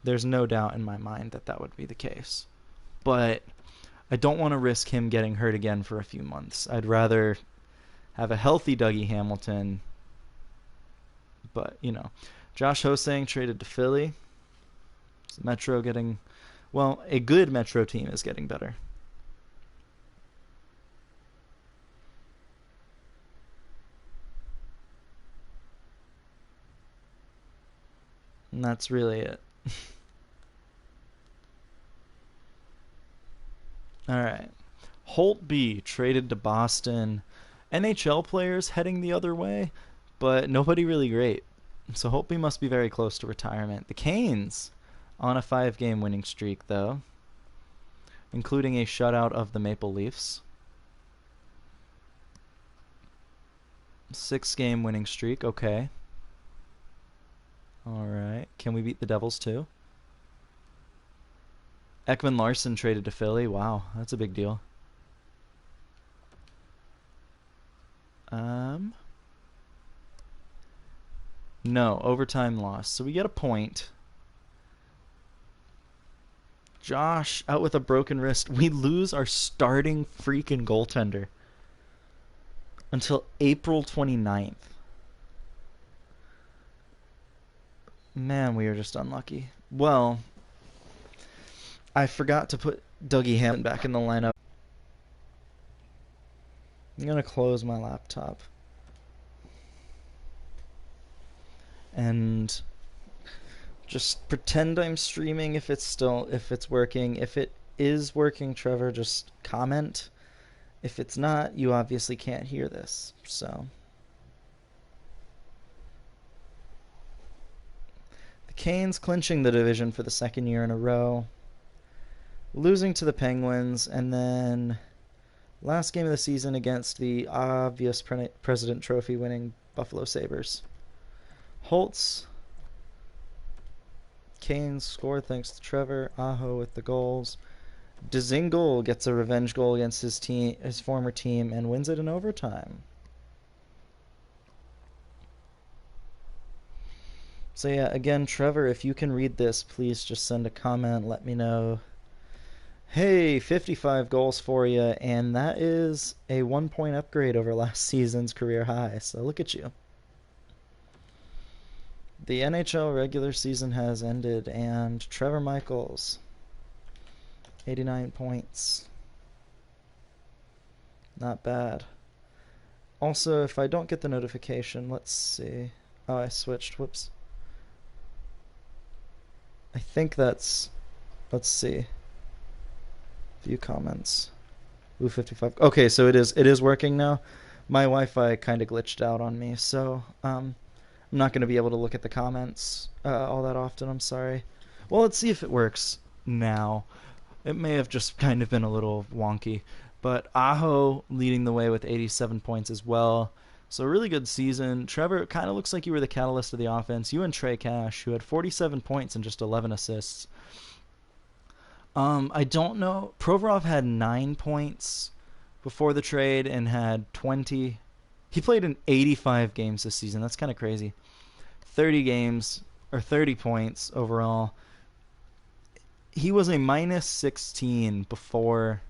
there's no doubt in my mind that would be the case. But I don't want to risk him getting hurt again for a few months. I'd rather have a healthy Dougie Hamilton. But, Josh Hosang traded to Philly. Metro getting... Well, a good Metro team is getting better. And that's really it. All right. Holtby traded to Boston. NHL players heading the other way, but nobody really great. So Holtby must be very close to retirement. The Canes on a 5-game winning streak, though, including a shutout of the Maple Leafs. 6-game winning streak, okay. All right. Can we beat the Devils too? Ekman Larson traded to Philly. Wow, that's a big deal. No, overtime loss. So we get a point. Josh out with a broken wrist. We lose our starting freaking goaltender until April 29th. Man, we are just unlucky. Well, I forgot to put Dougie Hamilton back in the lineup. I'm going to close my laptop. And just pretend I'm streaming if it's working. If it is working, Trevor, just comment. If it's not, you obviously can't hear this. So Canes clinching the division for the second year in a row, losing to the Penguins, and then last game of the season against the obvious President Trophy winning Buffalo Sabres. Holtz, Canes scored thanks to Trevor. Aho with the goals. Dzingel gets a revenge goal against his former team, and wins it in overtime. So yeah, again, Trevor, if you can read this, please just send a comment. Let me know. Hey, 55 goals for you, and that is a 1-point upgrade over last season's career high. So look at you. The NHL regular season has ended, and Trevor Michaels, 89 points. Not bad. Also, if I don't get the notification, let's see. Oh, I switched. Whoops. I think that's... Let's see. View comments. Ooh, 55. Okay, so it is working now. My Wi-Fi kind of glitched out on me, so I'm not going to be able to look at the comments all that often. I'm sorry. Well, let's see if it works now. It may have just kind of been a little wonky. But Aho leading the way with 87 points as well. So a really good season. Trevor, it kind of looks like you were the catalyst of the offense. You and Trey Cash, who had 47 points and just 11 assists. I don't know. Provorov had 9 points before the trade and had 20. He played in 85 games this season. That's kind of crazy. 30 games, or 30 points overall. He was a minus 16 before,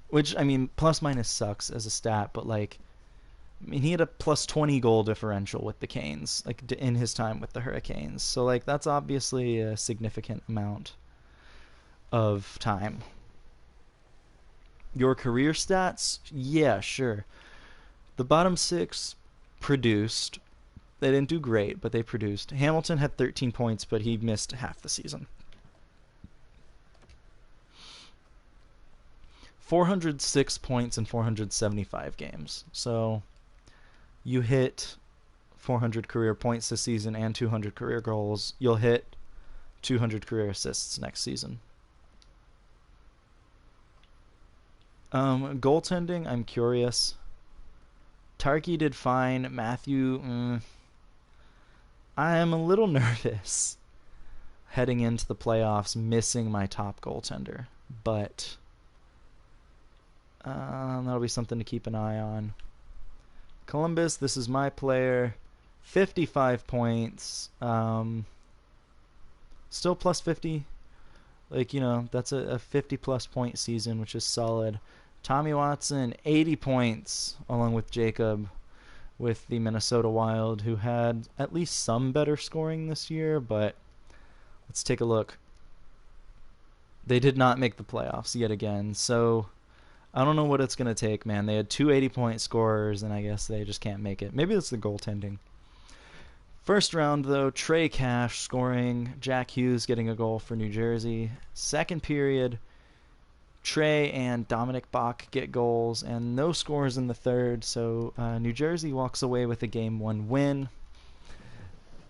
which, I mean, plus minus sucks as a stat, but like, I mean, he had a plus 20 goal differential with the Canes, like in his time with the Hurricanes. So like, that's obviously a significant amount of time. Your career stats? Yeah, sure. The bottom 6 produced. They didn't do great, but they produced. Hamilton had 13 points, but he missed half the season. 406 points in 475 games. So you hit 400 career points this season and 200 career goals. You'll hit 200 career assists next season. Goaltending, I'm curious. Tarky did fine. Matthew, I am a little nervous heading into the playoffs, missing my top goaltender. But that'll be something to keep an eye on. Columbus, this is my player. 55 points. Still plus 50. Like, you know, that's a 50-plus point season, which is solid. Tommy Watson, 80 points, along with Jacob, with the Minnesota Wild, who had at least some better scoring this year, but let's take a look. They did not make the playoffs yet again, so I don't know what it's going to take, man. They had 2 80-point scorers, and I guess they just can't make it. Maybe it's the goaltending. First round, though, Trey Cash scoring, Jack Hughes getting a goal for New Jersey. Second period, Trey and Dominic Bach get goals, and no scores in the third, so New Jersey walks away with a Game 1 win.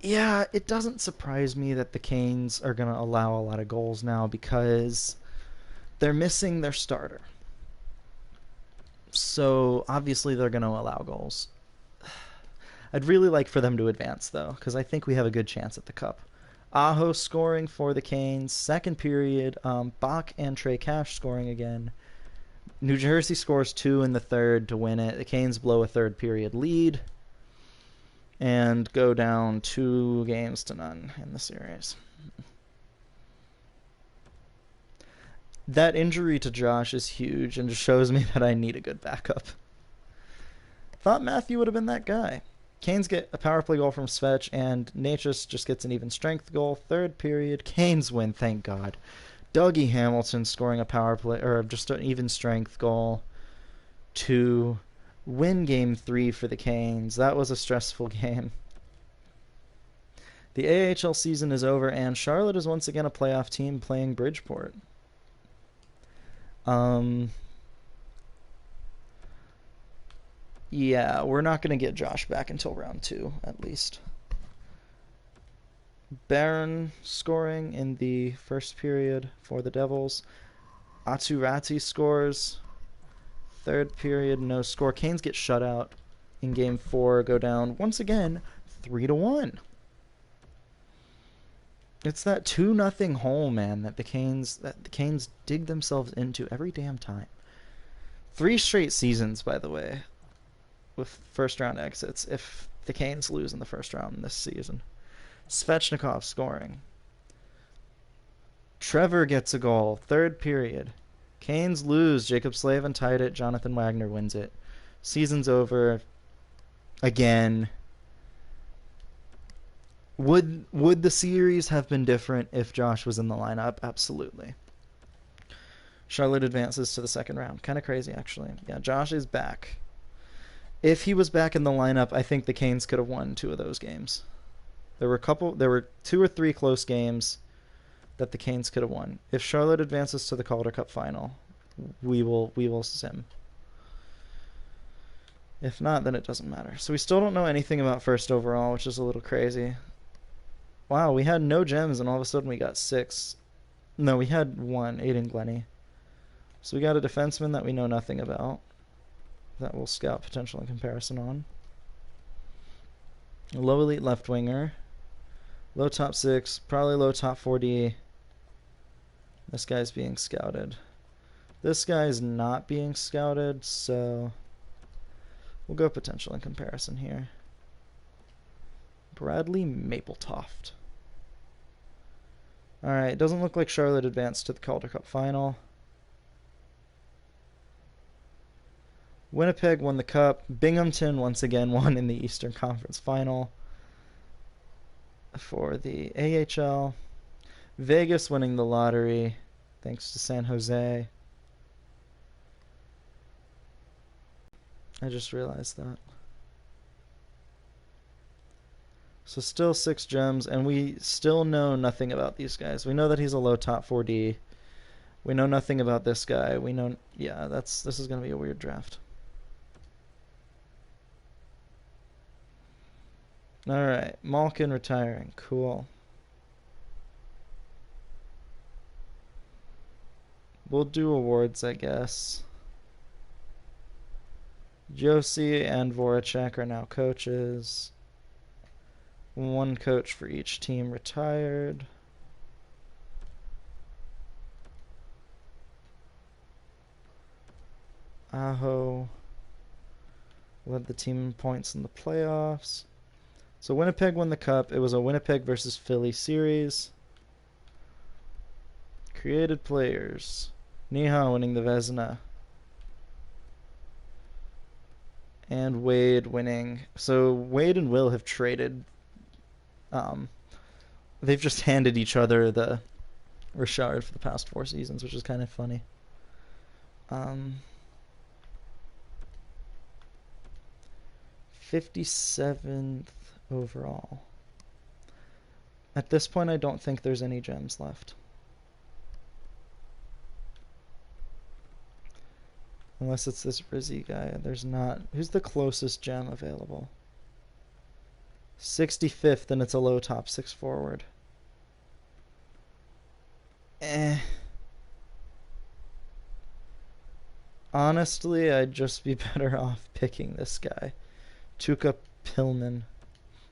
Yeah, it doesn't surprise me that the Canes are going to allow a lot of goals now because they're missing their starter. So, obviously, they're going to allow goals. I'd really like for them to advance, though, because I think we have a good chance at the Cup. Aho scoring for the Canes. Second period, Bach and Trey Cash scoring again. New Jersey scores 2 in the third to win it. The Canes blow a third period lead and go down 2-0 in the series. That injury to Josh is huge and just shows me that I need a good backup. Thought Matthew would have been that guy. Canes get a power play goal from Svech, and Natchez just gets an even strength goal. Third period, Canes win, thank God. Dougie Hamilton scoring a power play, or just an even strength goal to win Game 3 for the Canes. That was a stressful game. The AHL season is over, and Charlotte is once again a playoff team playing Bridgeport. Yeah, we're not going to get Josh back until round 2, at least. Barron scoring in the first period for the Devils. Aturati scores. Third period, no score. Canes get shut out in game 4, go down once again 3-1. It's that 2-0 hole, man, that the Canes dig themselves into every damn time. 3 straight seasons, by the way, with first round exits if the Canes lose in the first round this season. Svechnikov scoring. Trevor gets a goal. Third period. Canes lose. Jacob Slavin tied it. Jonathan Wagner wins it. Season's over. Again. Would the series have been different if Josh was in the lineup? Absolutely. Charlotte advances to the second round. Kind of crazy, actually. Yeah, Josh is back. If he was back in the lineup, I think the Canes could have won 2 of those games. There were 2 or 3 close games that the Canes could have won. If Charlotte advances to the Calder Cup final, we will sim. If not, then it doesn't matter. So we still don't know anything about first overall, which is a little crazy. Wow, we had no gems, and all of a sudden we got 6. No, we had 1, Aiden Glennie. So we got a defenseman that we know nothing about that we'll scout potential in comparison on. A low elite left winger. Low top 6, probably low top 4D. This guy's being scouted. This guy's not being scouted, so we'll go potential in comparison here. Bradley Mapletoft. Alright, doesn't look like Charlotte advanced to the Calder Cup final. Winnipeg won the cup. Binghamton once again won in the Eastern Conference final for the AHL. Vegas winning the lottery thanks to San Jose. I just realized that. So still 6 gems, and we still know nothing about these guys. We know that he's a low top 4D. We know nothing about this guy. We know, yeah, this is going to be a weird draft. Alright, Malkin retiring. Cool. We'll do awards, I guess. Josie and Voracek are now coaches. 1 coach for each team retired. Aho led the team in points in the playoffs. So Winnipeg won the cup. It was a Winnipeg versus Philly series. Created players. Neha winning the Vezina. And Wade winning. So Wade and Will have traded. They've just handed each other the Richard for the past 4 seasons, which is kind of funny. 57th overall. At this point, I don't think there's any gems left. Unless it's this Rizzy guy. There's not. Who's the closest gem available? 65th, and it's a low top 6 forward. Honestly, I'd just be better off picking this guy. Tuukka Pillman.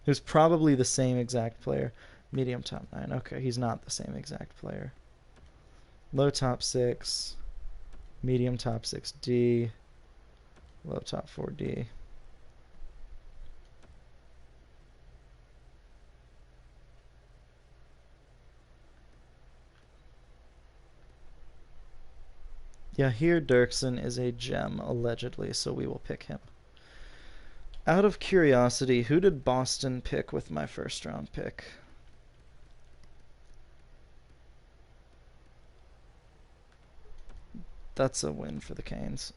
Who's probably the same exact player. Medium top 9. Okay, he's not the same exact player. Low top 6. Medium top 6D. Low top 4D. Yeah, here Dirksen is a gem, allegedly, so we will pick him. Out of curiosity, who did Boston pick with my first round pick? That's a win for the Canes.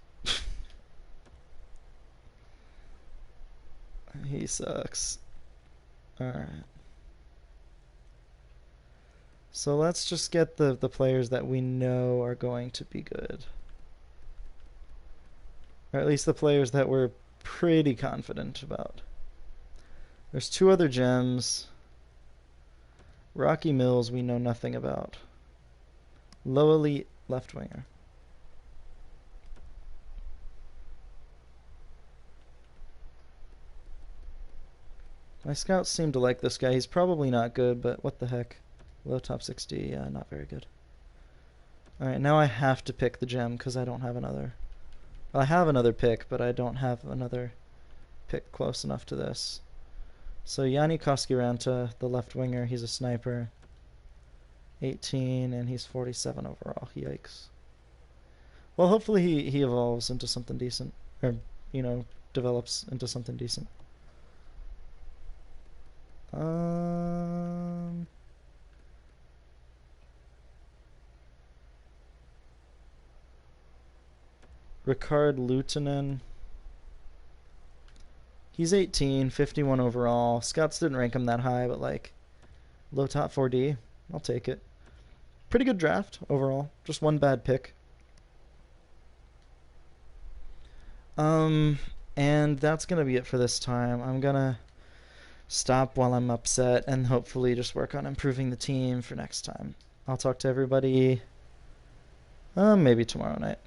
He sucks. Alright. So let's just get the players that we know are going to be good. Or at least the players that we're pretty confident about. There's 2 other gems. Rocky Mills, we know nothing about. Low elite left winger. My scouts seem to like this guy. He's probably not good, but what the heck. Low top 60, yeah, not very good. Alright, now I have to pick the gem because I don't have another. Well, I have another pick, but I don't have another pick close enough to this. So Yanni Koskiranta, the left winger, he's a sniper. 18, and he's 47 overall. Yikes. Well, hopefully he evolves into something decent. Or, you know, develops into something decent. Ricard Luutinen. He's 18, 51 overall. Scouts didn't rank him that high, but like low top 4D. I'll take it. Pretty good draft overall. Just one bad pick. And that's gonna be it for this time. I'm gonna stop while I'm upset and hopefully just work on improving the team for next time. I'll talk to everybody maybe tomorrow night.